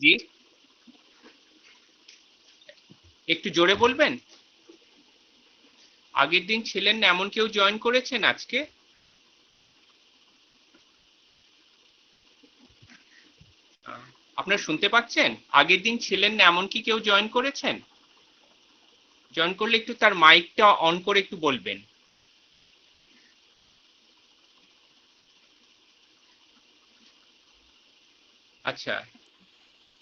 জি, একটু জোরে বলবেন। আগের দিন ছিলেন না এমন কেউ জয়েন করেছেন আজকে? আপনারা শুনতে পাচ্ছেন? আগের দিন ছিলেন না এমন কি কেউ জয়েন করেছেন? জয়েন করলে একটু তার মাইকটা অন করে একটু বলবেন। আচ্ছা,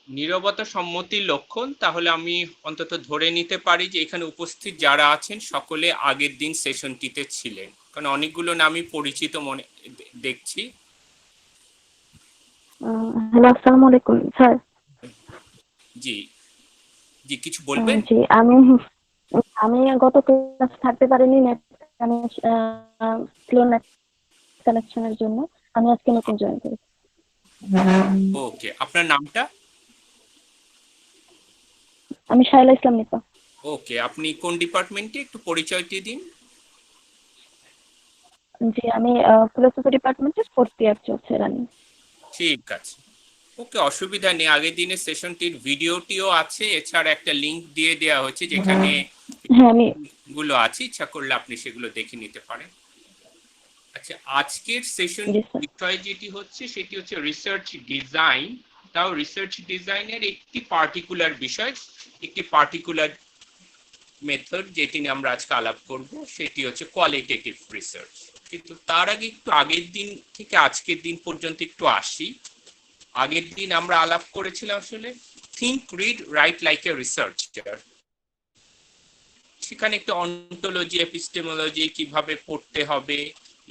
নীরবতা সম্মতির লক্ষণ। তাহলে আমি অন্তত ধরে নিতে পারি যে এখানে উপস্থিত যারা আছেন সকলে আগের দিন সেশনটিতে ছিলেন, কারণ অনেকগুলো নামই পরিচিত মনে দেখছি। হ্যালো, আসসালামু আলাইকুম স্যার। জি জি, কিছু বলবেন? জি, আমি আমি গত ক্লাস থাকতে পারিনি নেট স্লো নেট কানেকশনের জন্য। আমি আজকে নতুন জয়েন করেছি। ওকে, আপনার নামটা? আমি শায়লা ইসলাম নিপা। ওকে, আপনি কোন ডিপার্টমেন্টে একটু পরিচয়টি দিন। জি, আমি ফিলোসফি ডিপার্টমেন্টের ফোর্থ ইয়ার চলছে রানিং। ঠিক আছে, ওকে, অসুবিধা নেই। আগের দিনের সেশনটির ভিডিওটিও আছে, এছাড়া একটা লিংক দিয়ে দেওয়া হয়েছে যেখানে হ্যাঁ, আমি গুলো আছে, ইচ্ছা করলে আপনি সেগুলো দেখে নিতে পারেন। আচ্ছা, আজকের সেশন জি স্যার। বিষয় যেটি হচ্ছে সেটি হচ্ছে রিসার্চ ডিজাইন। তাও রিসার্চ ডিজাইনের একটি পার্টিকুলার বিষয়, একটি পার্টিকুলার মেথড যেটি নিয়ে আমরা আজকে আলাপ করব, সেটি হচ্ছে কোয়ালিটেটিভ রিসার্চ। কিন্তু তার আগে একটু আগের দিন থেকে আজকের দিন পর্যন্ত একটু আসি। আগের দিন আমরা আলাপ করেছিলাম আসলে think read write like a researcher. সেখানে একটু অন্টোলজি, এপিস্টেমোলজি কিভাবে পড়তে হবে,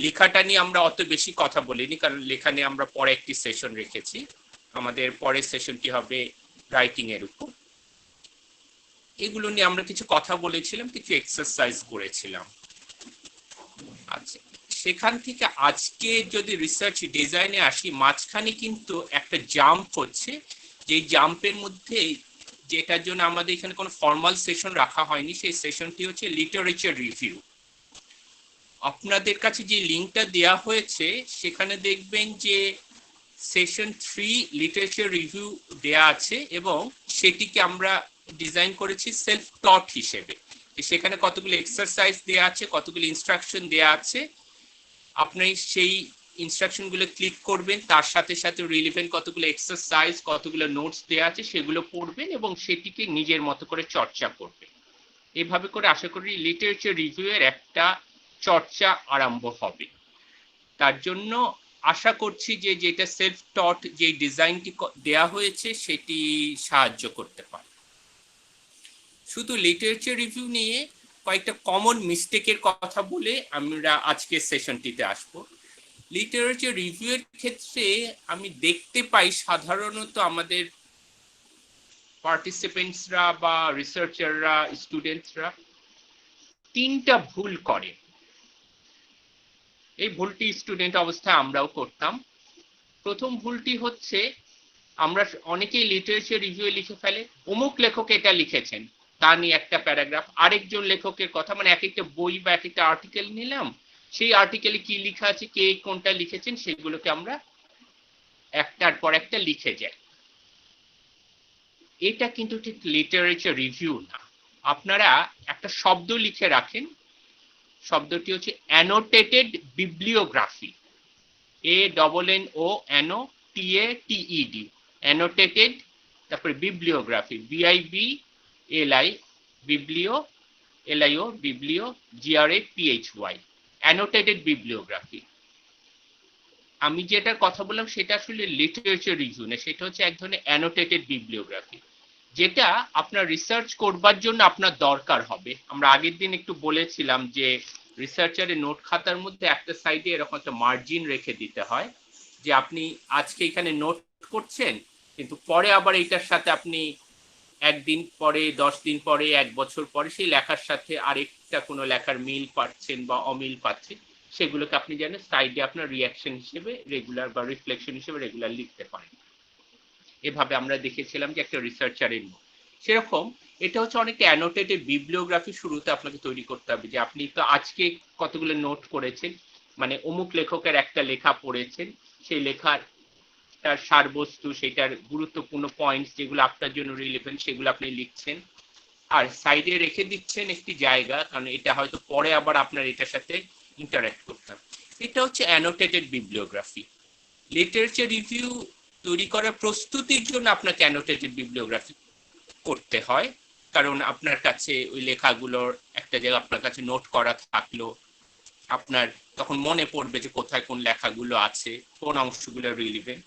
লেখাটা নিয়ে আমরা অত বেশি কথা বলিনি, কারণ লেখা নিয়ে আমরা পরে একটি সেশন রেখেছি। আমাদের পরের সেশনটি হবে রাইটিং এর উপর। এগুলো নিয়ে আমরা কিছু কথা বলেছিলাম, কিছু এক্সারসাইজ করেছিলাম। আচ্ছা, সেখান থেকে আজকে যদি রিসার্চ ডিজাইনে আসি, মাঝখানে কিন্তু একটা জাম্প হচ্ছে। যে জাম্পের মধ্যে, যেটার জন্য আমাদের এখানে কোনো ফর্মাল সেশন রাখা হয়নি, সেই সেশনটি হচ্ছে লিটারেচার রিভিউ। আপনাদের কাছে যে লিঙ্কটা দেয়া হয়েছে সেখানে দেখবেন যে সেশন 3 লিটারেচার রিভিউ দেয়া আছে, এবং সেটিকে আমরা ডিজাইন করেছি সেলফ টট হিসেবে। সেখানে কতগুলো এক্সারসাইজ দেয়া আছে, কতগুলো ইনস্ট্রাকশন দেয়া আছে। আপনি সেই ইনস্ট্রাকশনগুলো ক্লিক করবেন, তার সাথে সাথে রিলিভেন্ট কতগুলো এক্সারসাইজ, কতগুলো নোটস দেওয়া আছে সেগুলো পড়বেন এবং সেটিকে নিজের মতো করে চর্চা করবেন। এভাবে করে আশা করি লিটারেচার রিভিউ এর একটা চর্চা আরম্ভ হবে। তার জন্য আশা করছি যে যেটা সেলফ টট যে ডিজাইনটি দেয়া হয়েছে সেটি সাহায্য করতে পারে। শুধু লিটারেচার রিভিউ নিয়ে কয়েকটা কমন মিস্টেকের কথা বলে আমরা আজকের সেশনটিতে আসবো। লিটারেচার রিভিউ এর ক্ষেত্রে আমি দেখতে পাই সাধারণত আমাদের পার্টিসিপেন্টসরা বা রিসার্চাররা, স্টুডেন্টসরা তিনটা ভুল করে। এই ভুলটি স্টুডেন্ট অবস্থায় আমরাও করতাম। প্রথম ভুলটি হচ্ছে, আমরা অনেকেই লিটারেচার রিভিউ লিখে ফেলে অমুক লেখক এটা লিখেছেন, তা নিয়ে একটা প্যারাগ্রাফ, আরেকজন লেখকের কথা, মানে এক একটা বই বা এক একটা আর্টিকেল নিলাম, সেই আর্টিকেলে কি লেখা আছে, কে কোনটা লিখেছেন, সেগুলোকে আমরা একটার পর একটা লিখে যাই। এটা কিন্তু ঠিক লিটারেচার রিভিউ না। আপনারা একটা শব্দ লিখে রাখেন, শব্দটি হচ্ছে অ্যানোটেটেড বিবলিওগ্রাফি। ANNOTATED, অ্যানোটেটেড, তারপরে bibliography, BIBLI, বিবলিও, LIO, বিবলিও, GRAPHY, annotated bibliography. আমি যেটা কথা বললাম সেটা আসলে লিটারেচার রিভিউ না, সেটা হচ্ছে এক ধরনের অ্যানোটেটেড বিবলিওগ্রাফি, যেটা আপনার রিসার্চ করবার জন্য আপনার দরকার হবে। আমরা আগের দিন একটু বলেছিলাম যে রিসার্চারের নোট খাতার মধ্যে একটা সাইডে এরকম একটা মার্জিন রেখে দিতে হয়, যে আপনি আজকে এখানে নোট করছেন, কিন্তু পরে আবার এটার সাথে আপনি একদিন পরে, 10 দিন পরে, 1 বছর পরে সেই লেখার সাথে আরেকটা কোনো লেখার মিল পাচ্ছেন বা অমিল পাচ্ছেন, সেগুলোকে আপনি জানেন সাইডে আপনার রিয়াকশন হিসেবে রেগুলার বা রিফ্লেকশন হিসেবে রেগুলার লিখতে পারেন। এভাবে আমরা দেখেছিলাম যে একটা রিসার্চারের নোট সেরকম। এটা হচ্ছে অনেকটা অ্যানোটেটেড বিবলিওগ্রাফি শুরুতে আপনাকে তৈরি করতে হবে, যে আপনি তো আজকে কতগুলো নোট করেছেন, মানে অমুক লেখকের একটা লেখা পড়েছেন, সেই লেখার লেখাটার সারবস্তু, সেটার গুরুত্বপূর্ণ পয়েন্টস যেগুলো আপনার জন্য রিলেভেন্ট সেগুলো আপনি লিখছেন, আর সাইডে রেখে দিচ্ছেন একটি জায়গা, কারণ এটা হয়তো পরে আবার আপনার এটার সাথে ইন্টারঅ্যাক্ট করতে হবে। এটা হচ্ছে অ্যানোটেটেড বিবলিওগ্রাফি। লিটারেচার রিভিউ তৈরি করার প্রস্তুতির জন্য আপনাকে অ্যানোটেটেড বিবলিওগ্রাফি করতে হয়, কারণ আপনার কাছে ওই লেখাগুলোর একটা জায়গা আপনার কাছে নোট করা থাকলো, আপনার তখন মনে পড়বে যে কোথায় কোন লেখাগুলো আছে, কোন অংশগুলো রিলিভেন্ট।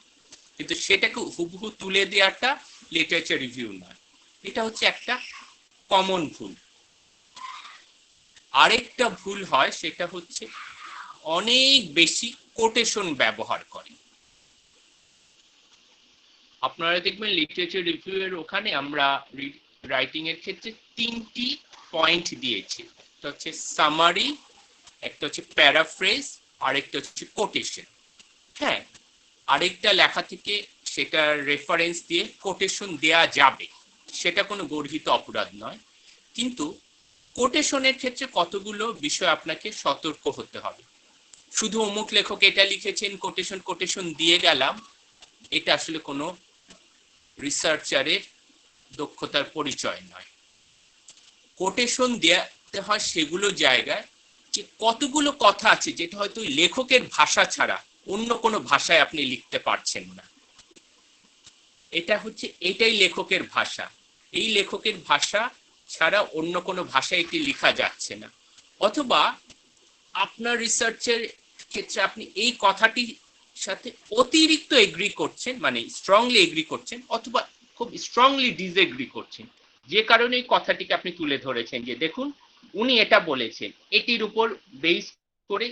কিন্তু সেটাকে হুবহু তুলে দেওয়াটা লিটারেচার রিভিউ নয়। এটা হচ্ছে একটা কমন ভুল। আরেকটা ভুল হয়, সেটা হচ্ছে অনেক বেশি কোটেশন ব্যবহার করে। আপনারা দেখবেন লিটারেচার রিভিউ এর ওখানে আমরা রাইটিং এর ক্ষেত্রে 3টি পয়েন্ট দিয়েছি। একটা হচ্ছে সামারি, একটা হচ্ছে প্যারাফ্রেজ, আরেকটা হচ্ছে কোটেশন। হ্যাঁ, আরেকটা লেখা থেকে সেটা রেফারেন্স দিয়ে কোটেশন দেয়া যাবে, সেটা কোনো গর্হিত অপরাধ নয়, কিন্তু কোটেশনের ক্ষেত্রে কতগুলো বিষয় আপনাকে সতর্ক হতে হবে। শুধু অমুক লেখক এটা লিখেছেন কোটেশন কোটেশন দিয়ে গেলাম, এটা আসলে কোনো রিসার্চারের দক্ষতার পরিচয় নয়। কোটেশন দেওয়াতে হয় সেগুলো জায়গায় যে কতগুলো কথা আছে যেটা হয়তো লেখকের ভাষা ছাড়া অন্য কোনো ভাষায় আপনি লিখতে পারছেন না। এটা হচ্ছে এটাই লেখকের ভাষা, এই লেখকের ভাষা ছাড়া অন্য কোনো ভাষায় এটি লেখা যাচ্ছে না। অথবা আপনার রিসার্চের ক্ষেত্রে আপনি এই কথাটির সাথে অতিরিক্ত এগ্রি করছেন, মানে স্ট্রংলি এগ্রি করছেন, অথবা খুব স্ট্রংলি ডিসএগ্রি করছেন, যে কারণে এই কথাটিকে আপনি তুলে ধরেছেন যে দেখুন উনি এটা বলেছেন, এটির উপর বেস করে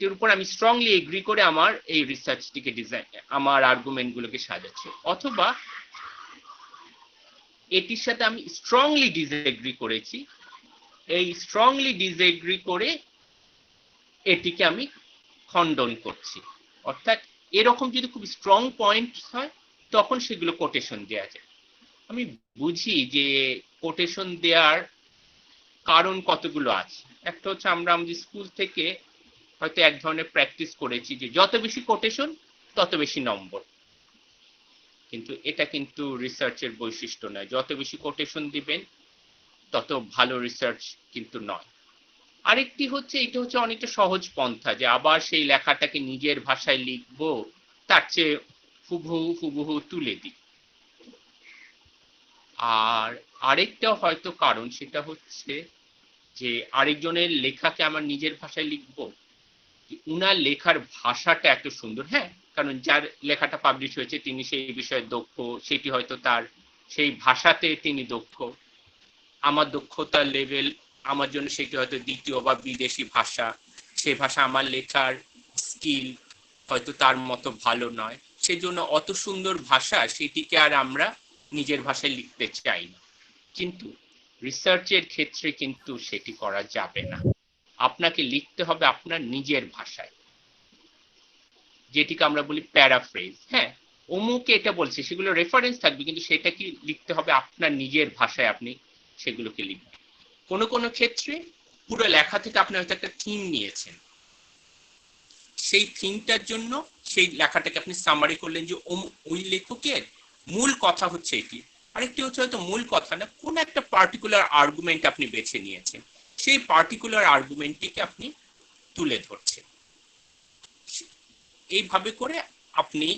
এর উপর আমি স্ট্রংলি এগ্রি করে আমার এই রিসার্চটিকে ডিজাইন, আমার আর্গুমেন্টগুলোকে সাজাচ্ছি। অথবা এটির সাথে আমি স্ট্রংলি ডিসএগ্রি করেছি, এই স্ট্রংলি ডিসএগ্রি করে এটিকে আমি খণ্ডন করছি। অর্থাৎ এরকম যদি খুব স্ট্রং পয়েন্ট হয় তখন সেগুলো কোটেশন দেওয়া যায়। আমি বুঝি যে কোটেশন দেওয়ার কারণ কতগুলো আছে। একটা হচ্ছে আমরা আমাদের স্কুল থেকে হয়তো এক ধরনের প্র্যাকটিস করেছি যে যত বেশি কোটেশন তত বেশি নম্বর, কিন্তু এটা কিন্তু রিসার্চের বৈশিষ্ট্য নয়। যত বেশি কোটেশন দিবেন তত ভালো রিসার্চ কিন্তু নয়। আরেকটি হচ্ছে এটা হচ্ছে অনেকটা সহজ পন্থা, যে আবার সেই লেখাটাকে নিজের ভাষায় লিখবো, তার চেয়ে হুবহু তুলে দিই। আর আরেকটা হয়তো কারণ সেটা হচ্ছে যে আরেকজনের লেখাকে আমার নিজের ভাষায় লিখবো, উনার লেখার ভাষাটা এত সুন্দর। হ্যাঁ, কারণ যার লেখাটা পাবলিশ হয়েছে তিনি সেই বিষয়ে দক্ষ, সেটি হয়তো তার সেই ভাষাতে তিনি দক্ষ। আমার দক্ষতার লেভেল, আমার জন্য সেটি হয়তো দ্বিতীয় বা বিদেশি ভাষা, সে ভাষা আমার লেখার স্কিল হয়তো তার মতো ভালো নয়, সেজন্য অত সুন্দর ভাষা সেটিকে আর আমরা নিজের ভাষায় লিখতে চাই না। কিন্তু রিসার্চের ক্ষেত্রে কিন্তু সেটি করা যাবে না, আপনাকে লিখতে হবে আপনার নিজের ভাষায়, যেটিকে আমরা বলি প্যারাফ্রেজ। হ্যাঁ, অমুকে এটা বলছে, সেগুলো রেফারেন্স থাকবে, কিন্তু সেটা কি লিখতে হবে আপনার নিজের ভাষায়, আপনি সেগুলোকে লিখবেন। কোনো কোনো ক্ষেত্রে পুরো লেখা থেকে আপনি হয়তো একটা থিম নিয়েছেন, সেই থিমটার জন্য সেই লেখাটাকে আপনি সামারি করলেন যে ওই লেখকের মূল কথা হচ্ছে এটি। আরেকটি হচ্ছে হয়তো মূল কথা না, কোন একটা পার্টিকুলার আর্গুমেন্ট আপনি বেছে নিয়েছেন, সেই পার্টিকুলার আর্গুমেন্টটিকে আপনি তুলে ধরছেন। এইভাবে করে আপনি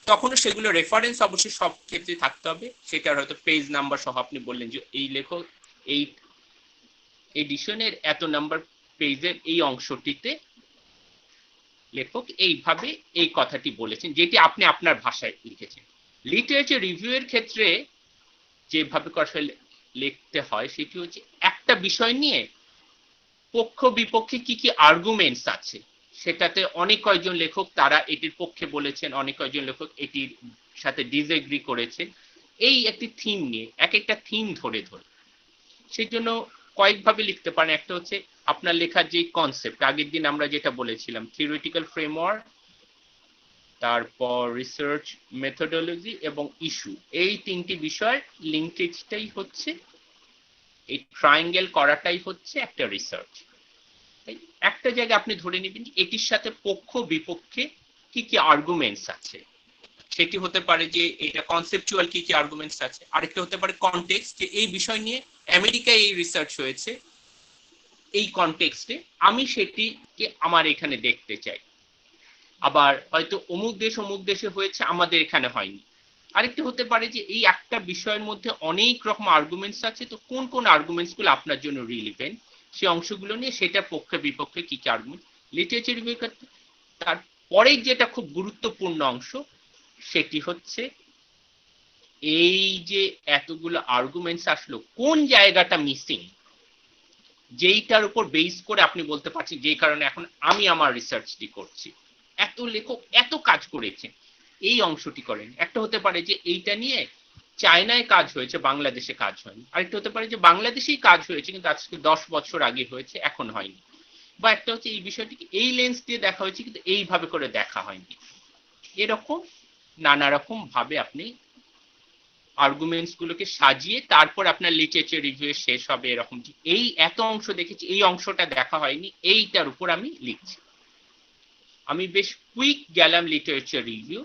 তখনও সেগুলো রেফারেন্স অবশ্যই সব ক্ষেত্রে থাকতে হবে, সেটার হয়তো পেজ নাম্বার সহ আপনি বললেন যে এই লেখক এই এডিশনের এত নাম্বার পেজের এই অংশটিতে লেখক এইভাবে এই কথাটি বলেছেন, যেটি আপনি আপনার ভাষায় লিখেছেন। লিটারেচার রিভিউ এর ক্ষেত্রে যেভাবে কথা লিখতে হয় সেটি হচ্ছে একটা বিষয় নিয়ে পক্ষ বিপক্ষে কি কি আর্গুমেন্টস আছে, সেটাতে অনেক কয়েকজন লেখক তারা এটির পক্ষে বলেছেন, অনেক কয়েকজন লেখক এটির সাথে ডিসএগ্রি করেছেন, এই একটি থিম নিয়ে এক একটা থিম ধরে ধরে। সেই জন্য কয়েকভাবে লিখতে পারেন। একটা হচ্ছে আপনার লেখার যে কনসেপ্ট, আগের দিন আমরা যেটা বলেছিলাম থিওরিটিক্যাল ফ্রেমওয়ার্ক, তারপর রিসার্চ মেথোডোলজি এবং ইস্যু, এই তিনটি বিষয় লিঙ্কেজটাই হচ্ছে, এই ট্রায়াঙ্গেল করাটাই হচ্ছে একটা রিসার্চ। একটা জায়গায় আপনি ধরে নেবেন এটির সাথে পক্ষ বিপক্ষে কি কি আর্গুমেন্টস আছে, সেটি হতে পারে যে এটা কনসেপচুয়াল কি কি আর্গুমেন্টস আছে, আরেকটা হতে পারে কনটেক্সট, যে এই বিষয় নিয়ে আমেরিকায় এই রিসার্চ হয়েছে এই কনটেক্সটে, আমি সেটিকে আমার এখানে দেখতে চাই। আবার হয়তো অমুক দেশে হয়েছে, আমাদের এখানে হয়নি। আরেকটা হতে পারে যে এই একটা বিষয়ের মধ্যে অনেক রকম আর্গুমেন্টস আছে, তো কোন কোন আর্গুমেন্টস গুলো আপনার জন্য রিলিভেন্ট, সেই অংশগুলো নিয়ে সেটা পক্ষে বিপক্ষে কি কি আর্গুমেন্ট লিটারেচার রিভিউ করতে। তারপরে যেটা খুব গুরুত্বপূর্ণ অংশ, সেটি হচ্ছে এই যে এতগুলো আর্গুমেন্টস আসলো, কোন জায়গাটা মিসিং, যেইটার উপর বেস করে আপনি বলতে পারছেন যে কারণে এখন আমি আমার রিসার্চটি করছি। এত লেখক এত কাজ করেছেন, এই অংশটি করেন। একটা হতে পারে যে এইটা নিয়ে চায়নায় কাজ হয়েছে, বাংলাদেশে কাজ হয়নি। আরেকটা হতে পারে যে বাংলাদেশেই কাজ হয়েছে কিন্তু আজকে 10 বছর আগে হয়েছে, এখন হয়নি। বা একটা হচ্ছে এই বিষয়টিকে এই লেন্স দিয়ে দেখা হয়েছে কিন্তু এইভাবে করে দেখা হয়নি। এরকম নানা রকম ভাবে আপনি আর্গুমেন্টস গুলোকে সাজিয়ে তারপর আপনার লিটারেচার রিভিউ শেষ হবে এরকম, যে এই এত অংশ দেখেছি, এই অংশটা দেখা হয়নি, এইটার উপর আমি লিখছি। আমি বেশ কুইক গেলাম লিটারেচার রিভিউ,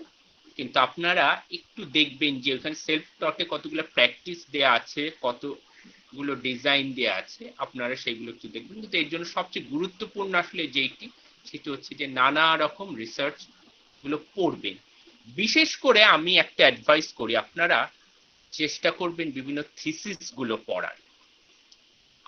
কিন্তু আপনারা একটু দেখবেন যে ওখানে সেলফ টকে কতগুলো প্র্যাকটিস দেয়া আছে, কতগুলো ডিজাইন দেয়া আছে, আপনারা সেগুলো একটু দেখবেন। কিন্তু এর জন্য সবচেয়ে গুরুত্বপূর্ণ আসলে যেটি, সেটি হচ্ছে যে নানা রকম রিসার্চ গুলো পড়বেন। বিশেষ করে আমি একটা অ্যাডভাইস করি, আপনারা চেষ্টা করবেন বিভিন্ন থিসিস গুলো পড়ার।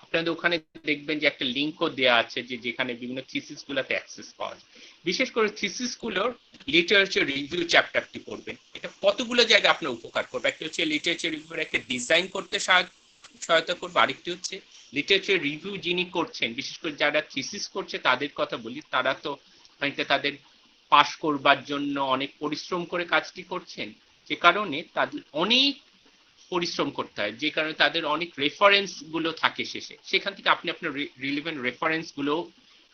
আপনাদের ওখানে দেখবেন যে একটা লিঙ্কও দেওয়া আছে যে যেখানে বিভিন্ন থিসিস গুলোতে অ্যাক্সেস পাওয়া যায়। বিশেষ করে থিসিস গুলোর লিটারেচার রিভিউ চ্যাপ্টারটি পড়বেন। এটা কতগুলো জায়গায় আপনার উপকার করবে। একটা হচ্ছে লিটারেচার রিভিউর একটা ডিজাইন করতে সহায়তা করবে, আরেকটি হচ্ছে লিটারেচার রিভিউ যিনি করছেন, বিশেষ করে যারা থিসিস করছে তাদের কথা বলি, তারা তো খানিকটা তাদের পাশ করবার জন্য অনেক পরিশ্রম করে কাজটি করছেন, যে কারণে তাদের অনেক পরিশ্রম করতে হয়, যে কারণে তাদের অনেক রেফারেন্স গুলো থাকে শেষে, সেখান থেকে আপনি আপনার রিলেভেন্ট রেফারেন্স গুলো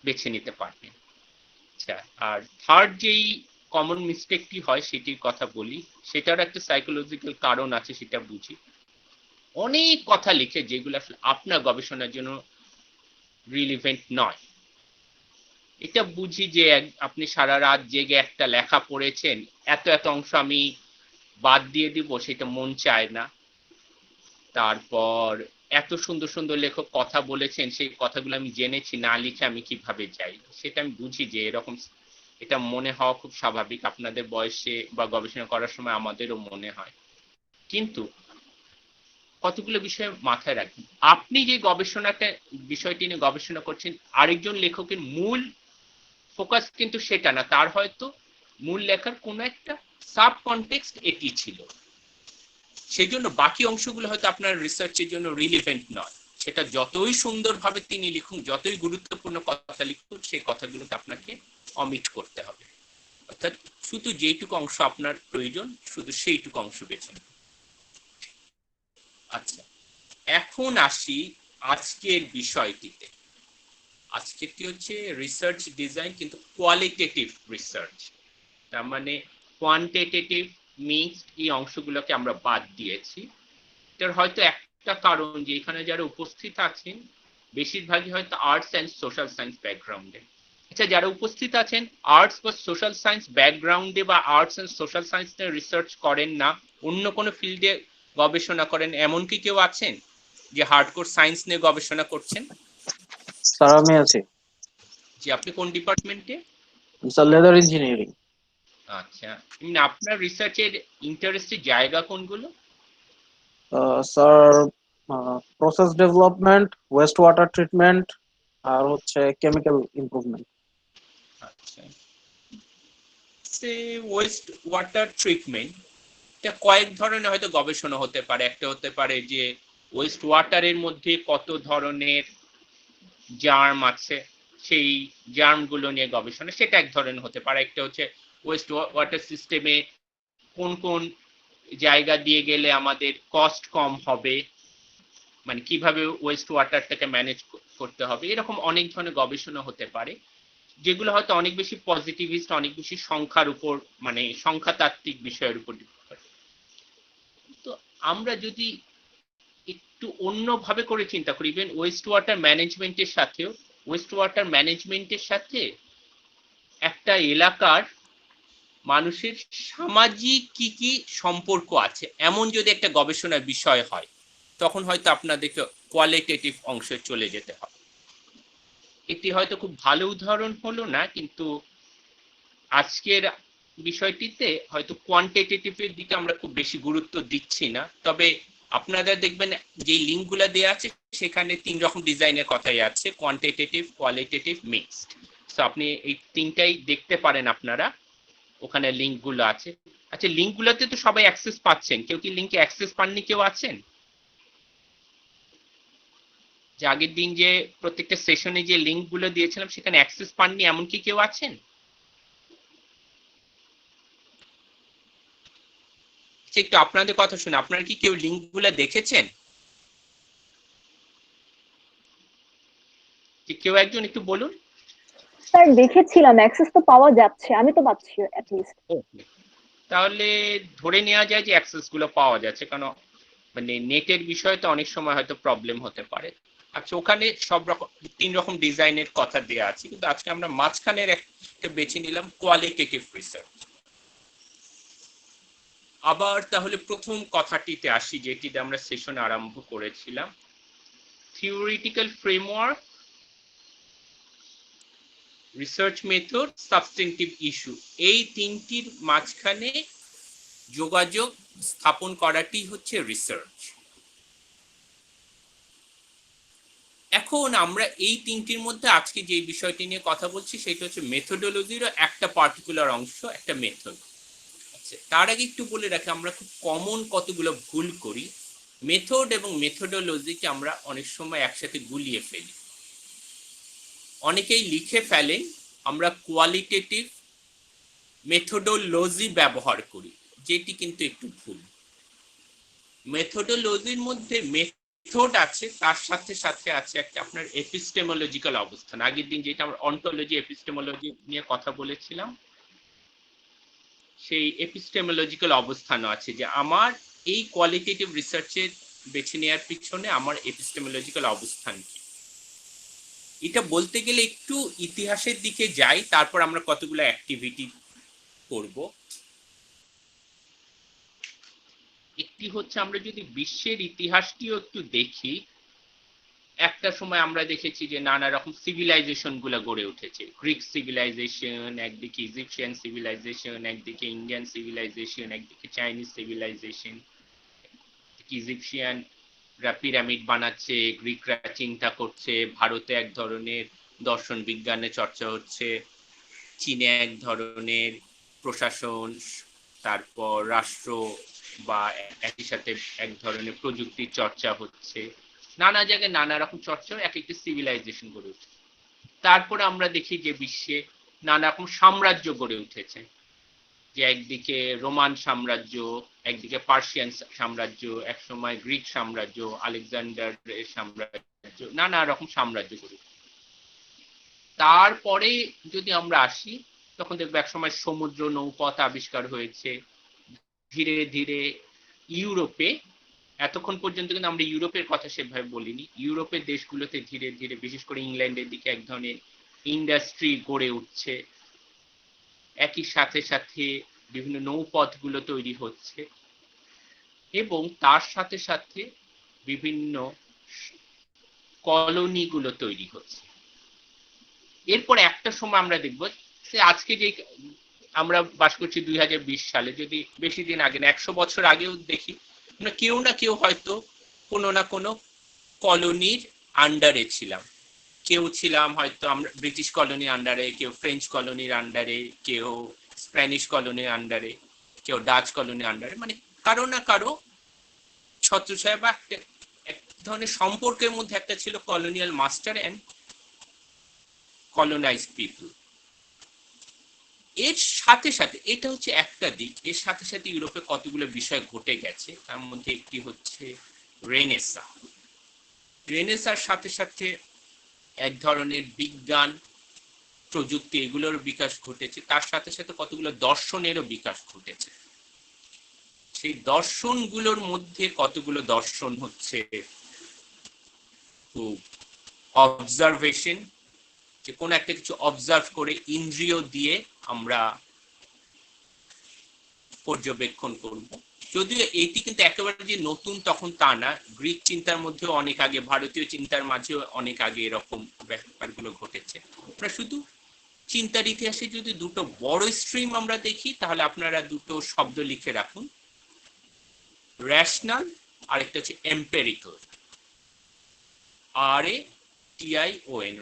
বেছে নিতে পারবেন। আচ্ছা, আর থার্ড যেই কমন মিস্টেকটি হয় সেটির কথা বলি, সেটার একটা সাইকোলজিক্যাল কারণ আছে, সেটা বুঝি। অনেক কথা লিখে যেগুলো আসলে আপনার গবেষণার জন্য রিলিভেন্ট নয়। এটা বুঝি যে আপনি সারা রাত জেগে একটা লেখা পড়েছেন, এত এত অংশ আমি বাদ দিয়ে দিব, সেটা মন চায় না। তারপর এত সুন্দর সুন্দর লেখক কথা বলেছেন, সেই কথাগুলো আমি জেনেছি, না লিখে আমি কিভাবে যাই, সেটা আমি বুঝি যে এরকম, এটা মনে হওয়া খুব স্বাভাবিক। আপনাদের বয়সে বা গবেষণা করার সময় আমাদেরও মনে হয়। কিন্তু কতগুলো বিষয় মাথায় রাখবেন, আপনি যে বিষয়টি নিয়ে গবেষণা করছেন, আরেকজন লেখকের মূল ফোকাস কিন্তু সেটা না, তার হয়তো মূল লেখার কোনো একটা সাব কনটেক্সট এটি ছিল, সেই জন্য বাকি অংশগুলো হয়তো আপনার রিসার্চের জন্য রিলিভেন্ট নয়। সেটা যতই সুন্দরভাবে তিনি লিখুন, যতই গুরুত্বপূর্ণ কথা লিখুন, সেই কথাগুলোকে আপনাকে অমিট করতে হবে। অর্থাৎ শুধু যেইটুকু অংশ আপনার প্রয়োজন, শুধু সেইটুকু অংশ বেছে নিন। আচ্ছা, এখন আসি আজকের বিষয়টিতে। আজকেরটি হচ্ছে রিসার্চ ডিজাইন, কিন্তু কোয়ালিটেটিভ রিসার্চ। তার মানে কোয়ান্টিটেটিভ মিক্সড এই অংশগুলোকে আমরা বাদ দিয়েছি। এটার হয়তো একটা কারণ যে এখানে যারা উপস্থিত আছেন বেশিরভাগই হয়তো আর্টস অ্যান্ড সোশ্যাল সায়েন্স ব্যাকগ্রাউন্ডে। আচ্ছা, যারা উপস্থিত আছেন আর্টস বা সোশ্যাল সায়েন্স ব্যাকগ্রাউন্ডে বা আর্টস অ্যান্ড সোশ্যাল সায়েন্স নিয়ে রিসার্চ করেন না, অন্য কোনো ফিল্ডে গবেষণা করেন, এমন কি কেউ আছেন যে হার্ডকোর সায়েন্স নিয়ে গবেষণা করছেন? স্যার আমি আছি। যে আপনি কোন ডিপার্টমেন্টে? Sir leather engineering. আচ্ছা, আপনার রিসার্চের ইন্টারেস্টের জায়গা কোনগুলো? Sir process development, waste water treatment আর হচ্ছে কেমিক্যাল ইমপ্রুভমেন্ট। আচ্ছা, ওয়েস্ট ওয়াটার ট্রিটমেন্ট, এটা কয়েক ধরনের হয়তো গবেষণা হতে পারে। একটা হতে পারে যে ওয়েস্ট ওয়াটারের মধ্যে কত ধরনের জার্ম আছে, সেই জার্মগুলো নিয়ে গবেষণা, সেটা এক ধরনের হতে পারে। একটা হচ্ছে ওয়েস্ট ওয়াটার সিস্টেমে কোন কোন জায়গা দিয়ে গেলে আমাদের কস্ট কম হবে, মানে কিভাবে ওয়েস্ট ওয়াটারটাকে ম্যানেজ করতে হবে, এরকম অনেক ধরনের গবেষণা হতে পারে, যেগুলো হয়তো অনেক বেশি পজিটিভিস্ট, অনেক বেশি সংখ্যার উপর, মানে সংখ্যাতাত্ত্বিক বিষয়ের উপর। তো আমরা যদি একটু অন্যভাবে করে চিন্তা করি, ইভেন ওয়েস্ট ওয়াটার ম্যানেজমেন্টের সাথে একটা এলাকার মানুষের সামাজিক কি কি সম্পর্ক আছে এমন যদি একটা গবেষণার বিষয় হয়, তখন হয়তো আপনাদেরকে কোয়ালিটেটিভ অংশে চলে যেতে হবে। এটি হয়তো খুব ভালো উদাহরণ হলো না, কিন্তু আজকের বিষয়টিতে হয়তো কোয়ান্টিটেটিভের দিকে আমরা খুব বেশি গুরুত্ব দিচ্ছি না। তবে আপনারা দেখবেন যে লিঙ্কগুলো দেওয়া আছে সেখানে 3 রকম ডিজাইনের কথাই আছে, কোয়ান্টিটেটিভ, কোয়ালিটেটিভ, মিক্সড। তো আপনি এই তিনটাই দেখতে পারেন আপনারা, ওখানে লিঙ্কগুলো আছে। আচ্ছা, লিঙ্কগুলোতে তো সবাই অ্যাক্সেস পাচ্ছেন, কেউ কি লিঙ্কে অ্যাক্সেস পাননি কেউ আছেন? যে আগের দিন যে প্রত্যেকটা সেশনে যে লিঙ্কগুলো দিয়েছিলাম সেখানে অ্যাক্সেস পাননি এমন কি কেউ আছেন? একটু আপনাদের কথা শুনে, আপনারা কি কেউ লিঙ্কগুলো দেখেছেন? কেউ একজন একটু বলুন। স্যার দেখেছিলাম, অ্যাক্সেস তো পাওয়া যাচ্ছে, আমি তো পাচ্ছি অ্যাট লিস্ট। তাহলে ধরে নেওয়া যায় যে অ্যাক্সেস গুলো পাওয়া যাচ্ছে, কারণ মানে নেটের বিষয়ে তো অনেক সময় হয়তো প্রবলেম হতে পারে। আচ্ছা, ওখানে সব রকম 3 রকম ডিজাইনের কথা দেওয়া আছে, কিন্তু আজকে আমরা মাঝখানের একটা বেছে নিলাম, কোয়ালিটেটিভ রিসার্চ। আবার তাহলে প্রথম কথাটিতে আসি, যেটিতে আমরা সেশন আরম্ভ করেছিলাম, theoretical framework, research method, substantive issue. এই তিনটির মাঝখানে যোগাযোগ স্থাপন করাটি হচ্ছে রিসার্চ। এখন আমরা এই তিনটির মধ্যে আজকে যে বিষয়টি নিয়ে কথা বলছি সেটা হচ্ছে মেথোডোলজিরও একটা পার্টিকুলার অংশ, একটা মেথড। আচ্ছা, তার আগে একটু বলে রাখি, আমরা খুব কমন কতগুলো ভুল করি। মেথড এবং মেথোডোলজিকে আমরা অনেক সময় একসাথে গুলিয়ে ফেলি। অনেকেই লিখে ফেলেন আমরা কোয়ালিটেটিভ মেথোডোলজি ব্যবহার করি, যেটি কিন্তু একটু ভুল। মেথোডোলজির মধ্যে মেথড আছে, তার সাথে সাথে আছে একটা আপনার এপিস্টেমোলজিক্যাল অবস্থান। আগের দিন যেটা আমরা অন্টোলজি এপিস্টেমোলজি নিয়ে কথা বলেছিলাম, সেই এপিস্টেমোলজিক্যাল অবস্থানও আছে, যে আমার এই কোয়ালিটেটিভ রিসার্চের বেছে নেওয়ার পিছনে আমার এপিস্টেমোলজিক্যাল অবস্থান কি। এটা বলতে গেলে একটু ইতিহাসের দিকে যাই, তারপর আমরা কতগুলো অ্যাক্টিভিটি করব। একটি হচ্ছে, আমরা যদি বিশ্বের ইতিহাসটিও একটু দেখি, একটা সময় আমরা দেখেছি যে নানা রকম সিভিলাইজেশন গুলো গড়ে উঠেছে। গ্রিক সিভিলাইজেশন একদিকে, ইজিপশিয়ান সিভিলাইজেশন একদিকে, ইন্ডিয়ান সিভিলাইজেশন একদিকে, চাইনিজ সিভিলাইজেশন। ইজিপশিয়ানরা পিরামিড বানাচ্ছে, গ্রিকরা চিন্তা করছে, ভারতে এক ধরনের দর্শন বিজ্ঞানের চর্চা হচ্ছে, চীনে এক ধরনের প্রশাসন, তারপর রাষ্ট্র বা একই সাথে এক ধরনের প্রযুক্তির চর্চা হচ্ছে। নানা জায়গায় নানা রকম চর্চা, এক একটি সিভিলাইজেশন গড়ে উঠছে। তারপরে আমরা দেখি যে বিশ্বে নানা রকম সাম্রাজ্য গড়ে উঠেছে, যে একদিকে রোমান সাম্রাজ্য, একদিকে পার্সিয়ান সাম্রাজ্য, এক সময় গ্রিক সাম্রাজ্য, আলেকজান্ডার সাম্রাজ্য, নানা রকম সাম্রাজ্য গড়ে উঠেছে। তারপরে যদি আমরা আসি, তখন দেখবো এক সময় সমুদ্র নৌপথ আবিষ্কার হয়েছে। ধীরে ধীরে ইউরোপে, এতক্ষণ পর্যন্ত কিন্তু আমরা ইউরোপের কথা সেভাবে বলিনি, ইউরোপের দেশগুলোতে ধীরে ধীরে, বিশেষ করে ইংল্যান্ডের দিকে, এক ধরনের ইন্ডাস্ট্রি গড়ে উঠছে। একই সাথে সাথে বিভিন্ন নৌপথগুলো তৈরি হচ্ছে, এবং তার সাথে সাথে বিভিন্ন কলোনিগুলো তৈরি হচ্ছে। এরপর একটা সময় আমরা দেখব, সে আজকে যে আমরা বাস করছি 2020 সালে, যদি বেশি দিন আগে না, 100 বছর আগেও দেখি, আমরা কেউ না কেউ হয়তো কোনো না কোনো কলোনির আন্ডারে ছিলাম। কেউ ছিলাম হয়তো আমরা ব্রিটিশ কলোনির আন্ডারে, কেউ ফ্রেঞ্চ কলোনির আন্ডারে, কেউ স্প্যানিশ কলোনির আন্ডারে, কেউ ডাচ কলোনির আন্ডারে। মানে কারো না কারো ছত্রছায়া বা এক ধরনের সম্পর্কের মধ্যে একটা ছিল colonial master and colonised people. এর সাথে সাথে, এটা হচ্ছে একটা দিক, এর সাথে সাথে ইউরোপে কতগুলো বিষয় ঘটে গেছে। তার মধ্যে একটি হচ্ছে রেনেসা। রেনেসার সাথে সাথে এক ধরনের বিজ্ঞান, প্রযুক্তি, এগুলোর বিকাশ ঘটেছে। তার সাথে সাথে কতগুলো দর্শনেরও বিকাশ ঘটেছে। সেই দর্শনগুলোর মধ্যে কতগুলো দর্শন হচ্ছে অবজারভেশন, যে কোনো একটা কিছু অবজার্ভ করে ইন্দ্রিয় দিয়ে আমরা পর্যবেক্ষণ করব। যদিও এটি কিন্তু একেবারে যে নতুন তখন তা না, গ্রিক চিন্তার মধ্যেও অনেক আগে, ভারতীয় চিন্তার মাঝেও অনেক আগে এরকম ব্যাপারগুলো ঘটেছে। আমরা শুধু চিন্তার ইতিহাসে যদি দুটো বড় স্ট্রিম আমরা দেখি, তাহলে আপনারা দুটো শব্দ লিখে রাখুন, রেশনাল আর একটা হচ্ছে এম্পেরিক্যাল। RATION,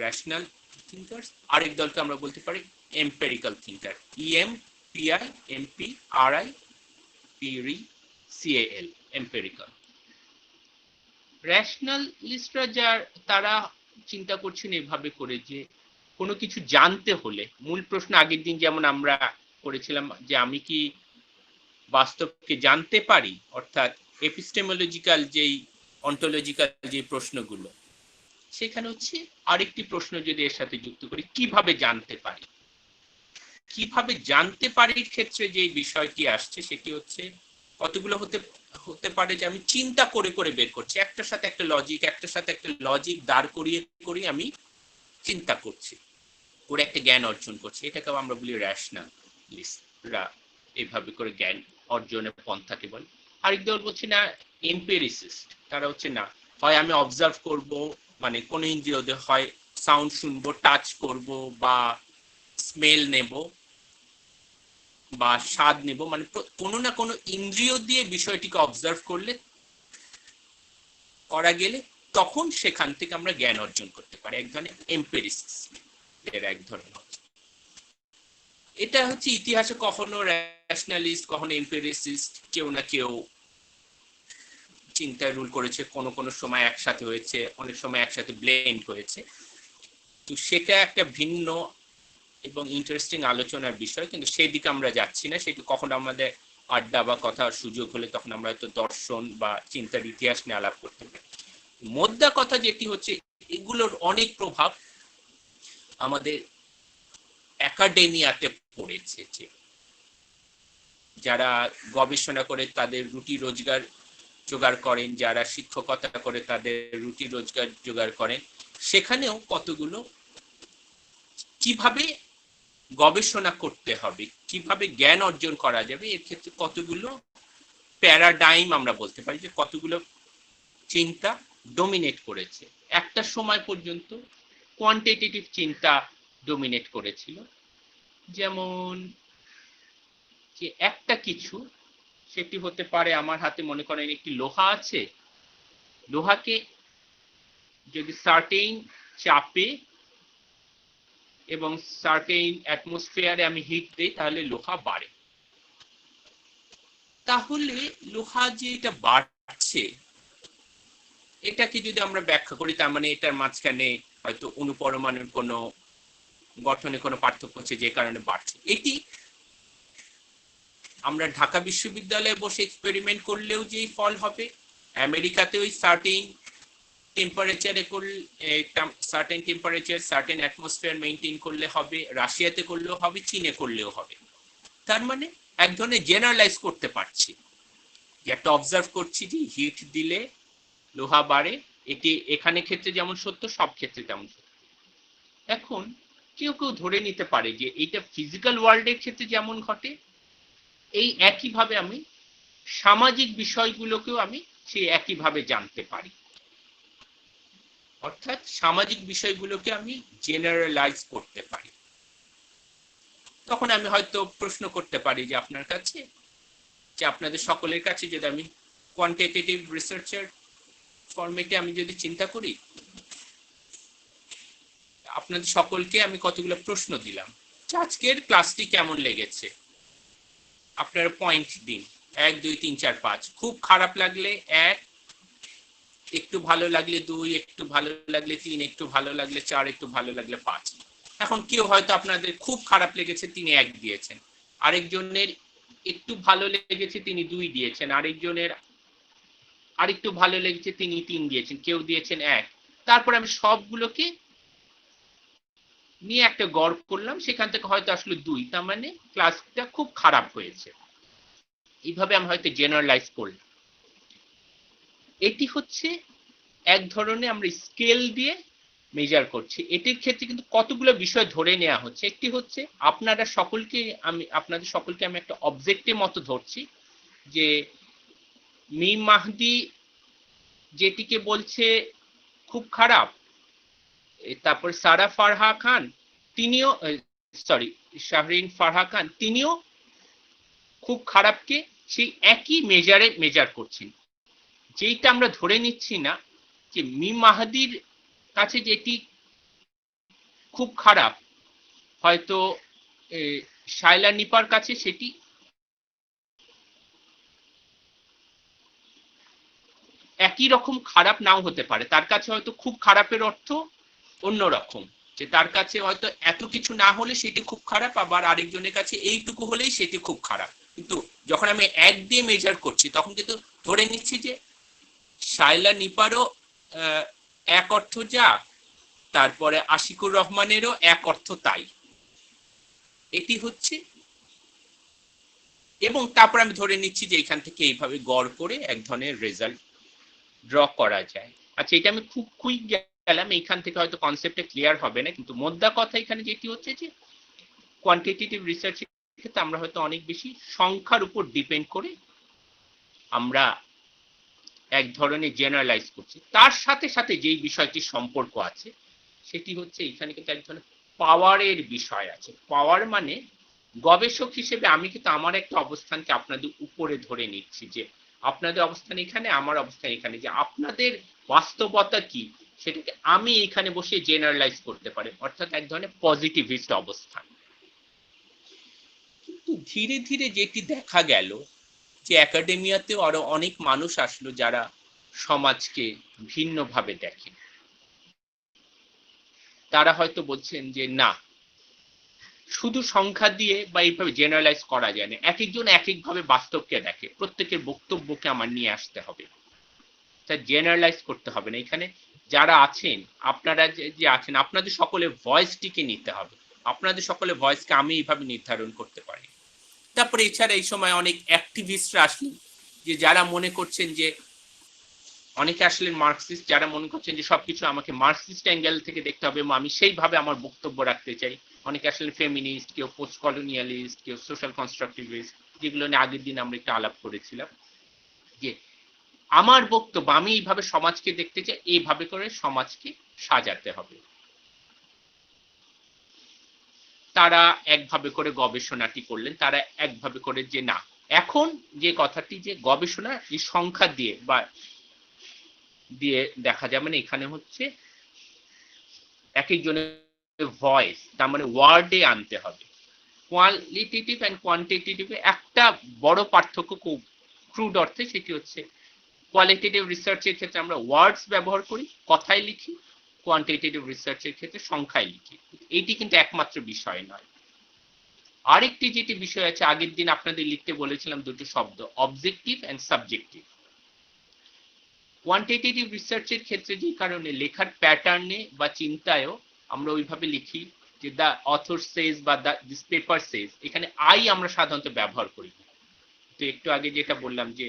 rational thinkers. আরেক দলকে আমরা বলতে পারি এম্পেরিক্যাল থিঙ্কার, EMPIMPRICAL, এম্পেরিক্যাল। রেশনালিস্টরা তারা চিন্তা করছেন এভাবে করে যে কোনো কিছু জানতে হলে মূল প্রশ্ন, আগের দিন যেমন আমরা করেছিলাম যে আমি কি বাস্তবকে জানতে পারি, অর্থাৎ এপিস্টেমোলজিক্যাল যেই অন্টোলজিক্যাল যে প্রশ্নগুলো, সেখানে হচ্ছে আরেকটি প্রশ্ন যদি এর সাথে যুক্ত করি, কিভাবে জানতে পারি। কিভাবে জানতে পারির ক্ষেত্রে যে বিষয়টি আসছে সেটি হচ্ছে কতগুলো হতে পারে যে আমি চিন্তা করে করে বের করছি, একটার সাথে একটা লজিক দাঁড় করিয়ে আমি চিন্তা করছি, করে একটা জ্ঞান অর্জন করছি। এটাকে আমরা বলি রেশনালিস্টরা এইভাবে করে জ্ঞান অর্জনের পন্থাকে বলে। আরেক দল বলছে না এম্পিরিসিস্ট, তারা হচ্ছে না হয় আমি অবজার্ভ করব, মানে কোন ইন্দ্রিয় দিয়ে, হয় সাউন্ড শুনবো, টাচ করব, বা স্মেল নেব, বা স্বাদ নেব, মানে কোনো না কোনো ইন্দ্রিয় দিয়ে বিষয়টিকে অবজার্ভ করা গেলে তখন সেখান থেকে আমরা জ্ঞান অর্জন করতে পারি। এক ধরনের এম্পিরিসিস্ট এর এক ধরনের। এটা হচ্ছে ইতিহাসে কখনো রেশনালিস্ট, কখনো এম্পিরিসিস্ট, কেউ না কেউ চিন্তায় রুল করেছে, কোনো সময় একসাথে হয়েছে, অনেক সময় একসাথে ব্লেন্ড হয়েছে। তো সেটা একটা ভিন্ন এবং ইন্টারেস্টিং আলোচনার বিষয়, কিন্তু সেই দিকে আমরা যাচ্ছি না। সেটি কখনো আমাদের আড্ডা বা কথার সুযোগ হলে তখন আমরা হয়তো দর্শন বা চিন্তার ইতিহাস নিয়ে আলাপ করতে পারি। মোদ্দা কথা যেটি হচ্ছে, এগুলোর অনেক প্রভাব আমাদের একাডেমিয়াতে পড়েছে। যে যারা গবেষণা করে তাদের রুটি রোজগার জোগাড় করেন, যারা শিক্ষকতা করে তাদের রুটি রোজগার জোগাড় করেন, সেখানেও কতগুলো কিভাবে গবেষণা করতে হবে, কিভাবে জ্ঞান অর্জন করা যাবে, এর ক্ষেত্রে কতগুলো প্যারাডাইম আমরা বলতে পারি, যে কতগুলো চিন্তা ডোমিনেট করেছে। একটা সময় পর্যন্ত কোয়ান্টিটেটিভ চিন্তা ডোমিনেট করেছিল, যেমন যে একটা কিছু, সেটি হতে পারে আমার হাতে মনে করেন একটি লোহা আছে, লোহাকে যদি সার্টেইন চাপে এবং সার্টেইন অ্যাটমসফিয়ারে আমি হিট দেই, তাহলে লোহা বাড়ে। তাহলে লোহা যে এটা বাড়ছে, এটাকে যদি আমরা ব্যাখ্যা করি, তার মানে এটার মাঝখানে হয়তো অণুপরমাণুর কোনো গঠনে কোনো পার্থক্য হচ্ছে যে কারণে বাড়ছে। এটি আমরা ঢাকা বিশ্ববিদ্যালয়ে বসে এক্সপেরিমেন্ট করলেও যেই ফল হবে, আমেরিকাতে ওই সার্টেইন টেম্পারেচারে certain temperature, certain atmosphere maintain করলে হবে, রাশিয়াতে করলেও হবে, চীনে করলেও হবে। তার মানে এক ধরনের জেনারেলাইজ করতে পারছি, যে একটা অবজার্ভ করছি যে হিট দিলে লোহা বাড়ে, এটি এখানে ক্ষেত্রে যেমন সত্য, সব ক্ষেত্রে তেমন সত্য। এখন কেউ কেউ ধরে নিতে পারে যে এইটা ফিজিক্যাল ওয়ার্ল্ডের ক্ষেত্রে যেমন ঘটে, এই একইভাবে আমি সামাজিক বিষয়গুলোকেও আমি সেই একইভাবে জানতে পারি, অর্থাৎ সামাজিক বিষয়গুলোকে আমি জেনারেলাইজ করতে পারি। তখন আমি হয়তো প্রশ্ন করতে পারি যে আপনার কাছে, যে আপনাদের সকলের কাছে যদি আমি কোয়ান্টিটেটিভ রিসার্চের ফরম্যাটে আমি যদি চিন্তা করি, আপনাদের সকলকে আমি কতগুলো প্রশ্ন দিলাম, আজকের ক্লাসটি কেমন লেগেছে, আপনারা পয়েন্ট দিন, 1 2 3 4 5। খুব খারাপ লাগলে 1, একটু ভালো লাগলে 2, একটু ভালো লাগলে 3, একটু ভালো লাগলে 4, একটু ভালো লাগলে 5। এখন কেউ হয়তো আপনাদের খুব খারাপ লেগেছে, তিনি 1 দিয়েছেন, আরেকজনের একটু ভালো লেগেছে, তিনি 2 দিয়েছেন, আরেকজনের আরেকটু ভালো লেগেছে, তিনি 3 দিয়েছেন, কেউ দিয়েছেন 1। তারপর আমি সবগুলোকে নিয়ে একটা গড় করলাম, সেখান থেকে হয়তো আসলে 2, তার মানে ক্লাসটা খুব খারাপ হয়েছে। এইভাবে আমি হয়তো জেনারেলাইজ করলাম। এটি হচ্ছে এক ধরনের আমরা স্কেল দিয়ে মেজার করছি, এটির ক্ষেত্রে কিন্তু কতগুলো বিষয় ধরে নেওয়া হচ্ছে। একটি হচ্ছে আপনাদের সকলকে আমি একটা অবজেক্টিভ মতো ধরছি যে মিম মাহদি যেটিকে বলছে খুব খারাপ, তারপর সারা ফারহা খান তিনিও, সরি, শাহরিন ফারহা খান তিনিও খুব খারাপকে সেই একই মেজারে মেজার করছেন। যেইটা আমরা ধরে নিচ্ছি না যে মিম মাহাদির কাছে যেটি খুব খারাপ, হয়তো শায়লা নিপার কাছে সেটি একই রকম খারাপ নাও হতে পারে। তার কাছে হয়তো খুব খারাপের অর্থ অন্যরকম, যে তার কাছে হয়তো এত কিছু না হলে সেটি খুব খারাপ, আবার আরেকজনের কাছে এইটুকু হলেই সেটি খুব খারাপ। কিন্তু যখন আমি এক দিয়ে মেজার করছি তখন কিন্তু ধরে নিচ্ছি যে শায়লা নিপারও এক অর্থ যা, তারপরে আশিকুর রহমানেরও এক অর্থ তাই। এটি হচ্ছে, এবং তারপর আমি ধরে নিচ্ছি যে এখান থেকে এইভাবে গড় করে এক ধরনের রেজাল্ট ড্র করা যায়। আচ্ছা, এটা আমি খুব কুইক গেলাম, এইখান থেকে হয়তো কনসেপ্টটা ক্লিয়ার হবে না, কিন্তু মোদ্দা কথা এখানে যেটি হচ্ছে যে কোয়ান্টিটেটিভ রিসার্চের ক্ষেত্রে আমরা হয়তো অনেক বেশি সংখ্যার উপর ডিপেন্ড করে আমরা এক ধরনের জেনারেলাইজ করছি। তার সাথে সাথে যেই বিষয়টির সম্পর্ক আছে সেটি হচ্ছে এখানে কিন্তু এক ধরনের পাওয়ারের বিষয় আছে। পাওয়ার মানে গবেষক হিসেবে আমি কিন্তু আমার একটা অবস্থানকে আপনাদের উপরে ধরে নিচ্ছি, যে আপনাদের অবস্থান এখানে, আমার অবস্থান এখানে, যে আপনাদের বাস্তবতা কি সেটাকে আমি এখানে বসে জেনারেলাইজ করতে পারি, অর্থাৎ এক ধরনের পজিটিভিস্ট অবস্থান। কিন্তু ধীরে ধীরে যেটি দেখা গেল যে একাডেমিয়াতেও আরো অনেক মানুষ আসলো যারা সমাজকে ভিন্নভাবে দেখে। তারা হয়তো বলছেন যে না, শুধু সংখ্যা দিয়ে বা এইভাবে জেনারেলাইজ করা যায় না, এক একজন এক একভাবে বাস্তবকে দেখে, প্রত্যেকের বক্তব্যকে আমার নিয়ে আসতে হবে, তা জেনারেলাইজ করতে হবে না। এখানে যারা আছেন, আপনারা যে আছেন, আপনাদের সকলের ভয়েসটিকে নিতে হবে, আপনাদের সকলের ভয়েসকে আমি এইভাবে নির্ধারণ করতে পারি। তারপরে এছাড়া এই সময় অনেক অ্যাক্টিভিস্টরা আসলেন, যে যারা মনে করছেন যে, অনেকে আসলেন মার্কসিস্ট, যারা মনে করছেন যে সবকিছু আমাকে মার্কসিস্ট অ্যাঙ্গেল থেকে দেখতে হবে এবং আমি সেইভাবে আমার বক্তব্য রাখতে চাই। অনেকে আসলে ফেমিনিস্ট, কেউ পোস্ট কলোনিয়ালিস্ট, কেউ সোশ্যাল কনস্ট্রাকটিভিস্ট, যেগুলো নিয়ে আগের দিন আমরা একটু আলাপ করেছিলাম, যে আমার বক্তব্য, আমি এইভাবে সমাজকে দেখতে চাই, এইভাবে করে সমাজকে সাজাতে হবে। তারা একভাবে করে গবেষণাটি করলেন, তারা একভাবে করে যে না, এখন যে কথাটি যে গবেষণা এই সংখ্যা দিয়ে বা দিয়ে দেখা যাবে না, এখানে হচ্ছে এক একজনের ভয়েস, তার মানে ওয়ার্ডে আনতে হবে। কোয়ালিটেটিভ অ্যান্ড কোয়ান্টিটেটিভ একটা বড় পার্থক্য খুব ক্রুড অর্থে, সেটি হচ্ছে কোয়ালিটেটিভ রিসার্চের ক্ষেত্রে আমরা ওয়ার্ডস ব্যবহার করি, কথায় লিখি, কোয়ান্টিটেটিভ রিসার্চের ক্ষেত্রে সংখ্যায় লিখি। এইটি কিন্তু একমাত্র বিষয় নয়, আরেকটি যেটি বিষয় আছে, আগের দিন আপনাদের লিখতে বলেছিলাম দুটো শব্দ, অবজেক্টিভ অ্যান্ড সাবজেক্টিভ। কোয়ান্টিটেটিভ রিসার্চের ক্ষেত্রে যে কারণে লেখার প্যাটার্নে বা চিন্তায়ও আমরা ওইভাবে লিখি যে দ্য অথর সেজ বা দিস পেপার সেজ, এখানে আই আমরা সাধারণত ব্যবহার করি। তো একটু আগে যেটা বললাম যে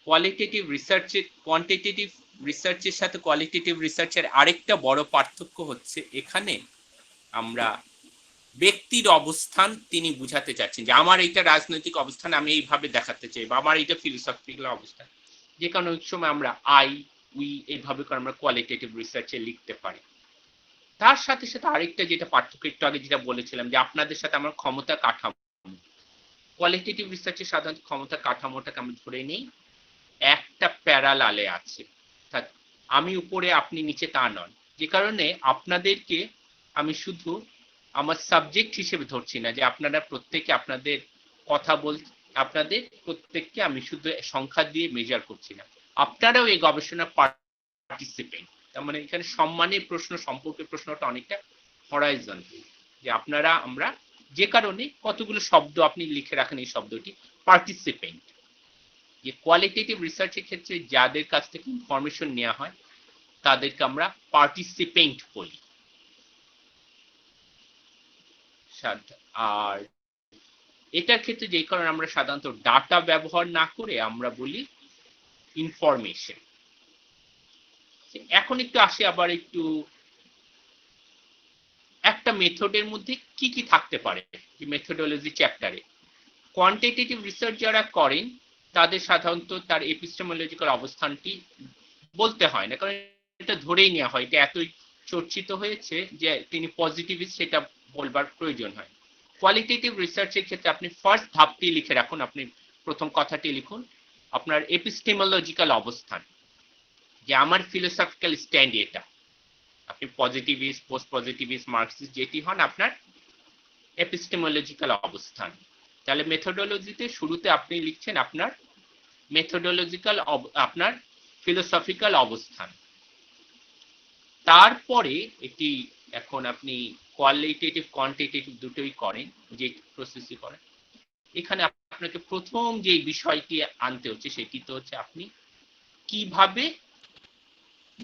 কোয়ালিটেটিভ রিসার্চের, কোয়ান্টিটেটিভ রিসার্চের সাথে কোয়ালিটেটিভ রিসার্চের আরেকটা বড় পার্থক্য হচ্ছে এখানে আমরা ব্যক্তির অবস্থান তিনি বুঝাতে চাচ্ছেন, যে আমার এইটা রাজনৈতিক অবস্থান, আমি এইভাবে দেখাতে চাই, বা আমার এইটা ফিলোসফিক্যাল অবস্থান, যে কারণে ওই সময় আমরা আই, উই এইভাবে করে আমরা কোয়ালিটেটিভ রিসার্চে লিখতে পারি। তার সাথে সাথে আরেকটা যেটা পার্থক্য, একটু আগে যেটা বলেছিলাম যে আপনাদের সাথে আমার ক্ষমতা কাঠামো, কোয়ালিটেটিভ রিসার্চে সাধারণত ক্ষমতা কাঠামোটাকে আমরা ধরে নেই একটা প্যারালালে আছে, আমি উপরে আপনি নিচে তা নন, যে কারণে আপনাদেরকে আমি শুধু আমার সাবজেক্ট হিসেবে ধরছি না, যে আপনারা প্রত্যেকে আপনাদের কথা বল, আপনাদের প্রত্যেককে আমি শুধু সংখ্যা দিয়ে মেজার করছি না, আপনারাও এই গবেষণা পার্টিসিপেন্ট। তার মানে এখানে সম্মানের প্রশ্ন, সম্পর্কের প্রশ্নটা অনেকটা হরাইজন, যে আপনারা, আমরা, যে কারণে কতগুলো শব্দ আপনি লিখে রাখেন, এই শব্দটি পার্টিসিপেন্ট। যে কোয়ালিটেটিভ রিসার্চের ক্ষেত্রে যাদের কাছ থেকে ইনফরমেশন নেওয়া হয় তাদেরকে আমরা পার্টিসিপেন্ট বলি। আর এটার ক্ষেত্রে যে কারণে আমরা সাধারণত ডাটা ব্যবহার না করে আমরা বলি ইনফরমেশন। এখন একটু আসি আবার একটু একটা মেথডের মধ্যে কি কি থাকতে পারে, যে মেথোডোলজি চ্যাপ্টারে কোয়ান্টিটেটিভ রিসার্চ যারা করেন তাদের সাধারণত তার এপিস্টেমোলজিক্যাল অবস্থানটি বলতে হয় না, কারণ এটা ধরেই নেওয়া হয়, এটা এতই চর্চিত হয়েছে যে তিনি পজিটিভিস্ট সেটা বলবার প্রয়োজন হয়। কোয়ালিটেটিভ রিসার্চের ক্ষেত্রে আপনি ফার্স্ট ধাপটি লিখে রাখুন, আপনি প্রথম কথাটি লিখুন আপনার এপিস্টেমোলজিক্যাল অবস্থান, যে আমার ফিলোসফিক্যাল স্ট্যান্ড এটা। আপনি পজিটিভিস্ট, পোস্ট পজিটিভিস্ট, মার্কসিস্ট যেটি হন, আপনার এপিস্টেমোলজিক্যাল অবস্থান। তাহলে মেথোডোলজিতে শুরুতে আপনি লিখছেন আপনার মেথোডোলজিক্যাল, আপনার ফিলোসফিক্যাল অবস্থান। তারপরে এটি এখন আপনি কোয়ালিটেটিভ কোয়ান্টিটেটিভ দুটোই করেন, যে প্রসেসই করেন, এখানে আপনাকে প্রথম যে বিষয়টি আনতে হচ্ছে সেটি তো হচ্ছে আপনি কিভাবে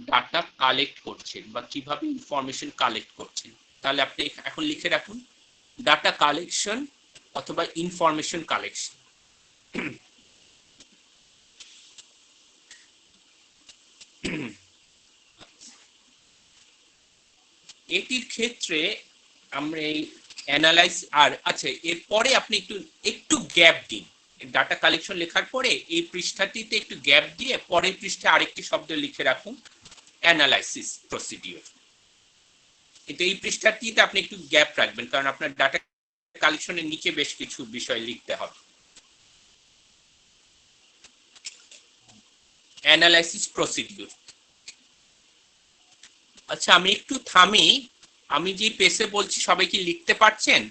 ডাটা কালেক্ট করছেন বা কিভাবে ইনফরমেশন কালেক্ট করছেন। তাহলে আপনি এখন লিখে রাখুন ডাটা কালেকশন অথবা ইনফরমেশন কালেকশন। এটির ক্ষেত্রে আমরা এই অ্যানালাইজ আর আচ্ছা, এরপরে আপনি একটু একটু গ্যাপ দিন, ডাটা কালেকশন লেখার পরে এই পৃষ্ঠাটিতে একটু গ্যাপ দিয়ে পরের পৃষ্ঠায় আরেকটি শব্দ লিখে রাখুন অ্যানালাইসিস প্রসিডিওর। কিন্তু এই পৃষ্ঠাটিতে আপনি একটু গ্যাপ রাখবেন, কারণ আপনার ডাটা কালেকশনের নিচে বেশ কিছু বিষয় লিখতে হবে। Analysis procedure. আচ্ছা, আমি একটু থামি, আমি যে পেজে বলছি সবাই কি লিখতে পারছেন?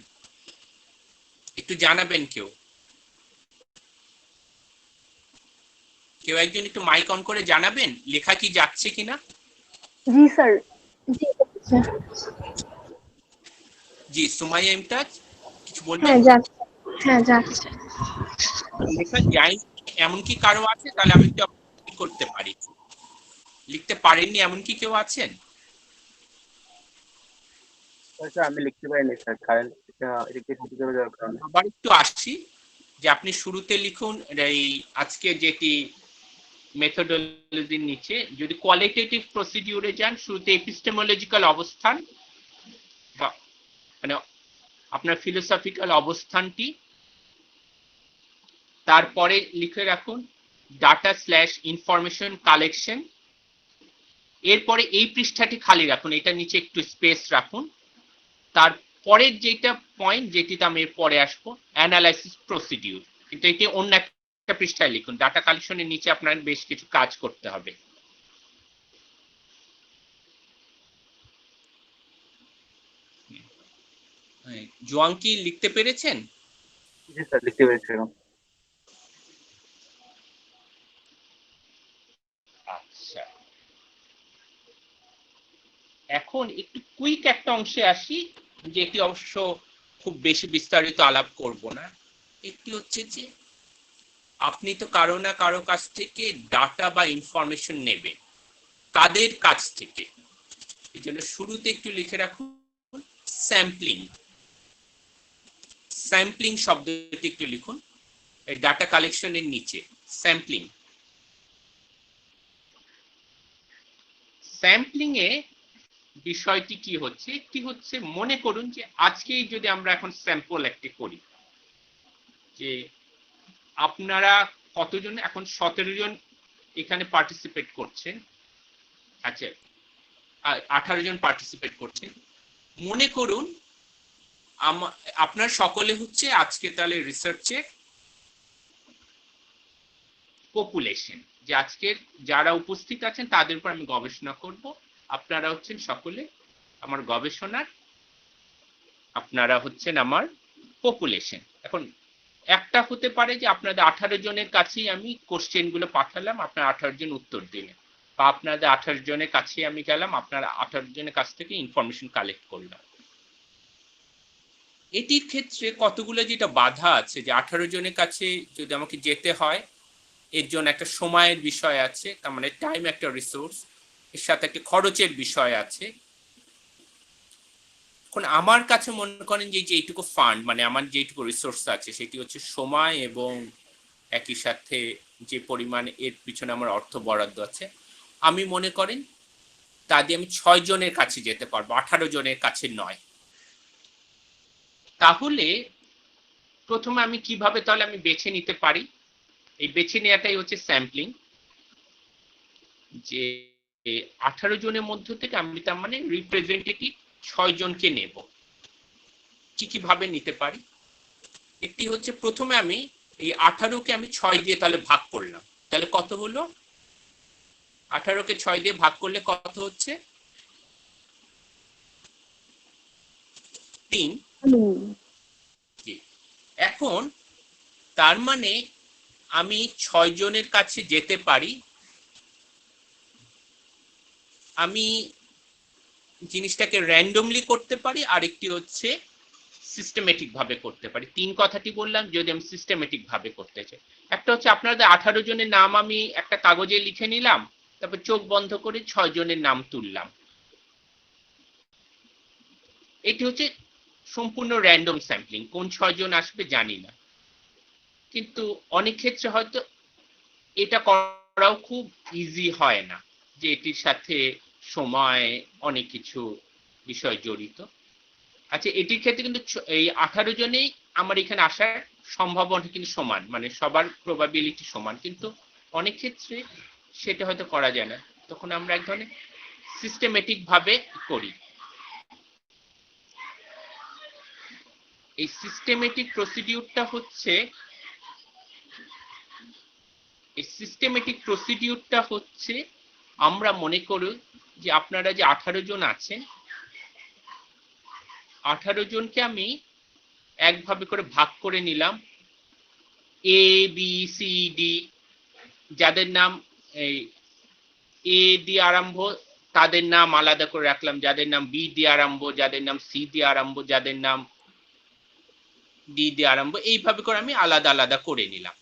একটু জানাবেন কেউ কেউ একজন একটু মাইক অন করে জানাবেন লেখা কি যাচ্ছে কিনা। জি স্যার। জি জি, সুমাইয়া ইমতাজ কিছু বলবেন? হ্যাঁ যাচ্ছে, হ্যাঁ যাচ্ছে। লেখা যায় এমন কি কারো আছে? তাহলে আমি একটু করতে পারি। লিখতে পারেননি এমন কি কেউ আছেন? স্যার আমি লিখতে পারিনি স্যার, কারেন্ট এদিকে ছুটি চলে যাওয়ার কারণে। আবার একটু আসছি, যে আপনি শুরুতে লিখুন এই আজকে যেটি মেথোডোলজির নিচে যদি কোয়ালিটেটিভ প্রসিডিউরে যান, শুরুতে এপিস্টেমোলজিক্যাল অবস্থান মানে আপনার ফিলোসফিক্যাল অবস্থানটি, তারপরে লিখে রাখুন ডাটা স্ল্যাশ ইনফরমেশন কালেকশন। এরপরে এই পৃষ্ঠাটি খালি রাখুন, এটা নিচে একটু স্পেস রাখুন। তারপরের যেটা পয়েন্ট যেটিতে আমি পরে আসবো অ্যানালাইসিস প্রসিডিউর, কিন্তু এটি অন্য একটা পৃষ্ঠায় লিখুন। ডাটা কালেকশনের নিচে আপনার বেশ কিছু কাজ করতে হবে। জোয়াং কি লিখতে পেরেছেন? জি স্যার লিখতে পেরেছি। আচ্ছা, এখন একটু কুইক একটা অংশে আসি, যেটি অবশ্য খুব বেশি বিস্তারিত আলাপ করব না। একটি হচ্ছে যে আপনি তো কারো না কারো কাছ থেকে ডাটা বা ইনফরমেশন নেবেন, কাদের কাছ থেকে। এই জন্য শুরুতে একটু লিখে রাখুন স্যাম্পলিং। স্যাম্পলিং শব্দটি একটু লিখুন এই ডাটা কালেকশনের নিচে, স্যাম্পলিং। স্যাম্পলিং এ বিষয়টি কি হচ্ছে, একটি হচ্ছে মনে করুন যে আজকেই যদি আমরা এখন স্যাম্পল একটি করি, যে আপনারা কতজন, এখন 17 জন এখানে পার্টিসিপেট করছেন, আচ্ছা 18 জন পার্টিসিপেট করছেন। মনে করুন আপনার সকলে হচ্ছে আজকে তাহলে রিসার্চের পপুলেশন, যে আজকের যারা উপস্থিত আছেন তাদের উপর আমি গবেষণা করব। আপনারা হচ্ছেন সকলে আমার গবেষণার, আপনারা হচ্ছেন আমার পপুলেশন। এখন একটা হতে পারে যে আপনাদের 18 জনের কাছেই আমি কোশ্চেন গুলো পাঠালাম, আপনারা 18 জন উত্তর দিলেন, বা আপনাদের 18 জনের কাছেই আমি গেলাম, আপনারা 18 জনের কাছ থেকে ইনফরমেশন কালেক্ট করলাম। এটির ক্ষেত্রে কতগুলো যেটা বাধা আছে, যে 18 জনের কাছে যদি আমাকে যেতে হয়, এর জন্য একটা সময়ের বিষয় আছে, তার মানে টাইম একটা রিসোর্স, এর সাথে একটা খরচের বিষয় আছে। এখন আমার কাছে মনে করেন যে এইটুকু ফান্ড, মানে আমার যেটুকু রিসোর্স আছে সেটি হচ্ছে সময় এবং একই সাথে যে পরিমাণ এর পিছনে আমার অর্থ বরাদ্দ আছে, আমি মনে করেন তা দিয়ে আমি 6 জনের কাছে যেতে পারবো, 18 জনের কাছে নয়। তাহলে প্রথমে আমি কিভাবে তাহলে আমি বেছে নিতে পারি, এই বেছে নেওয়াটাই হচ্ছে স্যাম্পলিং, যে 18 জনের মধ্য থেকে আমি তার মানে রিপ্রেজেন্টেটিভ 6 জনকে নেব। কি কিভাবে নিতে পারি, একটি হচ্ছে প্রথমে আমি এই 18কে আমি 6 দিয়ে তাহলে ভাগ করলাম, তাহলে কত হলো, 18কে 6 দিয়ে ভাগ করলে কত হচ্ছে, 3। এখন তার মানে আমি 6 জনের কাছে যেতে পারি, আমি জিনিসটাকে র্যান্ডমলি করতে পারি, আরেকটি হচ্ছে সিস্টেমেটিক ভাবে করতে পারি। 3 কথাটি বললাম যদি আমি সিস্টেমেটিক ভাবে করতে চাই। একটা হচ্ছে আপনাদের 18 জনের নাম আমি একটা কাগজে লিখে নিলাম, তারপর চোখ বন্ধ করে 6 জনের নাম তুললাম, এটি হচ্ছে সম্পূর্ণ র্যান্ডম স্যাম্পলিং, কোন 6 জন আসবে জানি না। কিন্তু অনেক ক্ষেত্রে হয়তো এটা করাও খুব ইজি হয় না, যে এটির সাথে সময় অনেক কিছু বিষয় জড়িত। আচ্ছা, এটির ক্ষেত্রে কিন্তু এই 18 জনেই আমার এখানে আসার সম্ভাবনা কিন্তু সমান, মানে সবার প্রবাবিলিটি সমান, কিন্তু অনেক ক্ষেত্রে সেটা হয়তো করা যায় না, তখন আমরা এক ধরনের সিস্টেমেটিক ভাবে করি। এই সিস্টেমেটিক প্রসিডিউরটা হচ্ছে, আমরা মনে করি যে আপনারা যে 18 জন আছেন, 18 জনকে আমি একভাবে করে ভাগ করে নিলাম, এ বি সি ডি, যাদের নাম এই এ দিয়ে আরম্ভ তাদের নাম আলাদা করে রাখলাম, যাদের নাম বি দিয়ে আরম্ভ, যাদের নাম সি দিয়ে আরম্ভ, যাদের নাম ডি দিয়ে আরম্ভ, এইভাবে করে আমি আলাদা আলাদা করে নিলাম।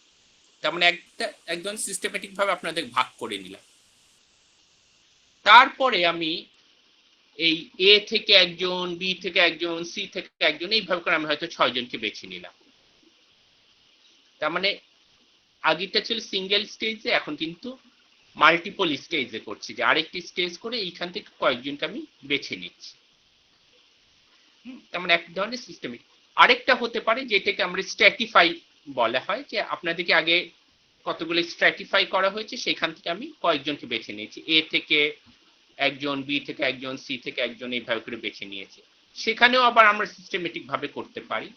তার মানে একদম সিস্টেমেটিক ভাবে আপনাদের ভাগ করে নিলাম। তারপরে আমি এই এ থেকে একজন, বি থেকে একজন, সি থেকে একজন, এইভাবে করে আমি হয়তো 6 জনকে বেছে নিলাম। তার মানে আগেরটা ছিল সিঙ্গেল স্টেজে, এখন কিন্তু মাল্টিপল স্টেজে করছি, যে আরেকটি স্টেজ করে এইখান থেকে কয়েকজনকে আমি বেছে নিচ্ছি। তার মানে এক ধরনের সিস্টেমিক। আরেকটা হতে পারে যেটাকে আমরা স্ট্র্যাটিফাই বলা হয়, যে আপনাদেরকে আগে কতগুলো স্ট্র্যাটিফাই করা হয়েছে, সেখান থেকে আমি কয়েকজনকে বেছে নিয়েছি, এ থেকে একজন, বি থেকে একজন, সি থেকে একজন, এইভাবে করে বেছে নিয়েছি। সেখানেও আবার আমরা সিস্টেমেটিক ভাবে করতে পারি,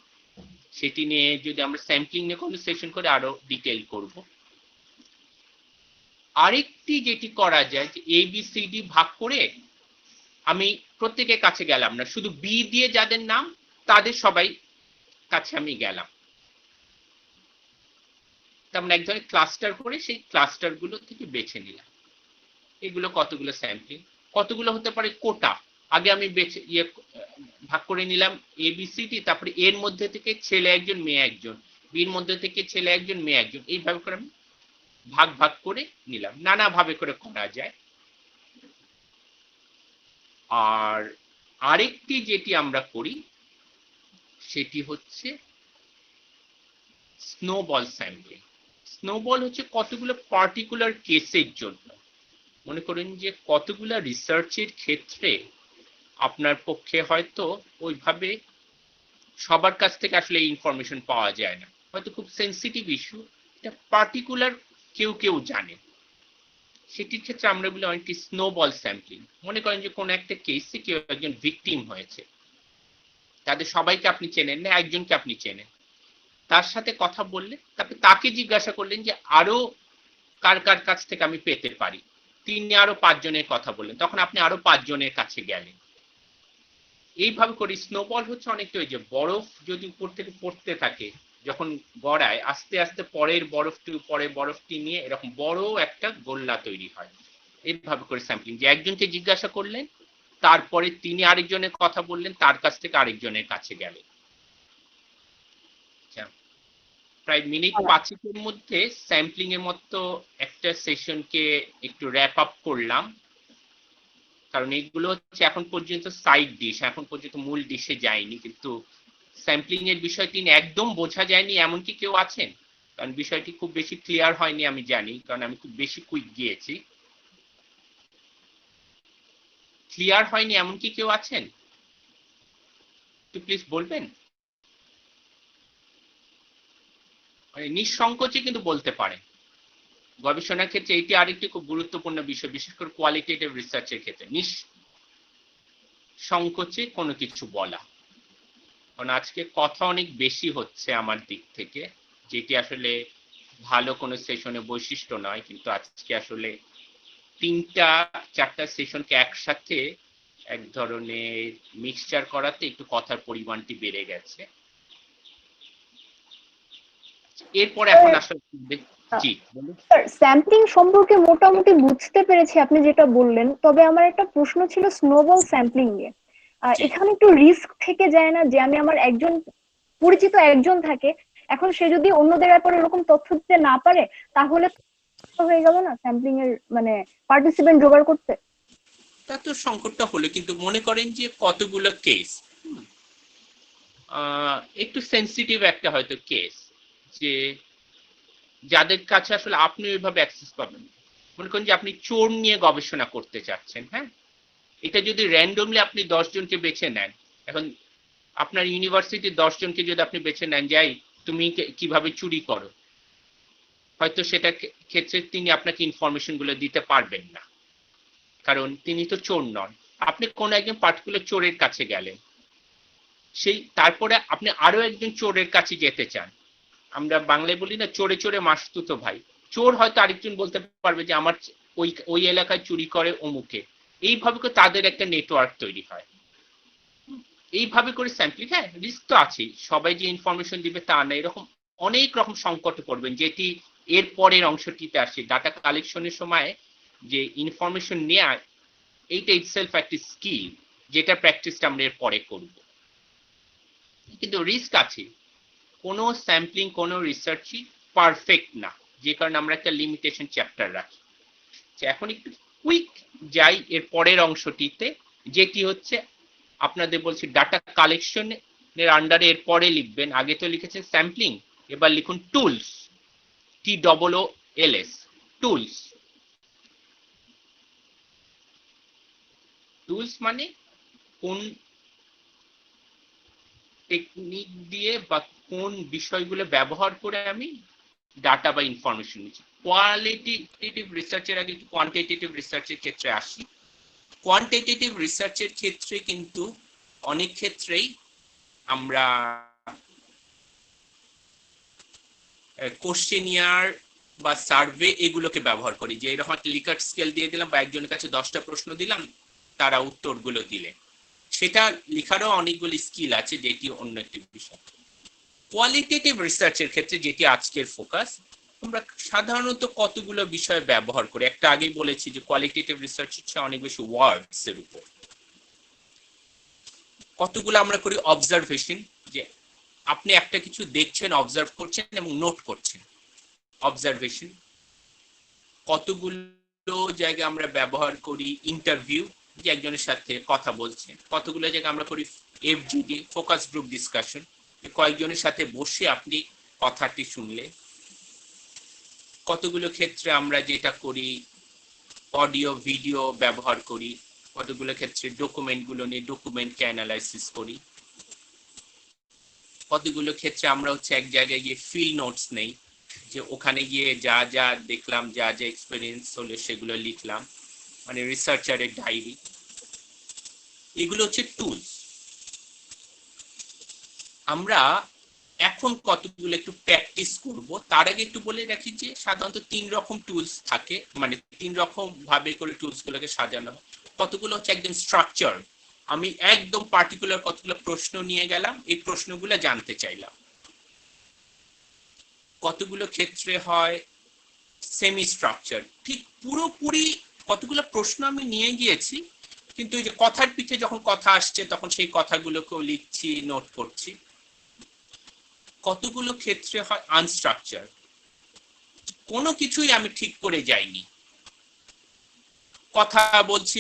সেটি নিয়ে যদি আমরা স্যাম্পলিং নিয়ে কোনো সেশন করে আরো ডিটেইল করব। আরেকটি যেটি করা যায়, যে এ বি সি ডি ভাগ করে আমি প্রত্যেকের কাছে গেলাম না, শুধু বি দিয়ে যাদের নাম তাদের সবাই কাছে আমি গেলাম, তার মানে এক ধরনের ক্লাস্টার করে সেই ক্লাস্টার গুলো থেকে বেছে নিলাম। এগুলো কতগুলো স্যাম্পলিং, কতগুলো হতে পারে কোটা, আগে আমি ভাগ করে নিলাম এ বি সি ডি, তারপরে এর মধ্যে থেকে ছেলে একজন মেয়ে একজন, বির মধ্যে থেকে ছেলে একজন মেয়ে একজন, এইভাবে করে আমি ভাগ ভাগ করে নিলাম। নানা ভাবে করে করা যায়। আর আরেকটি যেটি আমরা করি সেটি হচ্ছে স্নোবল স্যাম্পলিং। স্নোবল হচ্ছে কতগুলো পার্টিকুলার কেসের জন্য, মনে করেন যে কতগুলো রিসার্চের ক্ষেত্রে আপনার পক্ষে হয়তো ওইভাবে সবার কাছ থেকে আসলে ইনফরমেশন পাওয়া যায় না, হয়তো খুব সেন্সিটিভ ইস্যু, এটা পার্টিকুলার কেউ কেউ জানে, সেটির ক্ষেত্রে আমরা বলি অনেকটি স্নোবল স্যাম্পলিং। মনে করেন যে কোনো একটা কেসে কেউ একজন ভিকটিম হয়েছে, তাদের সবাইকে আপনি চেনেন না, একজনকে আপনি চেনেন, তার সাথে কথা বললে তারপরে তাকে জিজ্ঞাসা করলেন যে আরো কার কার কাছ থেকে আমি পেতে পারি, তিনি আরো 5 জনের কথা বললেন, তখন আপনি আরো 5 জনের কাছে গেলেন। এইভাবে করি। স্নোবল হচ্ছে অনেকটা ওই যে বরফ যদি উপর থেকে পড়তে থাকে, যখন গড়ায় আস্তে আস্তে পরের বরফটি নিয়ে এরকম বড় একটা গোল্লা তৈরি হয়। এইভাবে করে স্যাম্পলিং, যে একজনকে জিজ্ঞাসা করলেন, তারপরে তিনি আরেকজনের কথা বললেন, তার কাছ থেকে আরেকজনের কাছে গেলেন। প্রায় মিনিট 5-এর মধ্যে স্যাম্পলিং এর মতো একটা সেশনকে একটু র্যাপ আপ করলাম, কারণ এগুলো হচ্ছে এখন পর্যন্ত সাইড ডিশ, এখন পর্যন্ত মূল ডিশে যায়নি। কিন্তু স্যাম্পলিং এর বিষয়টি একদম বোঝা যায়নি এমন কি কেউ আছেন? কারণ বিষয়টি খুব বেশি ক্লিয়ার হয়নি আমি জানি, কারণ আমি খুব বেশি কুইক গিয়েছি। ক্লিয়ার হয়নি এমন কি কেউ আছেন? একটু প্লিজ বলবেন। মানে নিঃসংকোচে কিন্তু বলতে পারেন। গবেষণার ক্ষেত্রে এটি আরেকটি খুব গুরুত্বপূর্ণ বিষয়, বিশেষ করে কোয়ালিটেটিভ রিসার্চের ক্ষেত্রে নিঃসংকোচে কোনো কিছু বলা। কারণ আজকে কথা অনেক বেশি হচ্ছে আমার দিক থেকে, যেটি আসলে ভালো কোনো সেশনের বৈশিষ্ট্য নয়, কিন্তু আজকে আসলে 3-4টা সেশনকে একসাথে এক ধরনের মিক্সচার করাতে একটু কথার পরিমাণটি বেড়ে গেছে। এরপরে এখন আসলে জি বলুন। স্যাম্পলিং সম্পর্কে মোটামুটি বুঝতে পেরেছি আপনি যেটা বললেন, তবে আমার একটা প্রশ্ন ছিল স্নোবল স্যাম্পলিং নিয়ে। জি এখানে একটু রিস্ক থেকে যায় না যে আমি আমার একজন পরিচিত একজন থাকে, এখন সে যদি অন্যদের ব্যাপারে এরকম তথ্য দিতে না পারে, তাহলে তো হয়ে গেল না স্যাম্পলিং এর মানে পার্টিসিপেন্ট জোগাড় করতে। তা তো সংকটটা হলো, কিন্তু মনে করেন যে কতগুলো কেস একটু সেন্সিটিভ একটা হয়তো কেস, যে যাদের কাছে আসলে আপনি ওইভাবে অ্যাক্সেস পাবেন। মনে করেন যে আপনি চোর নিয়ে গবেষণা করতে চাচ্ছেন, হ্যাঁ, এটা যদি র্যান্ডমলি আপনি 10 জনকে বেছে নেন, এখন আপনার ইউনিভার্সিটির 10 জনকে যদি আপনি বেছে নেন যাই তুমি কিভাবে চুরি করো, হয়তো সেটা ক্ষেত্রে তিনি আপনাকে ইনফরমেশন গুলো দিতে পারবেন না, কারণ তিনি তো চোর নন। আপনি কোন একজন পার্টিকুলার চোরের কাছে গেলেন, সেই তারপরে আপনি আরো একজন চোরের কাছে যেতে চান, আমরা বাংলায় বলি না চোরে চোরে মাসতুতো ভাই, চোর হয়তো আরেকজন বলতে পারবে যে আমার ওই ওই এলাকায় চুরি করে অমুকে। এইভাবে করে তাদের একটা নেটওয়ার্ক তৈরি হয়, এইভাবে করে স্যাম্পলিং। হ্যাঁ, রিস্ক তো আছে, সবাই যে ইনফরমেশন দিবে তা না, এরকম অনেক রকম সংকটে পড়বেন, যেটি এর পরের অংশটিতে আসে ডাটা কালেকশনের সময় যে ইনফরমেশন নেয়া, এইটা ইটসেলফ একটি স্কিল, যেটা প্র্যাকটিসটা আমরা এর পরে করব। কিন্তু রিস্ক আছে, কোনো স্যাম্পলিং কোনো রিসার্চই পারফেক্ট না, যে কারণে আমরা একটা লিমিটেশন চ্যাপ্টার রাখি। এখন একটু কুইক যাই এর পরের অংশটিতে, যেটি হচ্ছে আপনাদের বলছি ডাটা কালেকশনের আন্ডারে এর পরে লিখবেন, আগে তো লিখেছেন স্যাম্পলিং, এবার লিখুন টুলস, TOOLS, টুলস। টুলস মানে কোন টেকনিক দিয়ে বা কোন বিষয়গুলো ব্যবহার করে আমি ডাটা বা ইনফরমেশন নিচ্ছি। কোয়ালিটেটিভ রিসার্চের আগে একটু কোয়ান্টিটেটিভ রিসার্চের ক্ষেত্রে আসি। কোয়ান্টিটেটিভ রিসার্চের ক্ষেত্রে কিন্তু অনেক ক্ষেত্রেই আমরা কোশ্চেনিয়ার বা সার্ভে এগুলোকে ব্যবহার করি, যে এরকম একটা লিকার্ট স্কেল দিয়ে দিলাম বা একজনের কাছে 10টা প্রশ্ন দিলাম, তারা উত্তরগুলো দিলেন। সেটা লিখারও অনেকগুলি স্কিল আছে, যেটি অন্য একটি বিষয়। কোয়ালিটেটিভ রিসার্চের ক্ষেত্রে, যেটি আজকের ফোকাস, আমরা সাধারণত কতগুলো বিষয় ব্যবহার করি। একটা আগেই বলেছি যে কোয়ালিটেটিভ রিসার্চ হচ্ছে অনেক বেশি ওয়ার্ডস এর উপর। কতগুলো আমরা করি অবজারভেশন, যে আপনি একটা কিছু দেখছেন, অবজার্ভ করছেন এবং নোট করছেন, অবজারভেশন। কতগুলো জায়গায় আমরা ব্যবহার করি ইন্টারভিউ, যে একজনের সাথে কথা বলছেন। কতগুলো জায়গায় আমরা করি FGD, ফোকাস গ্রুপ ডিসকাশন, কয়েকজনের সাথে বসে আপনি কথাটি শুনলে। কতগুলো ক্ষেত্রে আমরা যেটা করি অডিও ভিডিও ব্যবহার করি। কতগুলো ক্ষেত্রে ডকুমেন্টগুলো নিয়ে ডকুমেন্টকে অ্যানালাইসিস করি। কতগুলো ক্ষেত্রে আমরা হচ্ছে এক জায়গায় গিয়ে ফিল্ড নোটস নেই, যে ওখানে গিয়ে যা যা দেখলাম, যা যা এক্সপেরিয়েন্স হলো সেগুলো লিখলাম, মানে রিসার্চারের ডায়েরি। এগুলো হচ্ছে টুলস। আমরা এখন কতগুলো একটু প্র্যাকটিস করব, তার আগে একটু বলে রাখি যে সাধারণত 3 রকম টুলস থাকে, মানে 3 রকম ভাবে করে টুলস গুলোকে সাজানো হয়। কতগুলো হচ্ছে একদম স্ট্রাকচার, আমি একদম পার্টিকুলার কতগুলো প্রশ্ন নিয়ে গেলাম, এই প্রশ্নগুলো জানতে চাইলাম। কতগুলো ক্ষেত্রে হয় সেমি স্ট্রাকচার, ঠিক পুরোপুরি কতগুলো প্রশ্ন আমি নিয়ে গিয়েছি, কিন্তু এই যে কথার পিঠে যখন কথা আসছে তখন সেই কথাগুলোকেও লিখছি, নোট করছি। কতগুলো ক্ষেত্রে হয় আনস্ট্রাকচার, কোনো কিছুই আমি ঠিক করে যাইনি, কথা বলছি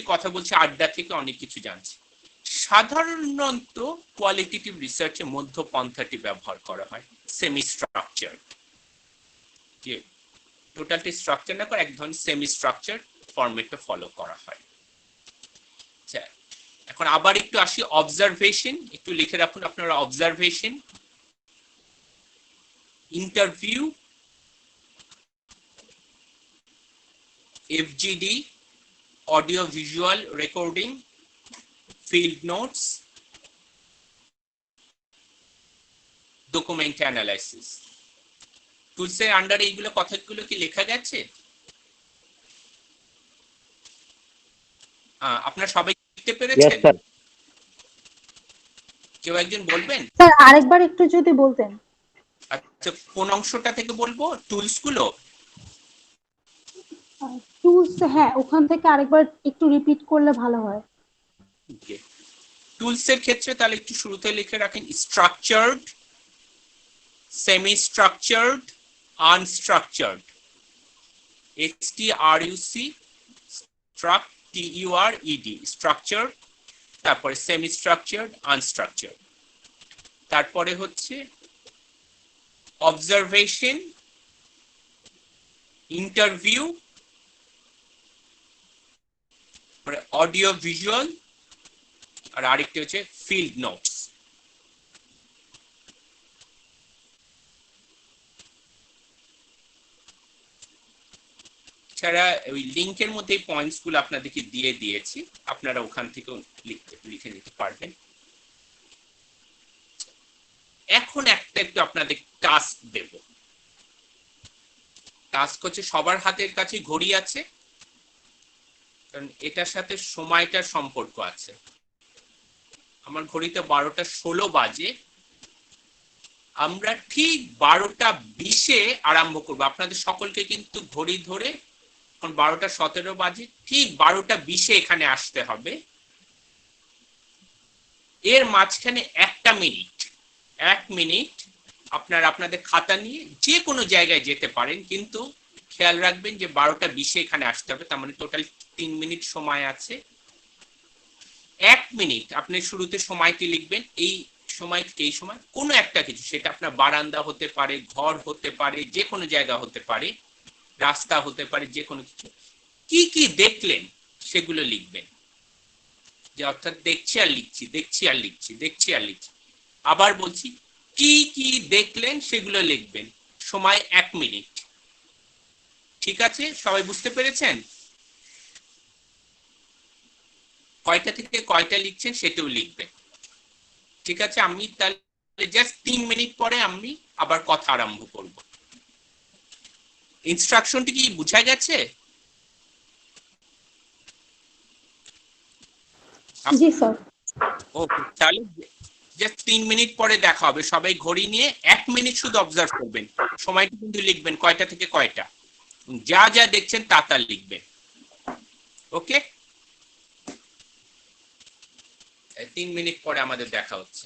আড্ডা থেকে অনেক কিছু জানছি। সাধারণত কোয়ালিটেটিভ রিসার্চে মধ্যপন্থাটি ব্যবহার করা হয়, সেমি স্ট্রাকচার, যে টোটালটি স্ট্রাকচার না করে এক ধরনের সেমি স্ট্রাকচার ফরম্যাটে ফলো করা হয়। আচ্ছা, এখন আবার একটু আসি অবজারভেশন, একটু লিখে রাখুন আপনারা observation. Interview, FGD, audio visual recording, field notes, document analysis. টুলসের আন্ডারে এইগুলো কথাগুলো কি লেখা গেছে? আপনারা সবাই লিখতে পেরেছেন? কেউ একজন বলবেন? স্যার আরেকবার একটু যদি বলতেন। আচ্ছা, কোন অংশটা থেকে বলবো? টুলস গুলো? টুলস, হ্যাঁ ওখান থেকে আরেকবার একটু রিপিট করলে ভালো হয়। টুলস এর ক্ষেত্রে তাহলে একটু শুরুতে লিখে রাখেন structured, semi structured, unstructured. STRUC struc TURED structure, তারপরে সেমি স্ট্রাকচার্ড, আনস্ট্রাকচার্ড। তারপরে হচ্ছে অবজারভেশন, ইন্টারভিউ, অডিও ভিজুয়াল, আর আরেকটি হচ্ছে ফিল্ড নোটস। ছাড়া ওই লিংকের মধ্যে পয়েন্টস গুলো আপনাদেরকে দিয়ে দিয়েছি, আপনারা ওখান থেকেও লিখে নিতে পারবেন। এখন একটা একটু আপনাদের টাস্ক দেব। টাস্ক হচ্ছে সবার হাতের কাছে ঘড়ি আছে, কারণ এটার সাথে সময়টার সম্পর্ক আছে। আমার ঘড়িতে 12:16 বাজে, আমরা ঠিক 12:20 আরম্ভ করবো। আপনাদের সকলকে কিন্তু ঘড়ি ধরে 12:17 বাজে, ঠিক 12:20 এখানে আসতে হবে। এর মাঝখানে 1 মিনিট আপনারা আপনাদের খাতা নিয়ে যে কোনো জায়গায় যেতে পারেন, কিন্তু খেয়াল রাখবেন যে 12:20 এখানে আসতে হবে। তার মানে টোটাল 3 মিনিট সময় আছে। 1 মিনিট আপনি শুরুতে সময়টি লিখবেন। এই সময় কোনো একটা কিছু, সেটা আপনার বারান্দা হতে পারে, ঘর হতে পারে, যে কোনো জায়গা হতে পারে, রাস্তা হতে পারে, যে কোনো কিছু। কি কি দেখলেন সেগুলো লিখবেন। যে অর্থাৎ দেখছি আর লিখছি, দেখছি আর লিখছি, দেখছি আর লিখছি। আবার বলছি, কি কি দেখলেন সেগুলো লিখবেন। সময় 1 মিনিট। ঠিক আছে, সবাই বুঝতে পেরেছেন? কয়টা থেকে কয়টা লিখছেন সেটাও লিখবেন। ঠিক আছে, আমি তাহলে জাস্ট 3 মিনিট পরে আমি আবার কথা আরম্ভ করব। ইনস্ট্রাকশনটি কি বুঝা গেছে? জি স্যার। ওকে, তাহলে জাস্ট 3 মিনিট পরে দেখা হবে। সবাই ঘড়ি নিয়ে 1 মিনিট শুধু অবজার্ভ করবেন, সময়টা কিন্তু লিখবেন কয়টা থেকে কয়টা, যা যা দেখছেন তা তা লিখবেন। ওকে, 3 মিনিট পরে আমাদের দেখা হচ্ছে।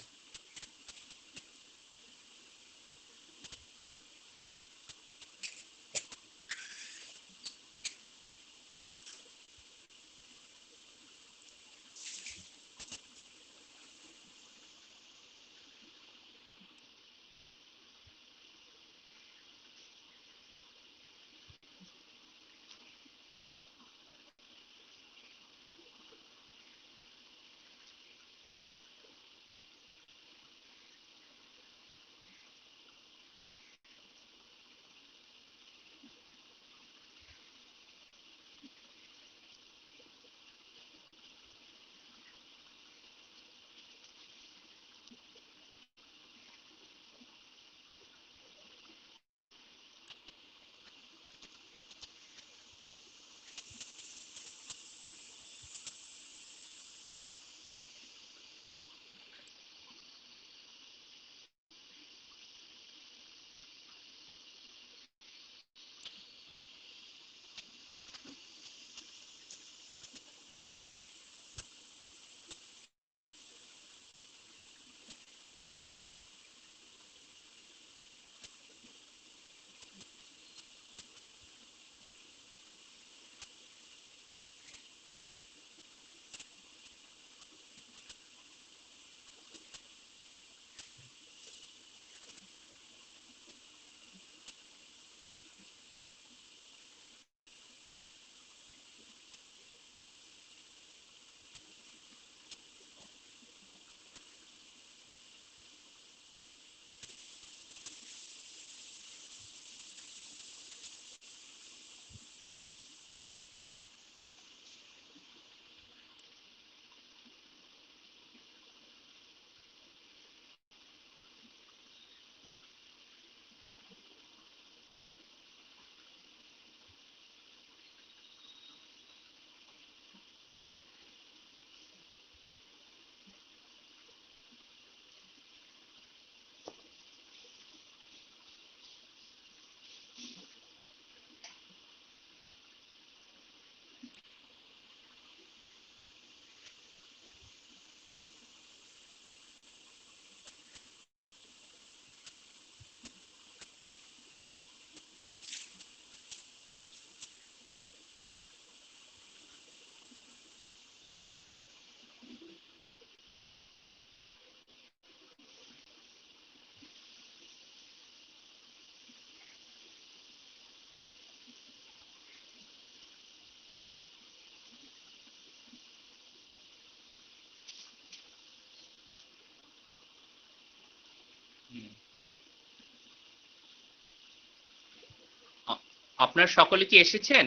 আপনার সকলে কি এসেছেন?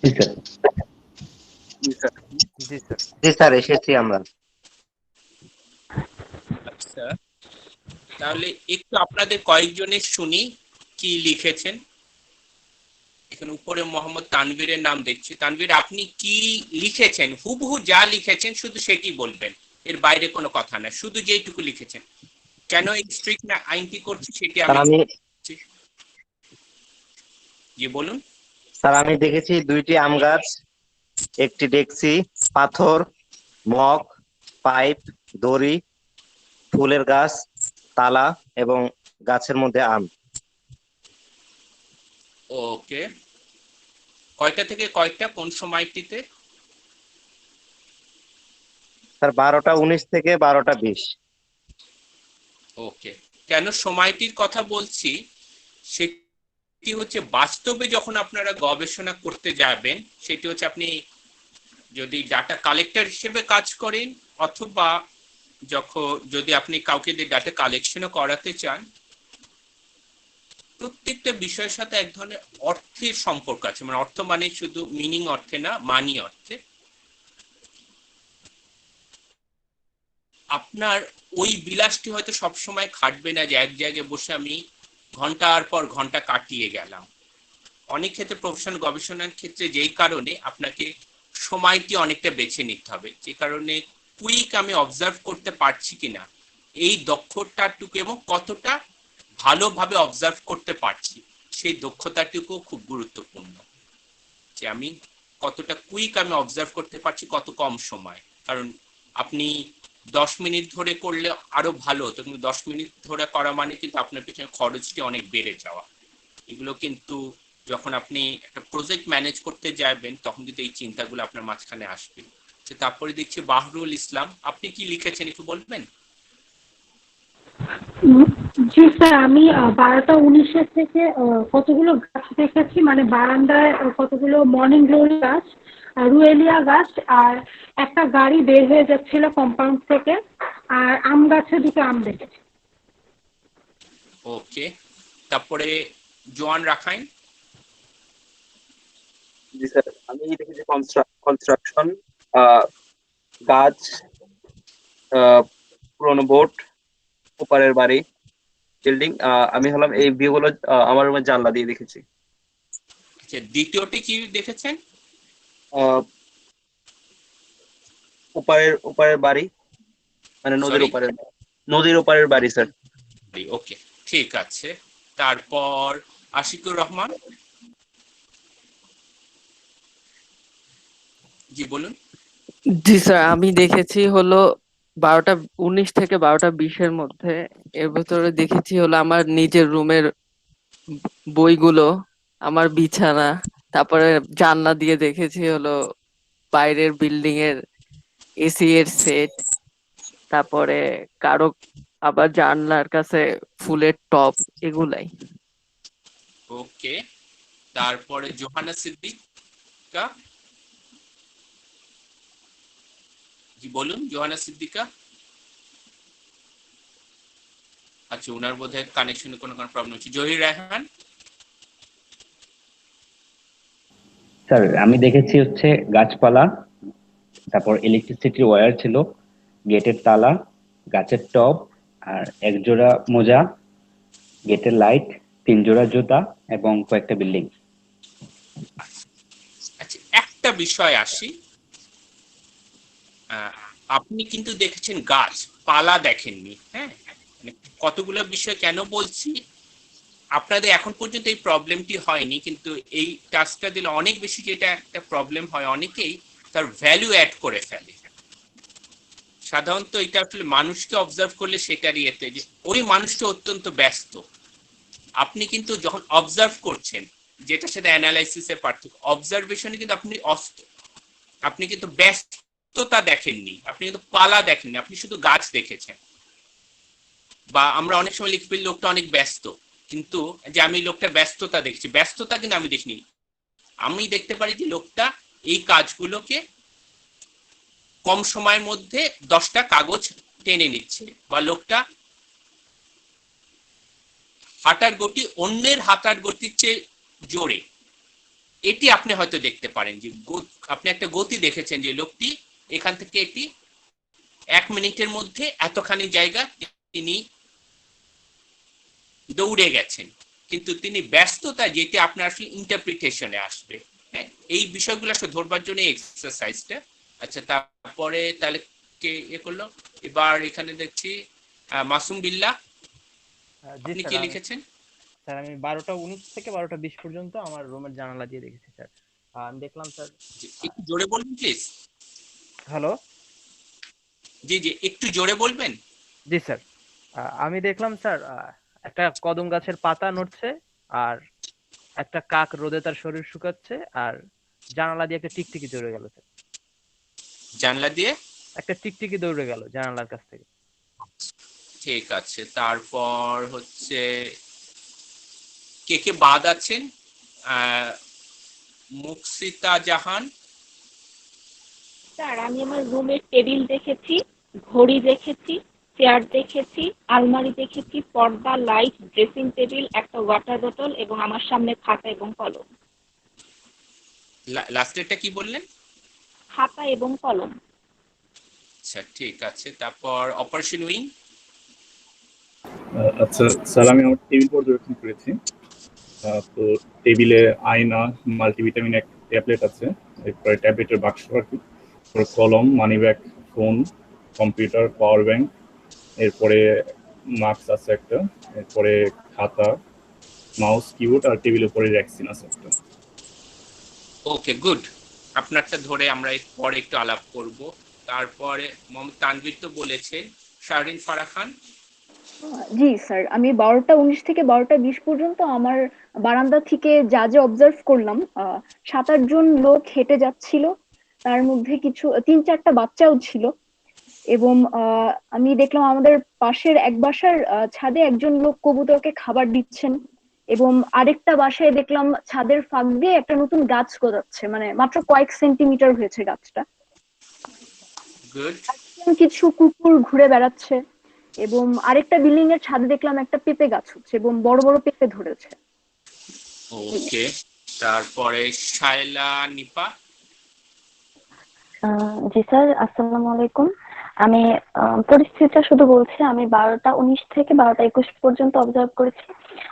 জি স্যার। জি স্যার। জি স্যার। জি স্যার, এসেছি আমরা। আচ্ছা, তাহলে একটু আপনাদের কয়েকজনের শুনি কি লিখেছেন। এখানে উপরে মোহাম্মদ তানভীরের নাম দেখছি। তানভীর, আপনি কি লিখেছেন? হুবহু যা লিখেছেন শুধু সেটি বলবেন, এর বাইরে কোনো কথা না, শুধু যেইটুকু লিখেছেন। কেন এই স্ট্রিক্ট না আইনটি করছি সেটি স্যার আমি আমি জি বলুন। স্যার আমি দেখেছি 2টি আম গাছ, একটি ডেকচি, পাথর, মগ, পাইপ, দড়ি, ফুলের গাছ, তালা এবং গাছের মধ্যে আম। ওকে, কয়টা থেকে কয়টা, কোন সময়টিতে? স্যার 12টা 19 থেকে 12টা 20। ওকে, কেন সময়টির কথা বলছি সেটি হচ্ছে বাস্তবে যখন আপনারা গবেষণা করতে যাবেন, সেটি হচ্ছে আপনি যদি ডাটা কালেক্টর হিসেবে কাজ করেন, অথবা যদি আপনি কাউকে দিয়ে ডাটা কালেকশনও করাতে চান, প্রত্যেকটা বিষয়ের সাথে এক ধরনের অর্থের সম্পর্ক আছে। মানে অর্থ মানে শুধু মিনিং অর্থে না, মানি অর্থে। আপনার ওই বিলাসটি হয়তো সবসময় খাটবে না যে এক জায়গায় বসে আমি ঘন্টার পর ঘন্টা কাটিয়ে গেলাম। অনেক ক্ষেত্রে প্রফেশনাল গবেষণার ক্ষেত্রে যেই কারণে আপনাকে সময়টি অনেকটা বেছে নিতে হবে, যে কারণে কুইক আমি অবজার্ভ করতে পারছি কিনা, এই দক্ষতাটুকু এবং কতটা ভালোভাবে অবজার্ভ করতে পারছি, সেই দক্ষতাটুকু খুব গুরুত্বপূর্ণ। যে আমি কতটা কুইক আমি অবজার্ভ করতে পারছি কত কম সময়। কারণ আপনি 10 মিনিট ধরে করলে আরো ভালো হতো, কিন্তু 10 মিনিট ধরে করা মানে কিন্তু আপনার পিছনে খরচটি অনেক বেড়ে যাওয়া। এগুলো কিন্তু যখন আপনি একটা প্রজেক্ট ম্যানেজ করতে যাবেন তখন কিন্তু এই চিন্তাগুলো আপনার মাঝখানে আসবে। তারপরে দেখছি বাহরুল ইসলাম, আপনি কি লিখেছেন একটু বলবেন? জি স্যার, আমি 12টা 19 থেকে কতগুলো গাছ দেখেছি, মানে বারান্দায় কতগুলো মর্নিং গ্লোরি গাছ, রুয়েলিয়া গাছ, আর একটা গাড়ি বের হয়ে যাচ্ছিল কম্পাউন্ড থেকে, আর আম গাছে 2টো আম দেখেছি। ওকে, তারপরে জোয়ান রাখাইন। জি স্যার, আমি দেখেছি কনস্ট্রাকশন, গাছ, পুরোনো বোট, ওপারের বাড়ি, বিল্ডিং। আমি হলাম এই ভিউ গুলো আমার রুমের জানলা দিয়ে দেখেছি। আচ্ছা, দ্বিতীয়টি কি দেখেছেন? আহ, ওপারের বাড়ি, মানে সরি, নদীর ওপারের বাড়ি স্যার। ওকে, ঠিক আছে। তারপর আশিকুর রহমান, জি বলুন। জি স্যার, আমি দেখেছি হলো 12টা 19 থেকে 12টা 20-এর মধ্যে। এর ভেতরে দেখেছি হলো আমার নিজের রুমের বইগুলো, আমার বিছানা, তারপরে জানলা দিয়ে দেখেছি হলো বাইরের বিল্ডিং এর এসি এর সেট, তারপরে কারো আবার জানলার কাছে ফুলের টব, এগুলাই। ওকে, তারপরে জোহানা সিদ্দিকা, জি বলুন জোহানা সিদ্দিকা। আচ্ছা, ওনার বোধহয় কানেকশনে কোনো প্রবলেম হচ্ছে। জহির রায়হান। স্যার আমি দেখেছি হচ্ছে গাছপালা, তারপর ইলেকট্রিসিটির ওয়্যার ছিল, গেটের তালা, গাছের টব, আর একজোড়া মোজা, গেটের লাইট, 3 জোড়া জুতা এবং কয়েকটা বিল্ডিং। আচ্ছা, একটা বিষয় আসি, আপনি কিন্তু দেখেছেন গাছ, পালা দেখেননি। হ্যাঁ, মানে কতগুলো বিষয় কেন বলছি, আপনাদের এখন পর্যন্ত এই প্রবলেমটি হয়নি, কিন্তু এই টাস্কটা দিলে অনেক বেশি যেটা একটা প্রবলেম হয়, অনেকেই তার ভ্যালু অ্যাড করে ফেলে। সাধারণত এটা আসলে মানুষকে অবজার্ভ করলে সেটারই এতে যে ওই মানুষটা অত্যন্ত ব্যস্ত। আপনি কিন্তু যখন অবজার্ভ করছেন, যেটা সেটা অ্যানালাইসিসের পার্থক্য, অবজারভেশনে কিন্তু আপনি কিন্তু ব্যস্ততা দেখেননি, আপনি কিন্তু পালা দেখেননি, আপনি শুধু গাছ দেখেছেন। বা আমরা অনেক সময় লিখবি লোকটা অনেক ব্যস্ত, কিন্তু যে আমি লোকটার ব্যস্ততা দেখছি, ব্যস্ততা কিন্তু আমি দেখিনি। আমি দেখতে পারি যে লোকটা এই কাজগুলোকে কম সময়ের মধ্যে 10টা কাগজ টেনে নিচ্ছে, বা লোকটা হাঁটার গতি অন্যের হাঁটার গতির চেয়ে জোরে, এটি আপনি হয়তো দেখতে পারেন যে আপনি একটা গতি দেখেছেন যে লোকটি এখান থেকে এটি 1 মিনিটের মধ্যে এতখানি জায়গা তিনি দৌড়ে গেছেন, কিন্তু তিনি ব্যস্ততা যেটি আপনার আসলে ইন্টারপ্রিটেশনে আসবে। হ্যাঁ, এই বিষয়গুলো আসলে ধরবার জন্য এক্সারসাইজটা। আচ্ছা, তারপরে তাহলে কে করলো? এবার এখানে দেখছি মাসুম বিল্লাহ, আপনি কি লিখেছেন? স্যার আমি 12টা 19 থেকে 12টা 20 পর্যন্ত আমার রুমের জানালা দিয়ে দেখেছি স্যার। আমি দেখলাম স্যার। একটু জোরে বলবেন প্লিজ। হ্যালো, জি জি, একটু জোরে বলবেন। জি স্যার। আমি দেখলাম স্যার একটা কদম গাছের পাতা নড়ছে, আর একটা কাক রোদে তার শরীর শুকাচ্ছে, আর জানালা দিয়ে একটা টিকটিকি দৌড়ে গেল স্যার। জানলা দিয়ে একটা টিকটিকি দৌড়ে গেল জানালার কাছ থেকে। ঠিক আছে, তারপর হচ্ছে কে কে বাদ আছেন? মুকসিতা জাহান। স্যার আমি আমার রুমের টেবিল দেখেছি, ঘড়ি দেখেছি, চেয়ার দেখেছি, আলমারি দেখেছি, পর্দা, লাইট, ড্রেসিং টেবিল, একটা ওয়াটার বোতল এবং আমার সামনে খাতা এবং কলম। লাস্টেরটা কি বললেন? খাতা এবং কলম। আচ্ছা ঠিক আছে, তারপর অপারেশন উইং। আচ্ছা স্যার, আমি আমার টেবিল পর্যবেক্ষণ করেছি। তো টেবিলে আয়না, মাল্টিভিটামিন এক ট্যাবলেট আছে, এরপরে ট্যাবলেটের বাক্স আর কি, কলম, money bag, phone, computer, power bank, এরপরে মাস্ক আছে একটা, এরপরে খাতা, মাউস, কিবোর্ড, আর টেবিলের উপরে ভ্যাকসিন আছে একটা। ওকে গুড, আপনারটা ধরে আমরা পরে একটু আলাপ করব। তারপরে মোহাম্মদ তানভীর তো বলেছেন। শাহরিন ফারাহ খান। জি স্যার, আমি 12টা 19 থেকে 12টা 20 পর্যন্ত আমার বারান্দা থেকে যা যা অবজার্ভ করলাম, 7-8 জন লোক হেঁটে যাচ্ছিল, তার মধ্যে কিছু 3-4টা বাচ্চাও ছিল। এবং আমি দেখলাম আমাদের পাশের এক বাসার ছাদে একজন লোক কবুতরকে খাবার দিচ্ছেন, এবং আরেকটা বাসায় দেখলাম ছাদের ফাঁক দিয়ে একটা নতুন গাছ গজাচ্ছে, মানে মাত্র কয়েক সেন্টিমিটার হয়েছে গাছটা। গুড। কিছু কুকুর ঘুরে বেড়াচ্ছে, এবং আরেকটা বিল্ডিং এর ছাদে দেখলাম একটা পেঁপে গাছ হচ্ছে এবং বড় বড় পেঁপে ধরেছে। ওকে, তারপরে শায়লা নিপা। জি স্যার, আসসালামু আলাইকুম। আমি পরিস্থিতিটা শুধু বলছি, আমি 12টা 19 থেকে 12টা 21 পর্যন্ত অবজার্ভ করেছি।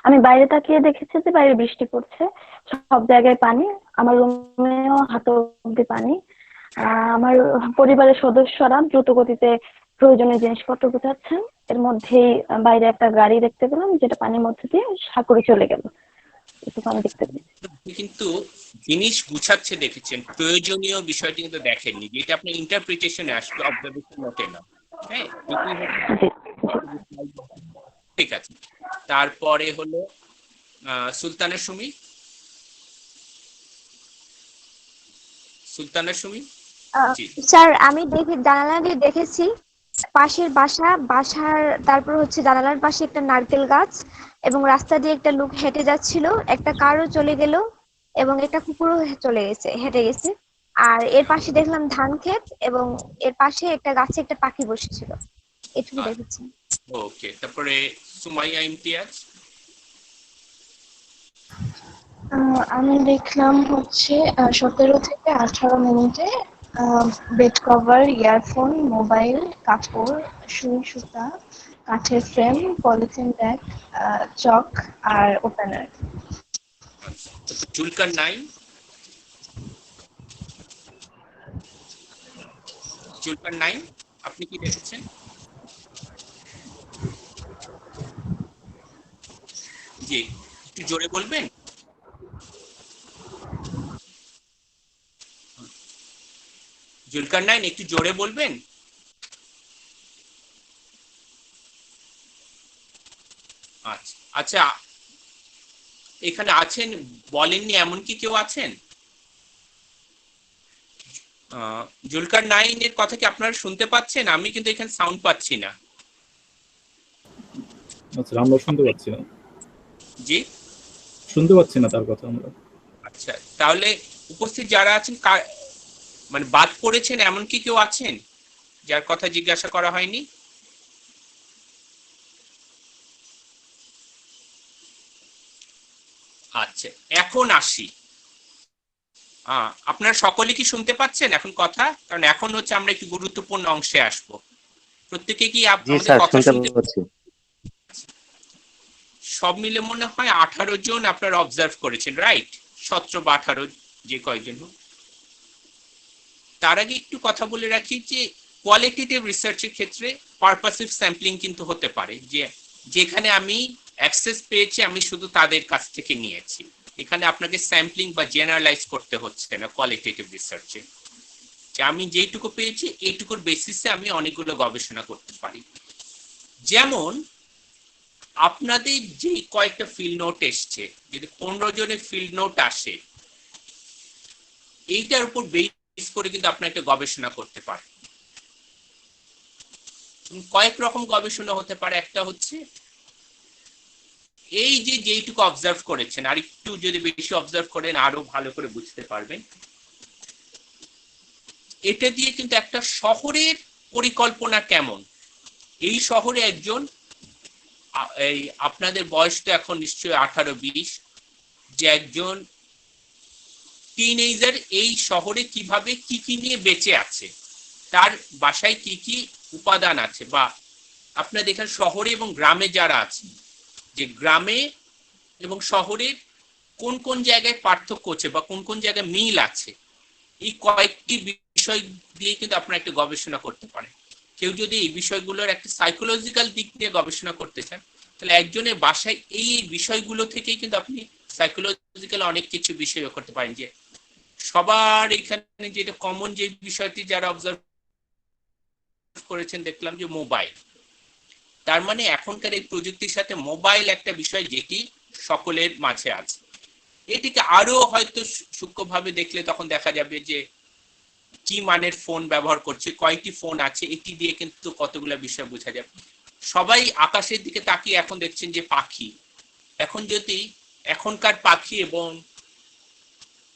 আমি বাইরে তাকিয়ে দেখেছি যে বাইরে বৃষ্টি পড়ছে, সব জায়গায় পানি, আমার রুমেও হাঁটু অব্দি পানি। আমার পরিবারের সদস্যরা দ্রুত গতিতে প্রয়োজনীয় জিনিসপত্র গুছাচ্ছেন, এর মধ্যেই বাইরে একটা গাড়ি দেখতে পেলাম যেটা পানির মধ্যে দিয়ে সাঁকুড়ে চলে গেল। আমি দেখতে পেয়েছি। আপনি কিন্তু জিনিস গুছাচ্ছে দেখেছেন, প্রয়োজনীয় বিষয়টি কিন্তু দেখেননি, যেটা আপনার ইন্টারপ্রিটেশনে আসবে, অবজারভেশন মতে না। হ্যাঁ, ঠিক আছে। তারপরে হলো সুলতানা সুমি। সুলতানা সুমি। স্যার আমি জানালা দিয়ে দেখেছি পাশের বাসার তারপর হচ্ছে জানালার পাশে একটা নারকেল গাছ, এবং রাস্তা দিয়ে একটা লোক হেঁটে যাচ্ছিল, একটা কারও চলে গেল এবং একটা কুকুরও হেঁটে গেছে। আর এর পাশে দেখলাম ধান ক্ষেত, এবং এর পাশে একটা গাছে একটা পাখি বসেছিল। এটুকু দেখেছি। ওকে, তারপরে সুমাইয়া ইমতিয়াজ। আমি দেখলাম হচ্ছে 17 থেকে 18 মিনিটে বেড কভার, ইয়ারফোন, মোবাইল, কাপড়, সুই সুতা, কাঠের ফ্রেম, পলিথিন ব্যাগ, চক আর ওপেনার। জুলকার নাইন। জুলকার নাইন, আপনি কি দেখেছেন? জি, একটু জোরে বলবেন। জুলকার নাইন, একটু জোরে বলবেন। আচ্ছা আচ্ছা, এখানে আছেন, বলেননি এমন কি কেউ আছেন? জুলকার নাইনের কথা কি আপনারা শুনতে পাচ্ছেন? আমি কিন্তু এখানে সাউন্ড পাচ্ছি না। আচ্ছা, আমরা শুনতে পাচ্ছি না। জি, শুনতে পাচ্ছি না তার কথা আমরা। আচ্ছা, তাহলে উপস্থিত যারা আছেন মানে বাদ পড়েছেন এমন কি কেউ আছেন যার কথা জিজ্ঞাসা করা হয়নি? আচ্ছা, এখন আসি। আপনারা সকলে কি শুনতে পাচ্ছেন এখন কথা? কারণ এখন হচ্ছে আমরা একটু গুরুত্বপূর্ণ অংশে আসব। প্রত্যেকে কি জি আমাদের স্যার, কথা শুনতে শুনতে? পাচ্ছি। সব মিলে মনে হয় 18 জন আপনারা অবজার্ভ করেছেন, রাইট? 17 বা 18 যে কয়েকজন হোক। তার আগে একটু কথা বলে রাখি যে কোয়ালিটেটিভ রিসার্চের ক্ষেত্রে পারপাসিভ স্যাম্পলিং কিন্তু হতে পারে, যে যেখানে আমি অ্যাক্সেস পেয়েছি আমি শুধু তাদের কাছ থেকে নিয়েছি। এখানে আপনাকে স্যাম্পলিং বা জেনারেলাইজ করতে হচ্ছে না কোয়ালিটেটিভ রিসার্চে, যে আমি যেইটুকু পেয়েছি এইটুকুর বেসিসে আমি অনেকগুলো গবেষণা করতে পারি। যেমন আপনাদের যে কয়েকটা ফিল্ড নোট এসছে, যদি 15 জনের ফিল্ড নোট আসে, এইটার উপর বেস করে কিন্তু আপনার একটা গবেষণা করতে পারে। কয়েক রকম গবেষণা হতে পারে। একটা হচ্ছে এই যে যেইটুকু অবজার্ভ করেছেন, আর একটু যদি বেশি অবজার্ভ করেন আরো ভালো করে বুঝতে পারবেন। এটা দিয়ে কিন্তু একটা শহরের পরিকল্পনা কেমন, এই শহরে একজন এই আপনাদের বয়স তো এখন নিশ্চয়ই 18-20, যে একজন টিনেজার এই শহরে কিভাবে কি কি নিয়ে বেঁচে আছে, তার বাসায় কি কি উপাদান আছে, বা আপনারা দেখেন শহরে এবং গ্রামে যারা আছে, যে গ্রামে এবং শহরের কোন কোন জায়গায় পার্থক্য আছে বা কোন কোন জায়গায় মিল আছে, এই কয়েকটি বিষয় দিয়ে কিন্তু আপনারা একটা গবেষণা করতে পারেন। কেউ যদি এই বিষয়গুলোর একটা সাইকোলজিক্যাল দিক নিয়ে গবেষণা করতে চান, তাহলে একজনের বাসায় এই বিষয়গুলো থেকেই কিন্তু আপনি সাইকোলজিক্যাল অনেক কিছু বিষয় করতে পারেন। যে সবার এখানে যেটা কমন যে বিষয়টি যারা অবজার্ভ করেছেন দেখলাম যে মোবাইল, তার মানে এখনকার এই প্রযুক্তির সাথে মোবাইল একটা বিষয় যেটি সকলের মাঝে আছে। এটিকে আরো হয়তো সূক্ষ্মভাবে দেখলে তখন দেখা যাবে যে কি মানের ফোন ব্যবহার করছে, কয়টি ফোন আছে, এটি দিয়ে কিন্তু কতগুলো বিষয় বোঝা যাবে। সবাই আকাশের দিকে তাকিয়ে এখন দেখছেন যে পাখি, এখন যদি এখনকার পাখি এবং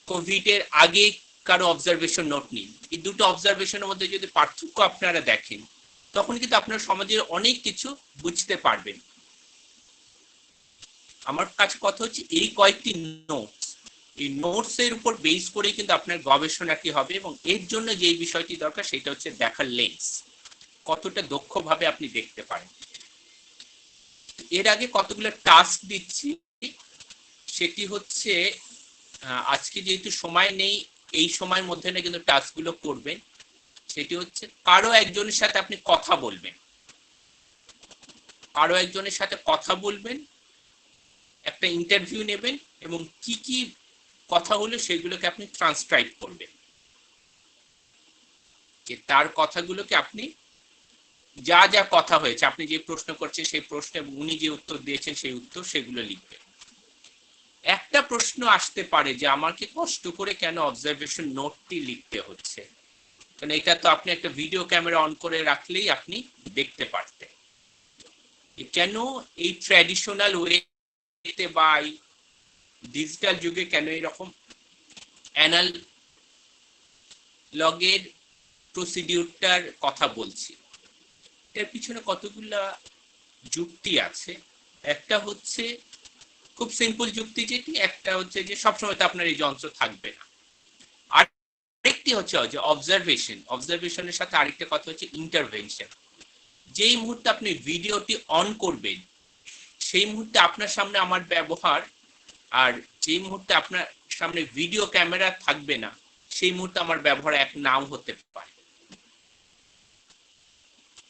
কোভিড এর আগে কারো অবজারভেশন নোট নিন, এই দুটো অবজারভেশনের মধ্যে যদি পার্থক্য আপনারা দেখেন, তখন কিন্তু আপনার সমাজের অনেক কিছু বুঝতে পারবেন। আমার কাছে কথা হচ্ছে এই কয়েকটি নোটস, এই নোটস এর উপর বেস করে কিন্তু আপনার গবেষণাটি হবে, এবং এর জন্য যে বিষয়টি দরকার সেটা হচ্ছে দেখার লেন্স, কতটা দক্ষভাবে আপনি দেখতে পারেন। এর আগে কতগুলো টাস্ক দিচ্ছি, সেটি হচ্ছে আজকে যেহেতু সময় নেই, এই সময়ের মধ্যে না কিন্তু টাস্কগুলো করবেন। সেটি হচ্ছে কারো একজনের সাথে আপনি কথা বলবেন, কারো একজনের সাথে কথা বলবেন, একটা ইন্টারভিউ নেবেন এবং কি কি কথা হলো সেগুলোকে আপনি ট্রান্সক্রাইব করবেন, যে তার কথাগুলোকে আপনি যা যা কথা হয়েছে, আপনি যে প্রশ্ন করছেন সেই প্রশ্ন এবং উনি যে উত্তর দিয়েছেন সেই উত্তর, সেগুলো লিখবেন। একটা প্রশ্ন আসতে পারে যে আমাকে কষ্ট করে কেন অবজারভেশন নোটটি লিখতে হচ্ছে, কারণ এটা তো আপনি একটা ভিডিও ক্যামেরা অন করে রাখলেই আপনি দেখতে পারতেন। কেন এই ট্র্যাডিশনাল ওয়েতে বা ডিজিটাল যুগে কেন এরকম অ্যানালগের প্রসিডিউরটার কথা বলছি? এর পিছনে কতগুলা যুক্তি আছে। একটা হচ্ছে খুব সিম্পল যুক্তি, যেটি একটা হচ্ছে যে সবসময় তো আপনার এই যন্ত্র থাকবে না। আরেকটি হচ্ছে যে অবজারভেশনের সাথে আরেকটা কথা হচ্ছে ইন্টারভেনশন। যেই মুহূর্তে আপনি ভিডিওটি অন করবেন সেই মুহূর্তে আপনার সামনে আমার ব্যবহার, আর যেই মুহূর্তে আপনার সামনে ভিডিও ক্যামেরা থাকবে না সেই মুহূর্তে আমার ব্যবহার এক নাও হতে পারে।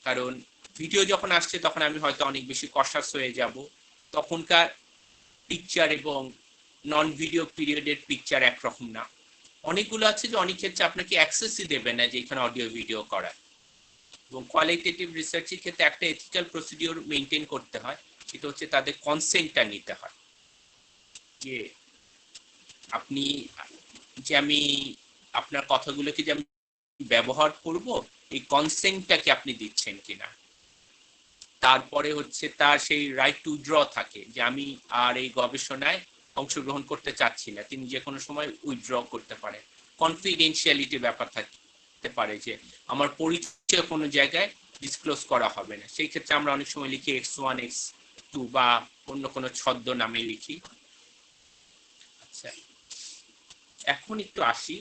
কারণ ভিডিও যখন আসছে তখন আমি হয়তো অনেক বেশি কনসাস হয়ে যাব, তখনকার পিকচার এবং নন ভিডিও পিরিয়ডের পিকচার একরকম না। অনেকগুলো আছে যে অনেক ক্ষেত্রে আপনাকে অ্যাক্সেসই দেবে না যে এখানে অডিও ভিডিও করার। এবং কোয়ালিটেটিভ রিসার্চের ক্ষেত্রে একটা এথিক্যাল প্রসিডিওর মেনটেন করতে হয়, সেটা হচ্ছে তাদের কনসেন্টটা নিতে হয়, যে আপনি যে আমি আপনার কথাগুলোকে যে আমি ব্যবহার করব এই কনসেন্টটা কি আপনি দিচ্ছেন কিনা। তারপরে হচ্ছে তার সেই রাইট টু উইথড্র থাকে, যে আমি আর এই গবেষণায় অংশগ্রহণ করতে চাচ্ছি না, তিনি যে কোনো সময় উইথড্র করতে পারে। কনফিডেন্সিয়ালিটি ব্যাপার থাকতে পারে, যে আমার পরিচয় কোনো জায়গায় ডিসক্লোজ করা হবে না। সেই ক্ষেত্রে আমরা অনেক সময় লিখি X1 X2 বা অন্য কোনো ছদ্ম নামে লিখি। আচ্ছা, এখন একটু আসি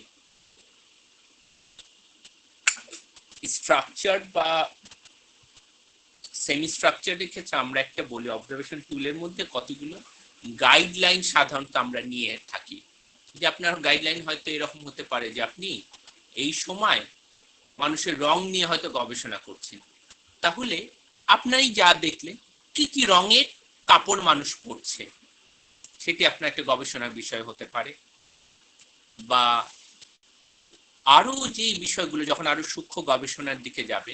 স্ট্রাকচার বা সেমি স্ট্রাকচারের ক্ষেত্রে। আমরা একটা বলি অবজারভেশন টুলের মধ্যে কতগুলো গাইডলাইন সাধারণত আমরা নিয়ে থাকি। যে আপনার গাইডলাইন হয়তো এরকম হতে পারে যে আপনি এই সময় মানুষের রং নিয়ে হয়তো গবেষণা করছেন, তাহলে আপনারই যা দেখলেন কি কি রঙের কাপড় মানুষ পরছে, সেটি আপনার একটা গবেষণার বিষয় হতে পারে। বা আরো যে বিষয়গুলো যখন আরো সূক্ষ্ম গবেষণার দিকে যাবে,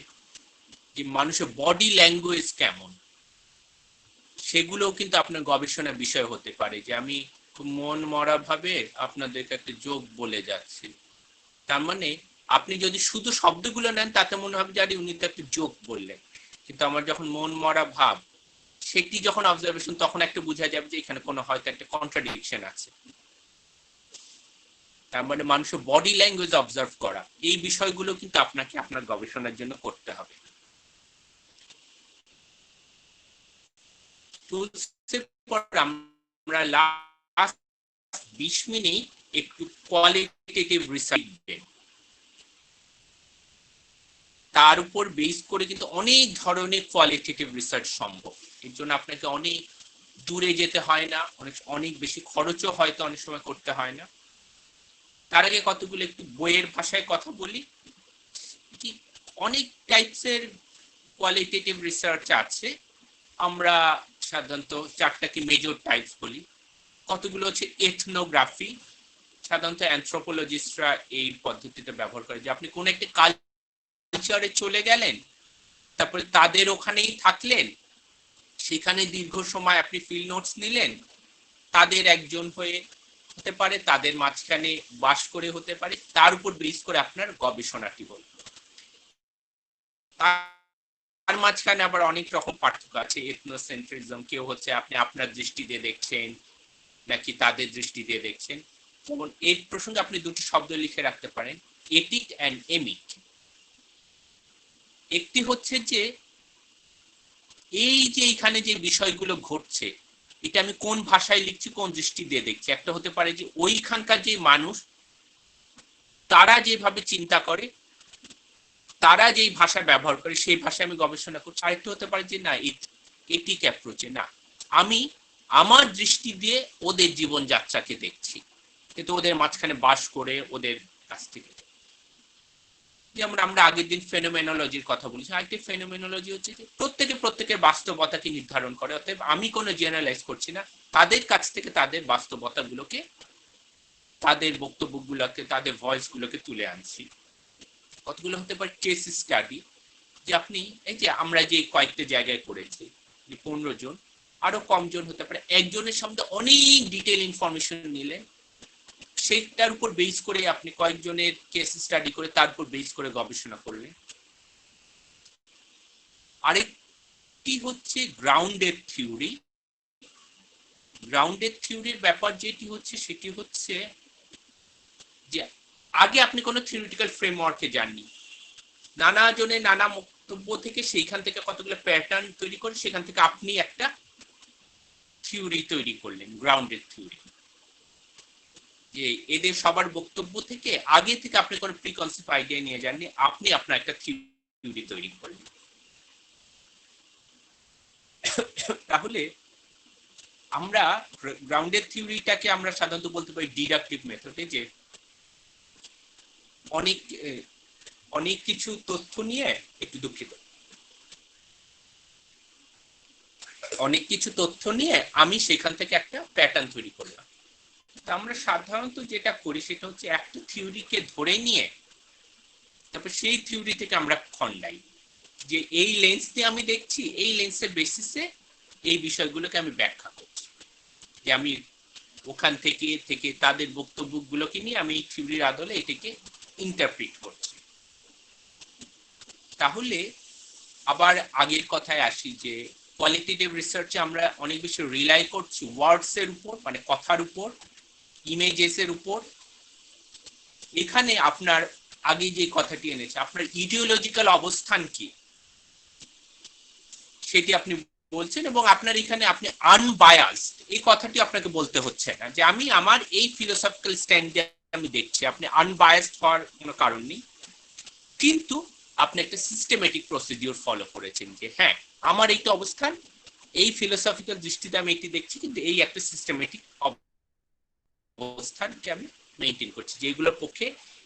যে মানুষের বডি ল্যাঙ্গুয়েজ কেমন, সেগুলোও কিন্তু আপনার গবেষণার বিষয় হতে পারে। যে আমি খুব মন মরা ভাবে আপনাদেরকে একটা যোগ বলে যাচ্ছি, তার মানে আপনি যদি শুধু শব্দগুলো নেন তাতে মনে হবে যে আরে উনি তো একটা যোগ বললেন, কিন্তু আমার যখন মন মরা ভাব সেটি যখন অবজারভেশন, তখন একটা বোঝা যাবে যে এখানে কোনো হয়তো একটা কন্ট্রাডিকশন আছে। তার মানে মানুষের বডি ল্যাঙ্গুয়েজ অবজার্ভ করা, এই বিষয়গুলো কিন্তু আপনাকে আপনার গবেষণার জন্য করতে হবে। আমরা লাস্ট 20 মিনিট একটু কোয়ালিটেটিভ রিসার্চ, তার উপর বেস করে কিন্তু অনেক ধরনের কোয়ালিটেটিভ রিসার্চ সম্ভব। এর জন্য আপনাকে অনেক দূরে যেতে হয় না, অনেক বেশি খরচও হয়তো অনেক সময় করতে হয় না। তার আগে কতগুলো একটু বইয়ের ভাষায় কথা বলি। কি অনেক টাইপসের কোয়ালিটেটিভ রিসার্চ আছে। আমরা সাধারণত 4টাকে মেজর টাইপস বলি। কতগুলো হচ্ছে এথনোগ্রাফি, সাধারণত অ্যানথ্রোপোলজিস্টরা এই পদ্ধতিটা ব্যবহার করে। যে আপনি কোন একটা কালচারে চলে গেলেন, তারপরে তাদের ওখানেই থাকলেন, সেখানে দীর্ঘ সময় আপনি ফিল্ড নোটস নিলেন, তাদের একজন হয়ে হতে পারে, তাদের মাঝখানে বাস করে হতে পারে, তার উপর বেস করে আপনার গবেষণাটি হল। তার মাঝখানে আবার অনেক রকম পার্থক্য আছে। এথনোসেন্ট্রিজম, কেউ হচ্ছে আপনি আপনার দৃষ্টি দিয়ে দেখছেন নাকি তাদের দৃষ্টি দিয়ে দেখছেন। যেমন এর প্রসঙ্গে আপনি দুটো শব্দ লিখে রাখতে পারেন, এটিক অ্যান্ড এমিক। একটি হচ্ছে যে এই যে এখানে যে বিষয়গুলো ঘটছে, এটা আমি কোন ভাষায় লিখছি, কোন দৃষ্টি দিয়ে দেখছি। একটা হতে পারে যে ওইখানকার যে মানুষ, তারা যেভাবে চিন্তা করে, তারা যেই ভাষা ব্যবহার করে, সেই ভাষায় আমি গবেষণা করছি। আরেকটা হতে পারে যে না, এটিক অ্যাপ্রোচে না, আমি আমার দৃষ্টি দিয়ে ওদের জীবনযাত্রাকে দেখছি, কিন্তু ওদের মাঝখানে বাস করে ওদের কাছ থেকে। যেমন আমরা আগের দিন ফেনোমেনোলজির কথা বলেছি, আরেকটি ফেনোমেনোলজি হচ্ছে যে প্রত্যেকের বাস্তবতাকে নির্ধারণ করে। অতএব আমি কোনো জেনারেলাইজ করছি না, তাদের কাছ থেকে তাদের বাস্তবতাগুলোকে, তাদের বক্তব্যগুলোকে, তাদের ভয়েসগুলোকে তুলে আনছি। কতগুলো হতে পারে কেস স্টাডি, যে আপনি এই যে আমরা যে কয়েকটা জায়গায় করেছি, 15 জন, আরো কম জন হতে পারে, একজনের সম্বন্ধে অনেক ডিটেল ইনফরমেশন নিলেন, সেটার উপর বেস করে আপনি কয়েকজনের কেস স্টাডি করে তার উপর বেস করে গবেষণা করলেন। আরেকটি হচ্ছে গ্রাউন্ডেড থিওরি। গ্রাউন্ডেড থিওরির ব্যাপার যেটি হচ্ছে সেটি হচ্ছে যে আগে আপনি কোনো থিওরিটিক্যাল ফ্রেমওয়ার্কে যাননি, নানা জনের নানা বক্তব্য থেকে সেইখান থেকে কতগুলো প্যাটার্ন তৈরি করে সেখান থেকে আপনি একটা থিওরি তৈরি করলেন, গ্রাউন্ডেড থিওরি। যে এদের সবার বক্তব্য থেকে আগে থেকে আপনি কোনো প্রিকনসিভ আইডিয়া নিয়ে যাননি, আপনি আপনার একটা থিওরি তৈরি করলেন। তাহলে আমরা গ্রাউন্ডেড থিওরিটাকে আমরা সাধারণত বলতে পারি ডিডাকটিভ মেথডে, যে অনেক কিছু তথ্য নিয়ে, একটু দুঃখিত, অনেক কিছু তথ্য নিয়ে আমি সেখান থেকে একটা প্যাটার্ন তৈরি করলাম। আমরা সাধারণত যেটা করি সেটা হচ্ছে একটা থিওরিকে ধরে নিয়ে তারপর সেই থিওরি থেকে আমরা খন্ডাই, যে এই লেন্স দিয়ে আমি দেখছি, এই লেন্সের বেসিসে এই বিষয়গুলোকে আমি ব্যাখ্যা করছি। যে আমি ওখান থেকে তাদের বক্তব্যগুলোকে নিয়ে আমি থিওরির আদলে এটাকে ইন্টারপ্রিট করছি। তাহলে আবার আগের কথায় আসি, যে কোয়ালিটেটিভ রিসার্চে আমরা অনেক বেশি রিলাই করছি ওয়ার্ডস এর উপর, মানে কথার উপর, ইমেজেস এর উপর। এখানে আপনার আগে যে কথাটি এনেছে, আপনার ইডিওলজিক্যাল অবস্থান কি সেটি আপনি বলছেন এবং আপনার এখানে আপনি আনবায়াসড এই কথাটি আপনাকে বলতে হচ্ছে না যে আমি আমার এই ফিলোসফিক্যাল স্ট্যান্ডে আমি দেখছি, আপনি আনবায়াসড হওয়ার কোনো কারণ নেই, কিন্তু আপনি একটা সিস্টেমেটিক প্রসিডিওর ফলো করেছেন যে হ্যাঁ আমার এইটা অবস্থান, এই ফিলোসফিক্যাল দৃষ্টিতে আমি এটি দেখছি, কিন্তু এই একটা সিস্টেমেটিক অবস্থানকে আমি মেনটেন করছি যেগুলোর পক্ষে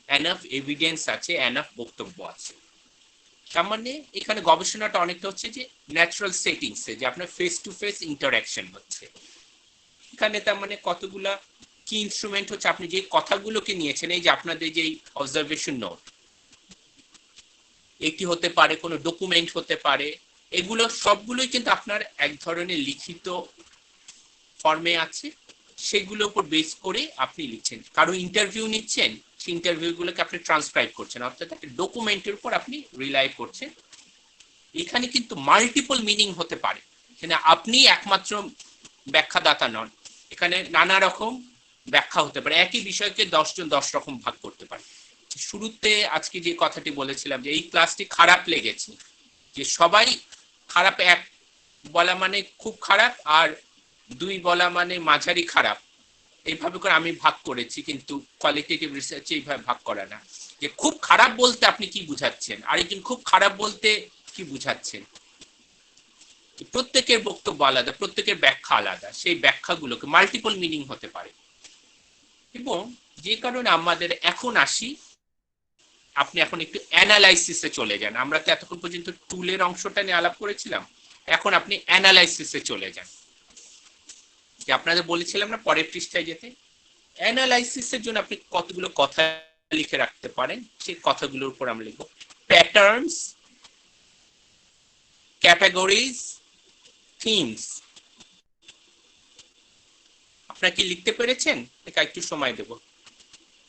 এনাফ এভিডেন্স আছে, এনাফ বক্তব্য আছে। তার মানে এখানে গবেষণাটা অনেকটা হচ্ছে যে ন্যাচারাল সেটিংসে, যে আপনার ফেস টু ফেস ইন্টারাকশন হচ্ছে এখানে। তার মানে কতগুলা কি ইনস্ট্রুমেন্ট হচ্ছে, আপনি যে কথাগুলোকে নিয়েছেন, এই যে আপনাদের যে অবজারভেশন নোট, এটি হতে পারে কোনো ডকুমেন্ট হতে পারে, এগুলো সবগুলোই কিন্তু আপনার এক ধরনের লিখিত ফর্মে আছে, সেগুলোর উপর বেস করে আপনি লিখছেন। কারো ইন্টারভিউ নিচ্ছেন, সেই ইন্টারভিউগুলোকে আপনি ট্রান্সক্রাইব করছেন, অর্থাৎ একটা ডকুমেন্টের উপর আপনি রিলাই করছেন। এখানে কিন্তু মাল্টিপল মিনিং হতে পারে, এখানে আপনি একমাত্র ব্যাখ্যাদাতা নন, এখানে নানা রকম ব্যাখ্যা হতে পারে, একই বিষয়কে 10 জন 10 রকম ভাগ করতে পারে। শুরুতে আজকে যে কথাটি বলেছিলাম যে এই ক্লাসটি খারাপ লেগেছে, যে সবাই খারাপ, এক বলা মানে খুব খারাপ আর 2 বলা মানে মাঝারি খারাপ, এইভাবে করে আমি ভাগ করেছি, কিন্তু কোয়ালিটেটিভ রিসার্চে এইভাবে ভাগ করা না, যে খুব খারাপ বলতে আপনি কি বুঝাচ্ছেন, আরেকজন খুব খারাপ বলতে কি বুঝাচ্ছেন। প্রত্যেকের বক্তব্য আলাদা, প্রত্যেকের ব্যাখ্যা আলাদা, সেই ব্যাখ্যাগুলোকে মাল্টিপল মিনিং হতে পারে। এবং যে কারণে আমাদের এখন আসি, আপনি এখন একটু অ্যানালাইসিসে চলে যান। আমরা তো এতক্ষণ পর্যন্ত টুলের অংশটা নিয়ে আলাপ করেছিলাম, এখন আপনি অ্যানালাইসিসে চলে যান, যে আপনাদের বলেছিলাম না পরের পৃষ্ঠায় যেতে। অ্যানালাইসিসের জন্য আপনি কতগুলো কথা লিখে রাখতে পারেন, সেই কথাগুলোর উপর আমরা লিখব প্যাটার্নস, ক্যাটাগরিজ, থিমস। আপনারা কি লিখতে পেরেছেন? একটু সময় দেব।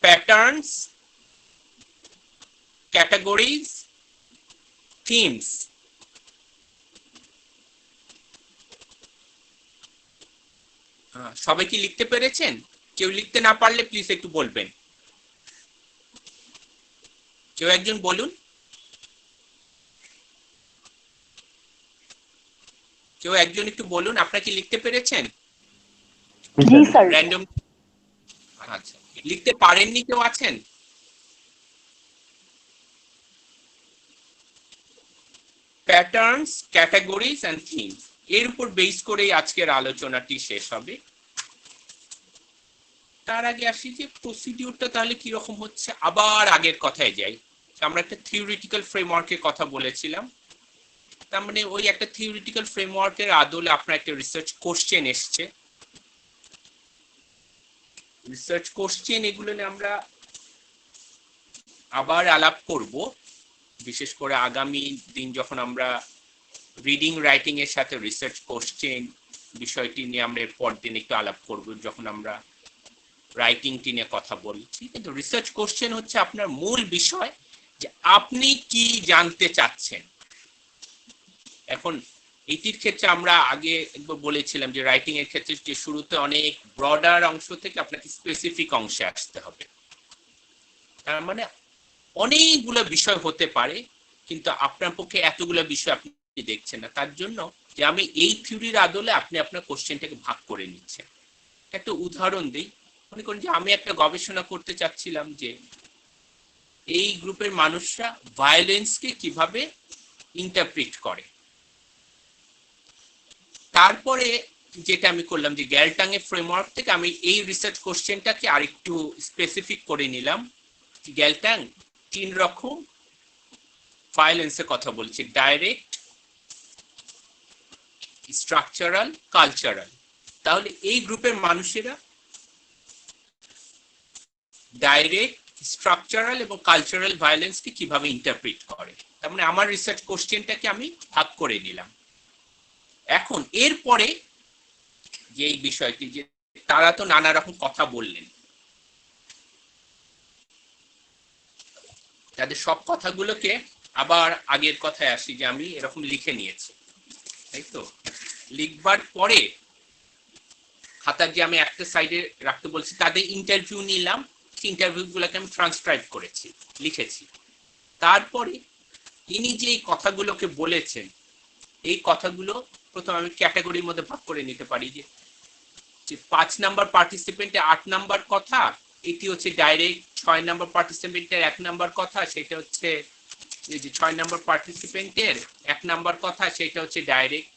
Patterns, categories, themes. সবাই কি লিখতে পেরেছেন? কেউ লিখতে না পারলে প্লিজ একটু বলবেন, কেউ একজন বলুন। কেউ একজন একটু বলুন, আপনারা কি লিখতে পেরেছেন? জি স্যার। র্যান্ডম। আচ্ছা, লিখতে পারেননি কেউ আছেন? প্যাটার্নস, ক্যাটাগরিজ এন্ড থিমস, এর উপর বেস করে আজকের আলোচনাটি শেষ হবে। তার আগে আসি যে প্রসিডিউরটা তাহলে কি রকম হচ্ছে, আবার আগের কথায় যাই। আমরা একটা থিওরিটিক্যাল ফ্রেমওয়ার্কের কথা বলেছিলাম, তার মানে ওই একটা থিওরিটিক্যাল ফ্রেমওয়ার্কের আদলে আপনার একটা রিসার্চ কোশ্চেন এসছে। রিসার্চ কোশ্চেন এগুলো নিয়ে আমরা আবার আলাপ করব, বিশেষ করে আগামী দিন যখন আমরা রিডিং রাইটিং এর সাথে রিসার্চ কোশ্চেন বিষয়টি নিয়ে আমরা এর পর দিন একটু আলাপ করব, যখন আমরা রাইটিংটি নিয়ে কথা বলছি। কিন্তু রিসার্চ কোশ্চেন হচ্ছে আপনার মূল বিষয়, যে আপনি কি জানতে চাচ্ছেন। এখন এটির ক্ষেত্রে আমরা আগে একবার বলেছিলাম যে রাইটিং এর ক্ষেত্রে যে শুরুতে অনেক ব্রডার অংশ থেকে আপনাকে স্পেসিফিক অংশে আসতে হবে। তার মানে অনেকগুলো বিষয় হতে পারে, কিন্তু আপনার পক্ষে এতগুলো বিষয় আপনি দেখছেন না, তার জন্য যে আমি এই থিওরির আদলে আপনি আপনার কোশ্চেনটাকে ভাগ করে নিচ্ছেন। একটা উদাহরণ দিই, মনে করুন যে আমি একটা গবেষণা করতে চাচ্ছিলাম যে এই গ্রুপের মানুষরা ভায়োলেন্সকে কিভাবে ইন্টারপ্রিট করে। তারপরে যেটা আমি করলাম যে গ্যালটাং এর ফ্রেমওয়ার্ক থেকে আমি এই রিসার্চ কোশ্চেনটাকে আরেকটু স্পেসিফিক করে নিলাম। গ্যালটাং 3 রকম ভায়োলেন্সের কথা বলছি, ডাইরেক্ট, স্ট্রাকচারাল, কালচারাল। তাহলে এই গ্রুপের মানুষেরা ডাইরেক্ট, স্ট্রাকচারাল এবং কালচারাল ভায়োলেন্সকে কিভাবে ইন্টারপ্রিট করে। তার মানে আমার রিসার্চ কোশ্চেনটাকে আমি ভাগ করে নিলাম। এখন এরপরে যে এই বিষয়টি, যে তারা তো নানা রকম কথা বললেন, তাদের সব কথাগুলোকে আবার আগের কথায় আসি যে আমি এরকম লিখে নিয়েছি, তাই তো। লিখবার পরে খাতার যে আমি একটা সাইডে রাখতে বলছি, তাদের ইন্টারভিউ নিলাম, ইন্টারভিউ গুলোকে আমি ট্রান্সক্রাইব করেছি, লিখেছি। তারপরে তিনি যে এই কথাগুলোকে বলেছেন, এই কথাগুলো প্রথম আমি ক্যাটাগরির মধ্যে ভাগ করে নিতে পারি যে 5 নাম্বার পার্টিসিপেন্টে 8 নাম্বার কথা, এটি হচ্ছে ডাইরেক্ট। 6 নাম্বার পার্টিসিপেন্টের 1 নাম্বার কথা, সেটা হচ্ছে এই যে 6 নাম্বার পার্টিসিপেন্টের 1 নাম্বার কথা, সেটা হচ্ছে ডাইরেক্ট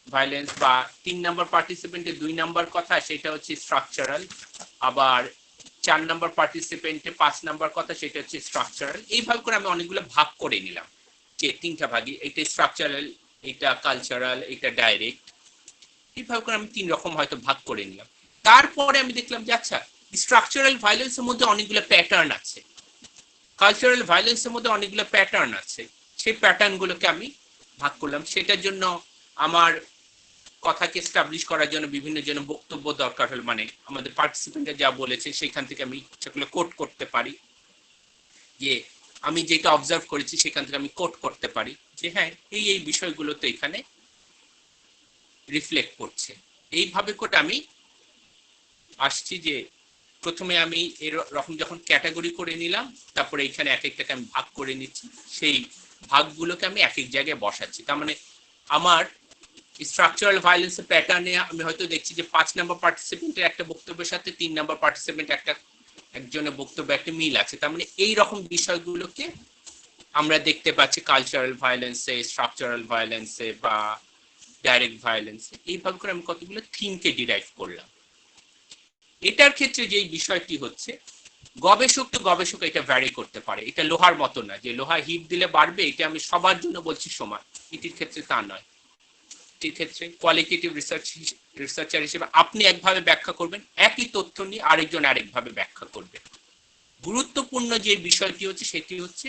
ভায়োলেন্স। বা 3 নাম্বার পার্টিসিপেন্টের 2 নাম্বার কথা, সেটা হচ্ছে স্ট্রাকচারাল। আবার 4 নাম্বার পার্টিসিপেন্টে 5 নাম্বার কথা, সেটা হচ্ছে স্ট্রাকচারাল। এইভাবে করে আমি অনেকগুলো ভাগ করে নিলাম যে 3টা ভাগই, এটা স্ট্রাকচারাল, এটা কালচারাল, এটা ডাইরেক্ট। এইভাবে করে আমি 3 রকম হয়তো ভাগ করে নিলাম। তারপরে আমি দেখলাম যে আচ্ছা, স্ট্রাকচারাল ভায়োলেন্সের মধ্যে অনেকগুলো প্যাটার্ন আছে, কালচারাল ভায়োলেন্সের মধ্যে অনেকগুলো প্যাটার্ন আছে। সেই প্যাটার্ন গুলোকে আমি ভাগ করলাম। সেটার জন্য আমার কথাকে এস্টাবলিশ করার জন্য বিভিন্ন জন বক্তব্য দরকার হল, মানে আমাদের পার্টিসিপেন্টরা যা বলেছে সেখান থেকে আমি সেগুলো কোট করতে পারি, যে আমি যেটা অবজার্ভ করেছি সেখান থেকে আমি কোট করতে পারি যে হ্যাঁ এই বিষয়গুলো তো এখানে রিফ্লেক্ট করছে। এইভাবে করে আমি আসছি যে প্রথমে আমি এরকম যখন ক্যাটাগরি করে নিলাম, তারপরে এখানে এক একটাকে আমি ভাগ করে নিচ্ছি, সেই ভাগগুলোকে আমি এক এক জায়গায় বসাচ্ছি। তার মানে আমার স্ট্রাকচারাল ভায়োলেন্সের প্যাটার্নে আমি হয়তো দেখছি যে 5 নাম্বার পার্টিসিপেন্টের একটা বক্তব্যের সাথে 3 নাম্বার পার্টিসিপেন্ট একজনের বক্তব্য একটা মিল আছে। তার মানে এই রকম বিষয়গুলোকে আমরা দেখতে পাচ্ছি কালচারাল ভায়োলেন্সে, স্ট্রাকচারাল ভায়োলেন্সে বা ডাইরেক্ট ভায়োলেন্সে। এইভাবে করে আমি কতগুলো থিমকে ডিরাইভ করলাম। এটার ক্ষেত্রে যে বিষয়টি হচ্ছে, গবেষক তো গবেষক এটা ভ্যারি করতে পারে। এটা লোহার মতো না যে লোহা হিট দিলে বাড়বে, এটা আমি সবার জন্য বলছি সমান। এটির ক্ষেত্রে তা নয়। এটির ক্ষেত্রে কোয়ালিটেটিভ রিসার্চার হিসেবে আপনি একভাবে ব্যাখ্যা করবেন, একই তথ্য নিয়ে আরেকজন আরেকভাবে ব্যাখ্যা করবে। গুরুত্বপূর্ণ যে বিষয়টি হচ্ছে সেটি হচ্ছে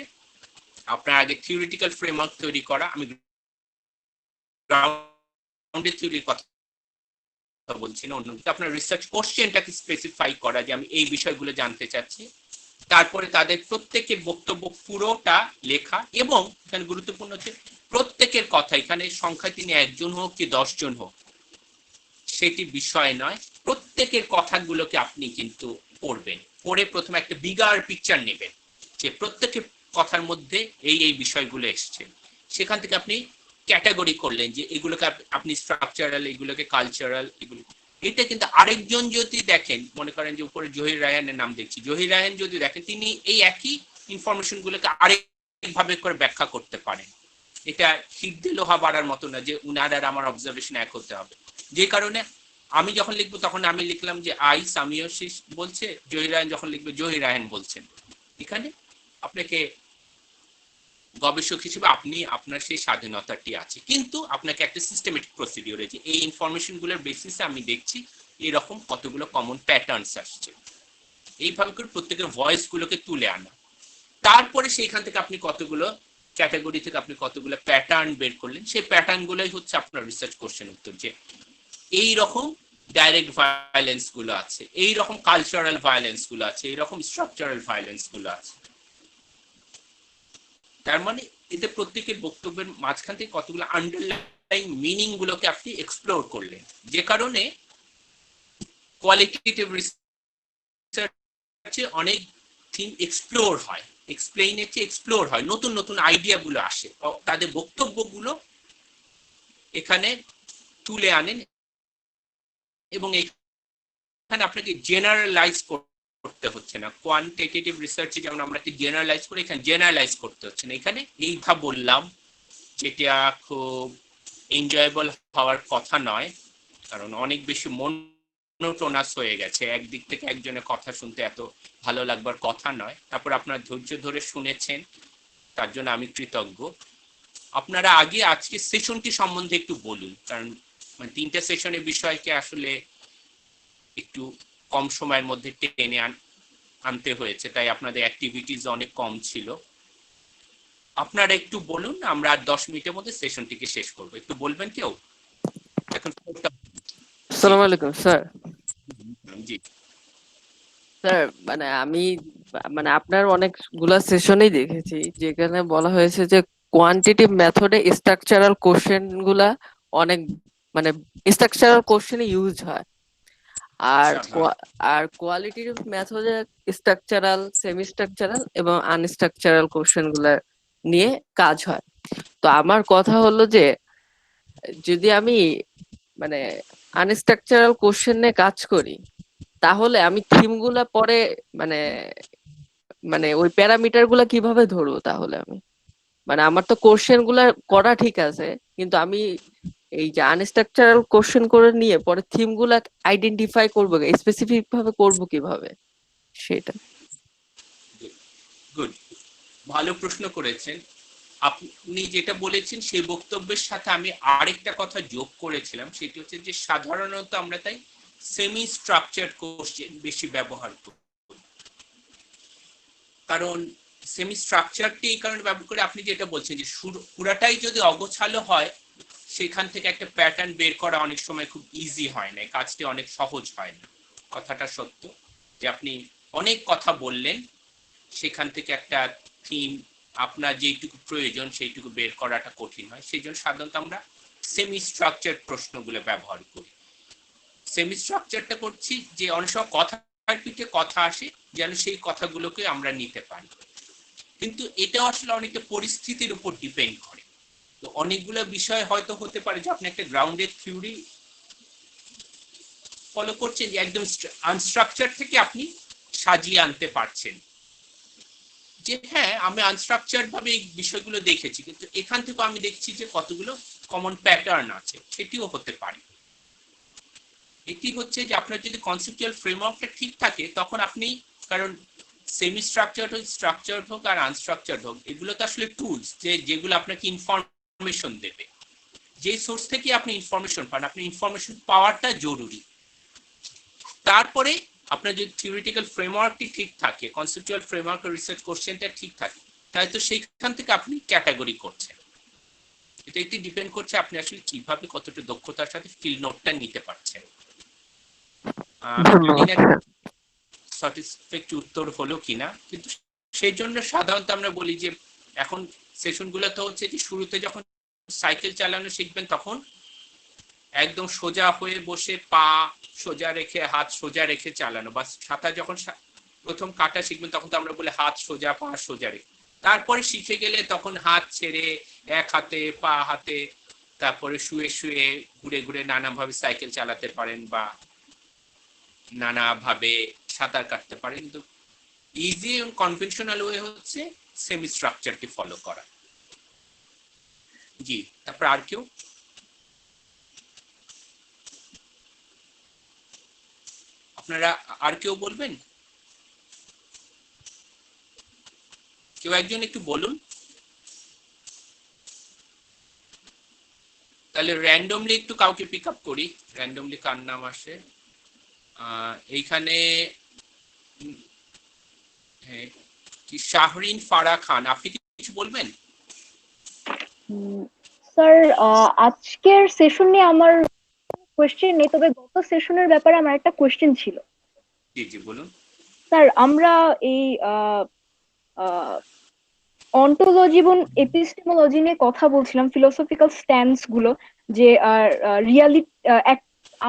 আপনার আগে থিওরিটিক্যাল ফ্রেমওয়ার্ক তৈরি করা। আমি গ্রাউন্ডেড থিওরির কথা বলছি না, অন্যদিকে আপনার রিসার্চ কোশ্চেনটাকে স্পেসিফাই করা যে আমি এই বিষয়গুলো জানতে চাচ্ছি। তারপরে তাদের প্রত্যেকের বক্তব্য পুরোটা লেখা, এবং এখানে গুরুত্বপূর্ণ হচ্ছে প্রত্যেকের কথা, এখানে সংখ্যা তিনি 1 জন হোক কি 10 জন হোক সেটি বিষয় নয়, প্রত্যেকের কথাগুলোকে আপনি কিন্তু পড়বেন। পড়ে প্রথমে একটা বিগার পিকচার নেবেন যে প্রত্যেকের কথার মধ্যে এই বিষয়গুলো এসছে। সেখান থেকে আপনি ক্যাটাগরি করলেন যে এগুলোকে আপনি স্ট্রাকচারাল, এগুলোকে কালচারাল, এগুলো। এটা কিন্তু আরেকজন যদি দেখেন, মনে করেন যে উপরে জহির রায়হানের নাম দেখছি, জহির রায়হান যদি দেখেন তিনি এই একই ইনফরমেশন গুলোকে আরেকভাবে করে ব্যাখ্যা করতে পারেন। এটা হিট দিয়ে লোহা বাড়ার মতো না যে উনার আর আমার অবজারভেশন এক হতে হবে। যে কারণে আমি যখন লিখবো তখন আমি লিখলাম যে সামিও বলছে, জহির রায়হান যখন লিখবে জহির রায়হান বলছেন। এখানে আপনাকে গবেষক হিসেবে আপনি আপনার সেই স্বাধীনতাটি আছে, কিন্তু আপনাকে একটা সিস্টেমেটিক প্রসিডিওর আছে। এই ইনফরমেশন গুলোর বেসিসে আমি দেখছি এরকম কতগুলো কমন প্যাটার্নস আসছে। এইভাবে করে প্রত্যেকের ভয়েস গুলোকে তুলে আনা। তারপরে সেইখান থেকে আপনি কতগুলো ক্যাটাগরি থেকে আপনি কতগুলো প্যাটার্ন বের করলেন, সেই প্যাটার্ন গুলোই হচ্ছে আপনার রিসার্চ কোশ্চেন উত্তর। যে এই রকম ডাইরেক্ট ভায়োলেন্স গুলো আছে, এই রকম কালচারাল ভায়োলেন্স গুলো আছে, এই রকম স্ট্রাকচারাল ভায়োলেন্স গুলো আছে। তার মানে এতে প্রত্যেকের বক্তব্যের মাঝখান থেকে কতগুলো আন্ডারলাইং মিনিং গুলোকে আপনি এক্সপ্লোর করলেন, যে কারণে কোয়ালিটেটিভ রিসার্চে অনেক থিম এক্সপ্লোর হয়, এক্সপ্লেইনের চেয়ে এক্সপ্লোর হয়, নতুন নতুন আইডিয়া গুলো আসে, তাদের বক্তব্যগুলো এখানে তুলে আনেন, এবং এখানে আপনাকে জেনারেলাইজ করতে হচ্ছে না। কোয়ান্টিটেটিভ রিসার্চে যেমন আমরা জেনারেলাইজ করি, এখানে জেনারেলাইজ করতে হচ্ছে না। এখানে এইটা বললাম যেটা খুব এনজয়েবল হওয়ার কথা নয়, কারণ অনেক বেশি মনোটোনাস হয়ে গেছে। একদিক থেকে একজনের কথা শুনতে এত ভালো লাগবার কথা নয়। তারপর আপনারা ধৈর্য ধরে শুনেছেন, তার জন্য আমি কৃতজ্ঞ। আপনারা আগে আজকে সেশনটি সম্বন্ধে একটু বলুন, কারণ মানে 3টা সেশনের বিষয়কে আসলে একটু কম সময়ের মধ্যে টেনে আনতে হয়েছে, তাই আপনাদের অ্যাক্টিভিটিস অনেক কম ছিল। আপনারা একটু বলুন, আমরা আর 10 মিনিটের মধ্যে সেশনটিকে শেষ করব। একটু বলবেন কেউ? এখন আসসালামু আলাইকুম স্যার। জি স্যার, মানে আপনার অনেকগুলা সেশনেই দেখেছি যেখানে বলা হয়েছে যে কোয়ান্টিটিভ মেথডে স্ট্রাকচারাল কোশ্চেন গুলা অনেক মানে স্ট্রাকচারাল কোশ্চেনে ইউজ হয়, আর কোয়ালিটিভ মেথডে স্ট্রাকচারাল, সেমি স্ট্রাকচারাল এবং আনস্ট্রাকচারাল কোশ্চেন গুলা নিয়ে কাজ হয়। তো আমার কথা হলো যে যদি আমি মানে আনস্ট্রাকচারাল কোশ্চেন নিয়ে কাজ করি, তাহলে আমি থিম গুলা পরে মানে মানে ওই প্যারামিটার গুলা কিভাবে ধরবো? তাহলে আমি মানে আমার তো কোশ্চেন গুলা করা ঠিক আছে, কিন্তু আমি এই যে আনস্ট্রাকচারাল কোশ্চেন করে নিয়ে পরে থিম গুলা আইডেন্টিফাই করবো, স্পেসিফিক ভাবে করবো কিভাবে সেটা। গুড, ভালো প্রশ্ন করেছেন। আপনি যেটা বলেছেন সেই বক্তব্যের সাথে আমি আরেকটা কথা যোগ করেছিলাম, সেটি হচ্ছে যে সাধারণত আমরা তাই সেমি স্ট্রাকচার্ড কোশ্চেন বেশি ব্যবহার করি। কারণ সেমি স্ট্রাকচারটি এই কারণে ব্যবহার করে, আপনি যেটা বলছেন যে পুরাটাই যদি অগোছালো হয়, সেখান থেকে একটা প্যাটার্ন বের করা অনেক সময় খুব ইজি হয় না, কাজটি অনেক সহজ হয় না। কথাটা সত্য যে আপনি অনেক কথা বললেন, সেখান থেকে একটা থিম আপনার যেইটুকু প্রয়োজন সেইটুকু বের করাটা কঠিন হয়। সেই জন্য সাধারণত আমরা সেমি স্ট্রাকচার প্রশ্নগুলো ব্যবহার করি। সেমি স্ট্রাকচারটা করছি যে অনেক সময় কথার পিঠে কথা আসে, যেন সেই কথাগুলোকে আমরা নিতে পারি। কিন্তু এটা আসলে অনেকটা পরিস্থিতির উপর ডিপেন্ড করে। তো অনেকগুলো বিষয় হয়তো হতে পারে যে আপনি একটা গ্রাউন্ডেড থিওরি ফলো করছেন, যে একদম আনস্ট্রাকচার থেকে আপনি সাজিয়ে আনতে পারছেন, যে হ্যাঁ আমি আনস্ট্রাকচার্ড ভাবে এই বিষয়গুলো দেখেছি, কিন্তু এখান থেকে আমি দেখছি যে কতগুলো কমন প্যাটার্ন আছে, সেটিও হতে পারে। এটি হচ্ছে যে আপনার যদি কনসেপচুয়াল ফ্রেমওয়ার্কটা ঠিক থাকে, তখন আপনি, কারণ সেমি স্ট্রাকচার্ড হোক আর আনস্ট্রাকচার্ড হোক, এগুলো তো আসলে টুলস যেগুলো আপনাকে ইনফরমেশন দেবে। যে সোর্স থেকে আপনি ইনফরমেশন পান, আপনি ইনফরমেশন পাওয়ারটা জরুরি। তারপরে আপনার যদি থিওরিটিক্যাল ফ্রেমওয়ার্কটি ঠিক থাকে, কনসেপচুয়াল ফ্রেমওয়ার্ক রিসার্চ কোশ্চেনটা ঠিক থাকে, তাই তো সেইখান থেকে আপনি ক্যাটাগরি করছেন। এটা একটি ডিপেন্ড করছে আপনি আসলে কিভাবে কতটা দক্ষতার সাথে ফিল্ড নোটটা নিতে পারছেন। সঠিক উত্তর হলো কিনা, কিন্তু সেই জন্য সাধারণত আমরা বলি যে এখন সেশনগুলো তো হচ্ছে যে শুরুতে যখন সাইকেল চালানো শিখবেন, তখন একদম সোজা হয়ে বসে পা সোজা রেখে হাত সোজা রেখে চালানো, বা সাঁতার যখন প্রথম কাটা শিখবেন, তখন তো আমরা বলি হাত সোজা পা সোজা রেখে। তারপরে শিখে গেলে তখন হাত ছেড়ে এক হাতে পা হাতে, তারপরে শুয়ে শুয়ে ঘুরে ঘুরে নানাভাবে সাইকেল চালাতে পারেন বা নানাভাবে সাঁতার কাটতে পারেন। কিন্তু ইজি এবং কনভেনশনাল ওয়ে হচ্ছে সেমি স্ট্রাকচারটি ফলো করা। জি, তারপর আর কেউ? আপনারা আর কেউ বলবেন? কেউ একজন একটু বলুন, তাহলে র্যান্ডমলি একটু কাউকে পিক আপ করি। র্যান্ডমলি কার নাম আসে এইখানে? কি শাহরিন ফারা খান, আপনি কি কিছু বলবেন? স্যার, আজকের সেশন নিয়ে আমার কোয়েশ্চেন নেই, তবে গত সেশনের ব্যাপারে আমার একটা কোয়েশ্চেন ছিল। জি জি বলুন। স্যার, আমরা এই অন্টোলজি এবং এপিস্টেমোলজি নিয়ে কথা বলছিলাম, ফিলোসফিক্যাল স্ট্যান্স গুলো, যে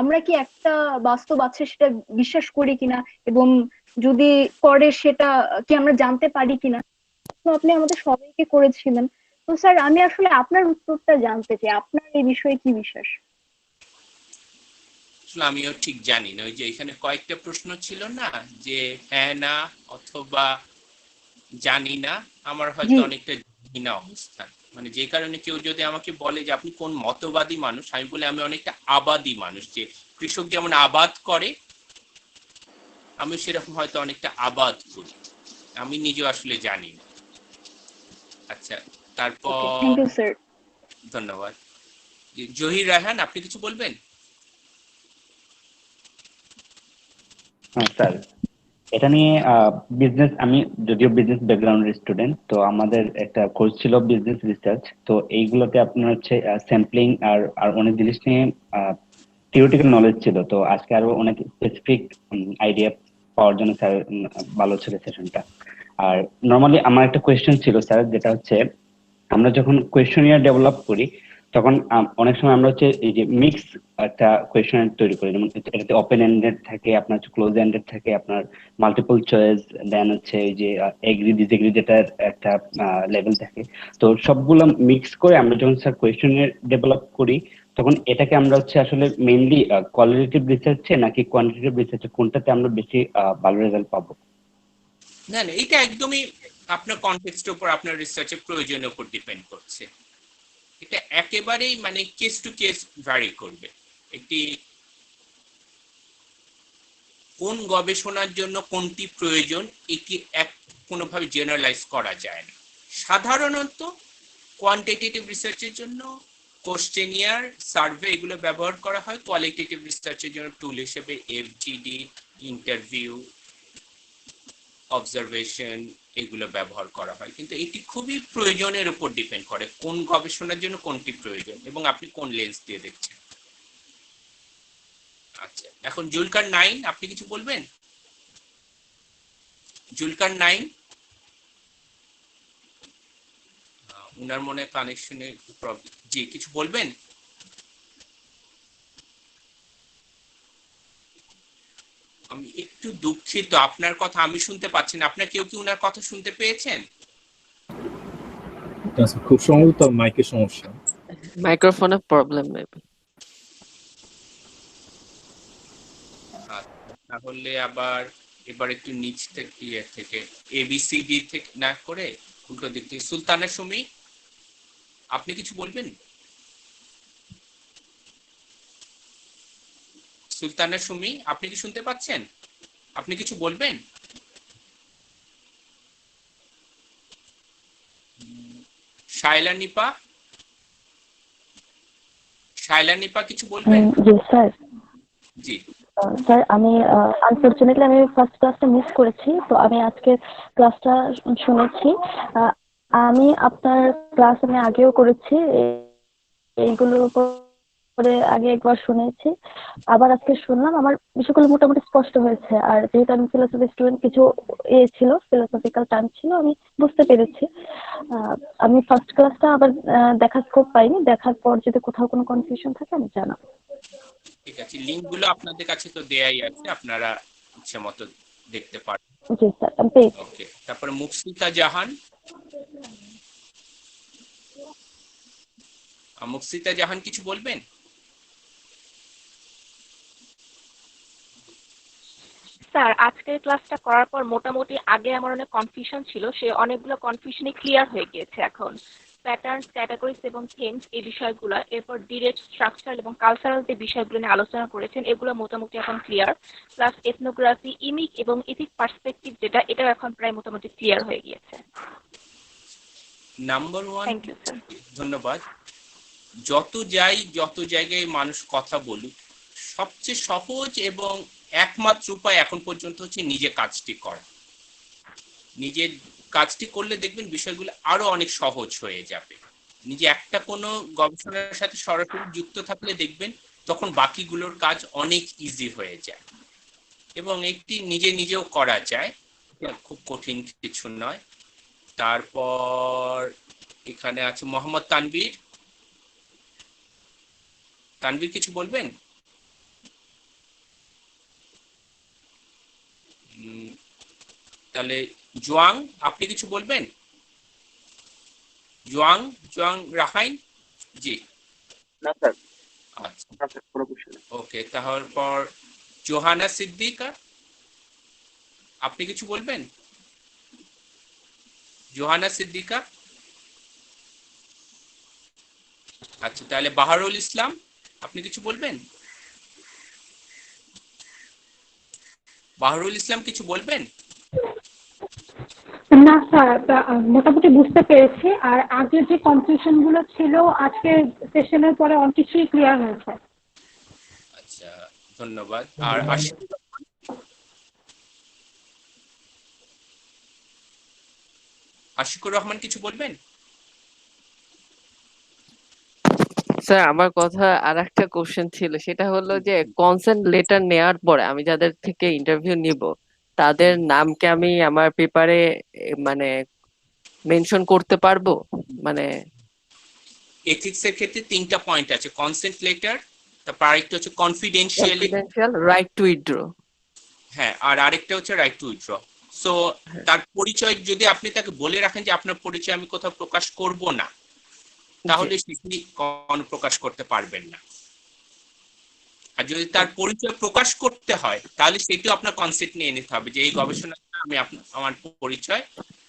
আমরা কি একটা বাস্তব আছে সেটা বিশ্বাস করি কিনা, এবং যদি করে সেটা কি আমরা জানতে পারি কিনা। তো আপনি আমাদের সবাইকে করেছিলেন। তো স্যার, আমি আসলে আপনার উত্তরটা জানতে চাই, আপনার এই বিষয়ে কি বিশ্বাস? আমিও ঠিক জানি না, ওই যে এখানে কয়েকটা প্রশ্ন ছিল না, যে হ্যাঁ না অথবা জানি না। আমার হয়তো অনেকটা জানি না অবস্থান, মানে যে কারণে কেউ যদি আমাকে বলে যে আপনি কোন মতবাদী মানুষ, আমি বলি আমি অনেকটা আবাদী মানুষ। যে কৃষক যেমন আবাদ করে, আমি সেরকম হয়তো অনেকটা আবাদ করি। আমি নিজেও আসলে জানি না। আচ্ছা, তারপর ধন্যবাদ। জহির রায়হান, আপনি কিছু বলবেন? হ্যাঁ স্যার, এটা নিয়ে বিজনেস, আমি যদিও বিজনেস ব্যাকগ্রাউন্ডের স্টুডেন্ট, তো আমাদের একটা কোর্স ছিল বিজনেস রিসার্চ। তো এইগুলোতে আপনার হচ্ছে স্যাম্পলিং আর অনেক জিনিস নিয়ে থিওরিটিক্যাল নলেজ ছিল। তো আজকে আরো অনেক স্পেসিফিক আইডিয়া পাওয়ার জন্য স্যার ভালো ছিল সেশনটা। আর নর্মালি আমার একটা কোয়েশ্চেন ছিল স্যার, যেটা হচ্ছে আমরা যখন কোয়েশ্চনিয়ার ডেভেলপ করি, তখন অনেক সময় আমরা হচ্ছে এই যে মিক্স একটা কোয়েশ্চেন তৈরি করি, যেমন এটাতে ওপেন এন্ডেড থাকে, আপনার ক্লোজ এন্ডেড থাকে, আপনার মাল্টিপল চয়েস, দেন হচ্ছে এই যে এগ্রি ডিসএগ্রি যেটার একটা লেভেল থাকে। তো সবগুলো মিক্স করে আমরা যখন স্যার কোয়েশ্চেনের ডেভেলপ করি, তখন এটাকে আমরা হচ্ছে আসলে মেইনলি কোয়ালিটেটিভ রিসার্চে নাকি কোয়ান্টিটেটিভ রিসার্চে কোনটাতে আমরা বেশি ভালো রেজাল্ট পাবো? না না, এটা একদমই আপনার কনটেক্সটের উপর, আপনার রিসার্চের প্রয়োজনের উপর ডিপেন্ড করছে। এটা একেবারেই মানে কেস টু কেস ভ্যারি করবে। একটি কোন গবেষণার জন্য কোনটি প্রয়োজন এটি কোনোভাবে জেনারেলাইজ করা যায় না। সাধারণত কোয়ান্টিটেটিভ রিসার্চের জন্য কোশ্চেনিয়ার, সার্ভে এগুলো ব্যবহার করা হয়। কোয়ালিটেটিভ রিসার্চের জন্য টুল হিসেবে এফজিডি, ইন্টারভিউ, অবজারভেশন এগুলো ব্যবহার করা হয়। কিন্তু এটি খুবই প্রয়োজনের উপর ডিপেন্ড করে কোন গবেষণার জন্য কোনটি প্রয়োজন এবং আপনি কোন লেন্স দিয়ে দেখছেন। আচ্ছা, এখন জুলকার 9 আপনি কিছু বলবেন? জুলকার 9 উনার মনে কানেকশনের প্রবলেম। জি, কিছু বলবেন? আমি একটু দুঃখিত, আপনার কথা আমি শুনতে পাচ্ছি না। আপনার কেউ কি উনার কথা শুনতে পেয়েছেন? খুব সম্ভবত মাইকের সমস্যা, মাইক্রোফোনের প্রবলেম মেবি। তাহলে আবার এবার একটু নিচ থেকে এবিসিডি থেকে না করে উল্টো দিক থেকে সুলতানা সুমি আপনি কিছু বলবেন? সুলতানা সুমি আপনি কি শুনতে পাচ্ছেন? আপনি কিছু বলবেন? শায়লা নিপা, শায়লা নিপা কিছু বলবেন? জি স্যার। জি স্যার, আমি আনফরচুনেটলি আমি ফার্স্ট ক্লাসটা মিস করেছি, তো আমি আজকে ক্লাসটা শুনেছি। আমি আপনার ক্লাস আমি আগেও করেছি, এইগুলোর উপরে আগে একবার শুনেছি, আবার আজকে শুনলাম। আমার বিষয়গুলো মোটামুটি স্পষ্ট হয়েছে। আর যেহেতু আমি ফিলোসফি স্টুডেন্ট, কিছু ছিল, ফিলোসফিক্যাল টার্ম ছিল, আমি বুঝতে পেরেছি। আমি ফার্স্ট ক্লাসটা আবার দেখার স্কোপ পাইনি, দেখার পর যদি কোথাও কোনো কনফিউশন থাকে আমি জানাবো। ঠিক আছে, লিংকগুলো আপনাদের কাছে তো দেয়াই আছে, আপনারা ইচ্ছে মতো দেখতে পারেন। জি স্যার, আমি পেয়েছি। ওকে, তারপরে মুকসিতা জাহান। মুকসিতা জাহান কিছু বলবেন? স্যার, আজকের ক্লাসটা করার পর মোটামুটি আগে আমার অনেক কনফিউশন ছিল, সে অনেকগুলো কনফিউশনই ক্লিয়ার হয়ে গিয়েছে এখন। প্যাটার্নস, ক্যাটাগরিজ এবং থিমস এই বিষয়গুলো, এরপর ডিরেক্ট, স্ট্রাকচার এবং কালচারাল যে বিষয়গুলো নিয়ে আলোচনা করেছেন এগুলো মোটামুটি এখন ক্লিয়ার। প্লাস এথনোগ্রাফি, ইমিক এবং ইথিক পার্সপেক্টিভ যেটা, এটাও এখন প্রায় মোটামুটি ক্লিয়ার হয়ে গিয়েছে। Number 1, thank you sir. ধন্যবাদ। যত জায়গায় মানুষ কথা বলুক, সবচেয়ে সহজ এবং একমাত্র উপায় এখন পর্যন্ত হচ্ছে নিজে কাজটি করা। নিজের কাজটি করলে দেখবেন বিষয়গুলো আরো অনেক সহজ হয়ে যাবে। নিজে একটা কোনো গবেষণার সাথে সরাসরি যুক্ত থাকলে দেখবেন তখন বাকিগুলোর কাজ অনেক ইজি হয়ে যায় এবং একটি নিজেও করা যায়, খুব কঠিন কিছু নয়। তারপর এখানে আছে মোহাম্মদ তানভীর। তানভীর কিছু বলবেন? তাহলে জোয়াং আপনি কিছু বলবেন? জোয়াং রাখাইন। জি না স্যার, আচ্ছা, কোনো কোশ্চেন নেই। ওকে, তারপর জোহানা সিদ্দিকা আপনি কিছু বলবেন? জোহানা সিদ্দিকা। আচ্ছা, তাহলে বাহারুল ইসলাম আপনি কিছু বলবেন? বাহারুল ইসলাম কিছু বলবেন? না স্যার, মোটামুটি বুঝতে পেরেছি। আর আগের যে কনফিউশন গুলো ছিল আজকের সেশনের পরে অনেক কিছুই ক্লিয়ার হয়েছে। আচ্ছা, ধন্যবাদ। আর আশিকুর রহমান কিছু বলবেন? স্যার আমার কথা আর একটা কোশ্চেন ছিল, সেটা হলো যে কনসেন্ট লেটার নেওয়ার পরে আমি যাদের থেকে ইন্টারভিউ নিব তাদের নামকে আমি আমার পেপারে মানে মেনশন করতে পারবো? মানে এথিক্সের ক্ষেত্রে 3টা পয়েন্ট আছে, কনসেন্ট লেটার, তারপর আরেকটা হচ্ছে confidentiality, confidential, right two withdraw. হ্যাঁ, আর আরেকটা হচ্ছে রাইট টু উইথড্র। সো তার পরিচয় যদি আপনি তাকে বলে রাখেন যে আপনার পরিচয় আমি কোথাও প্রকাশ করব না, তাহলে সেটি কখনো প্রকাশ করতে পারবেন না। আর যদি তার পরিচয় প্রকাশ করতে হয় তাহলে সেটিও আপনার কনসেন্ট নিয়ে নিতে হবে যে এই গবেষণা আমি আমার পরিচয়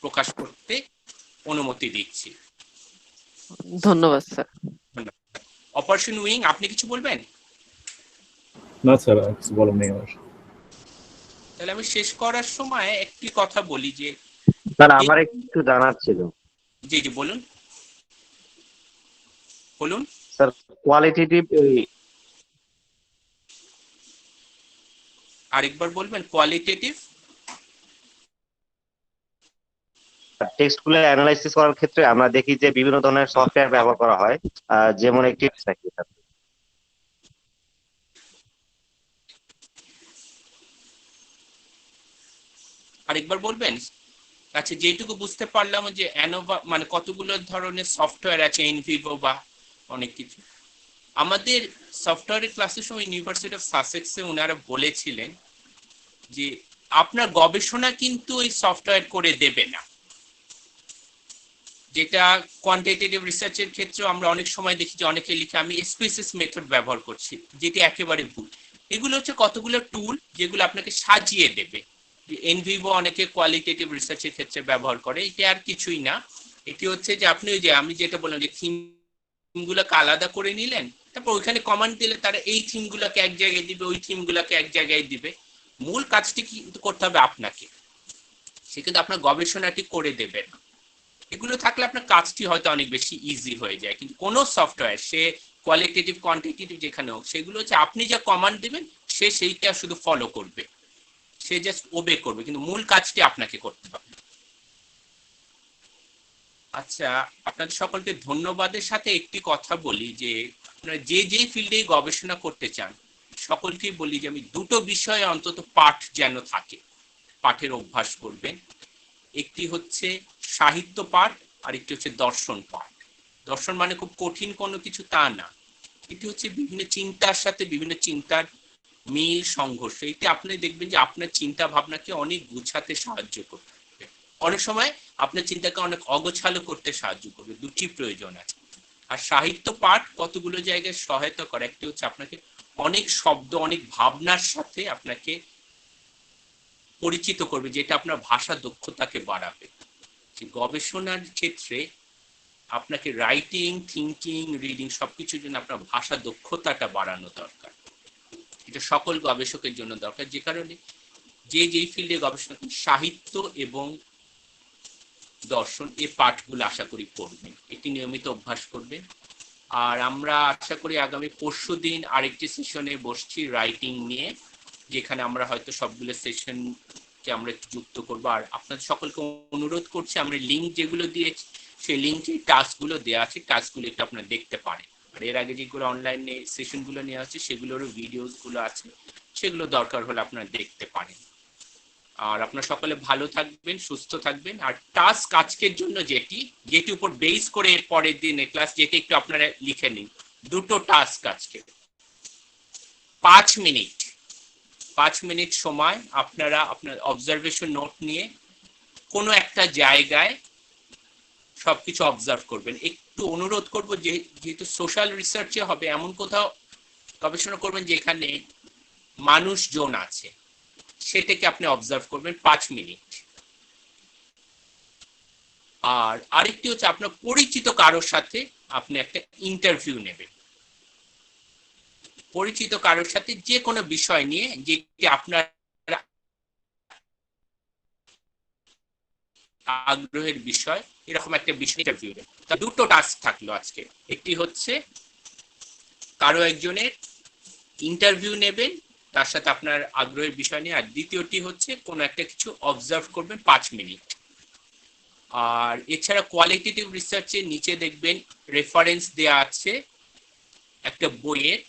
প্রকাশ করতে অনুমতি দিচ্ছি। ধন্যবাদ স্যার। অপারেশন উইং, আপনি কিছু বলবেন? না স্যার, কিছু বলার নেই আমার। তাহলে আমি শেষ করার সময় একটি কথা বলি যে স্যার আমার একটু জানার ছিল। জি জি বলুন বলুন। স্যার কোয়ালিটেটিভ, আরেকবার বলবেন। কোয়ালিটেটিভ টেক্সটগুলো অ্যানালাইসিস করার ক্ষেত্রে আমরা দেখি যে বিভিন্ন ধরনের সফটওয়্যার ব্যবহার করা হয়, যেমন একটি আরেকবার বলবেন। আচ্ছা, যেটুকু বুঝতে পারলাম যে অ্যানোভা মানে কতগুলো ধরনের সফটওয়্যার আছে, এনভিভো বা অনেক কিছু। আমাদের সফটওয়্যারের ক্লাসের সময় ইউনিভার্সিটি অফ সাসেক্সে ওনারা বলেছিলেন যে আপনার গবেষণা কিন্তু ওই সফটওয়্যার করে দেবে না, যেটা কোয়ান্টিটেটিভ রিসার্চের ক্ষেত্রে আমরা অনেক সময় দেখি যে অনেকে লিখে আমি স্পেসিস মেথড ব্যবহার করছি, যেটি একেবারে ভুল। এগুলো হচ্ছে কতগুলো টুল যেগুলো আপনাকে সাজিয়ে দেবে। এনভিভো অনেকে কোয়ালিটেটিভ রিসার্চের ক্ষেত্রে ব্যবহার করে, এটা আর কিছুই না। এটি হচ্ছে যে আপনি ওই যে আমি যেটা বললাম যে থিমগুলোকে আলাদা করে নিলেন, তারপর ওইখানে কমান্ড দিলে তারা এই থিমগুলোকে এক জায়গায় দিবে, ওই থিমগুলোকে এক জায়গায় দিবে। মূল কাজটি কিন্তু করতে হবে আপনাকে, সে কিন্তু আপনার গবেষণাটি করে দেবে না। এগুলো থাকলে আপনার কাজটি হয়তো অনেক বেশি ইজি হয়ে যায়। কিন্তু কোনো সফটওয়্যার, সে কোয়ালিটেটিভ কোয়ান্টিটেটিভ যেখানে হোক, সেগুলো হচ্ছে আপনি যা কমান্ড দিবেন সে সেইটা শুধু ফলো করবে, সে জাস্ট ওবে করবে, কিন্তু মূল কাজটি আপনাকে করতে হবে। আচ্ছা, আপনাদের সকলকে ধন্যবাদের সাথে একটি কথা বলি যে আপনারা যে যে ফিল্ডে গবেষণা করতে চান সকলকেই বলি যে আমি দুটো বিষয়ে অন্তত পাঠ যেন থাকে, পাঠের অভ্যাস করবেন। একটি হচ্ছে সাহিত্য পাঠ আর একটি হচ্ছে দর্শন পাঠ। দর্শন মানে খুব কঠিন কোনো কিছু তা না, এটি হচ্ছে বিভিন্ন চিন্তার সাথে বিভিন্ন চিন্তার মিল সংঘর্ষ। এটি আপনি দেখবেন যে আপনার চিন্তা ভাবনাকে অনেক গুছাতে সাহায্য করবে, অনেক সময় আপনার চিন্তাকে অনেক অগোছালো করতে সাহায্য করবে। দুটি প্রয়োজন আছে। আর সাহিত্য পাঠ কতগুলো জায়গায় সহায়তা করে। একটি হচ্ছে আপনাকে অনেক শব্দ, অনেক ভাবনার সাথে আপনাকে পরিচিত করবে, যেটা আপনার ভাষা দক্ষতাকে বাড়াবে। যে গবেষণার ক্ষেত্রে আপনাকে রাইটিং, থিঙ্কিং, রিডিং সবকিছুর জন্য আপনার ভাষা দক্ষতাটা বাড়ানো দরকার। এটা সকল গবেষকের জন্য দরকার, যে কারণে যে যেই ফিল্ডে গবেষণা করেন সাহিত্য এবং দর্শন এই পাঠগুলো আশা করি পড়বেন, এটি নিয়মিত অভ্যাস করবেন। আর আমরা আশা করি আগামী পরশুদিন আরেকটি সেশনে বসছি রাইটিং নিয়ে, যেখানে আমরা হয়তো সবগুলো সেশনকে আমরা যুক্ত করবো। আর আপনাদের সকলকে অনুরোধ করছি, আমরা লিঙ্ক যেগুলো দিয়েছি সেই লিঙ্কে টাস্কগুলো দেওয়া আছে, টাস্কগুলো একটু আপনারা দেখতে পারেন। আর এর আগে যেগুলো অনলাইনে সেশনগুলো নেওয়া আছে সেগুলোরও ভিডিওসগুলো আছে, সেগুলো দরকার হলে আপনারা দেখতে পারেন। আর আপনারা সকলে ভালো থাকবেন, সুস্থ থাকবেন। আর টাস্ক আজকের জন্য যেটি উপর বেস করে পরের দিন ক্লাস, যেটি একটু আপনারা লিখে নিন। দুটো টাস্ক আজকে, 5 মিনিট সময় আপনারা আপনার অবজারভেশন নোট নিয়ে কোনো একটা জায়গায় সবকিছু অবজার্ভ করবেন। একটু অনুরোধ করবো যেহেতু সোশ্যাল রিসার্চে হবে, এমন কোথাও গবেষণা করবেন যেখানে মানুষজন আছে, সেটাকে আপনি অবজার্ভ করবেন 5 মিনিট। আর আরেকটি হচ্ছে আপনার পরিচিত কারোর সাথে আপনি একটা ইন্টারভিউ নেবেন, পরিচিত কারোর সাথে যে কোনো বিষয় নিয়ে যেটি আপনার আগ্রহের বিষয়, এরকম একটা বিষয় ইন্টারভিউ নেবেন। দুটো টাস্ক থাকলো আজকে, একটি হচ্ছে কারো একজনের ইন্টারভিউ নেবেন তার সাথে আপনার আগ্রহের বিষয় নিয়ে, আর দ্বিতীয়টি হচ্ছে কোনো একটা কিছু অবজার্ভ করবেন 5 মিনিট। আর এছাড়া কোয়ালিটেটিভ রিসার্চের নিচে দেখবেন রেফারেন্স দেয়া আছে একটা বইয়ের,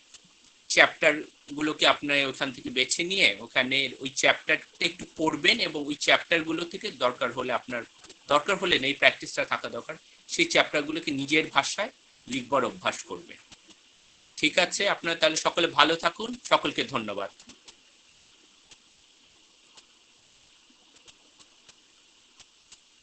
চ্যাপ্টার গুলোকে আপনার ওখান থেকে বেছে নিয়ে ওখানে ওই চ্যাপ্টারটা একটু পড়বেন, এবং ওই চ্যাপ্টার গুলো থেকে দরকার হলে এই প্র্যাকটিসটা থাকা দরকার, সেই চ্যাপ্টার গুলোকে নিজের ভাষায় লিখবার অভ্যাস করবে। ঠিক আছে, আপনারা তাহলে সকলে ভালো থাকুন, সকলকে ধন্যবাদ।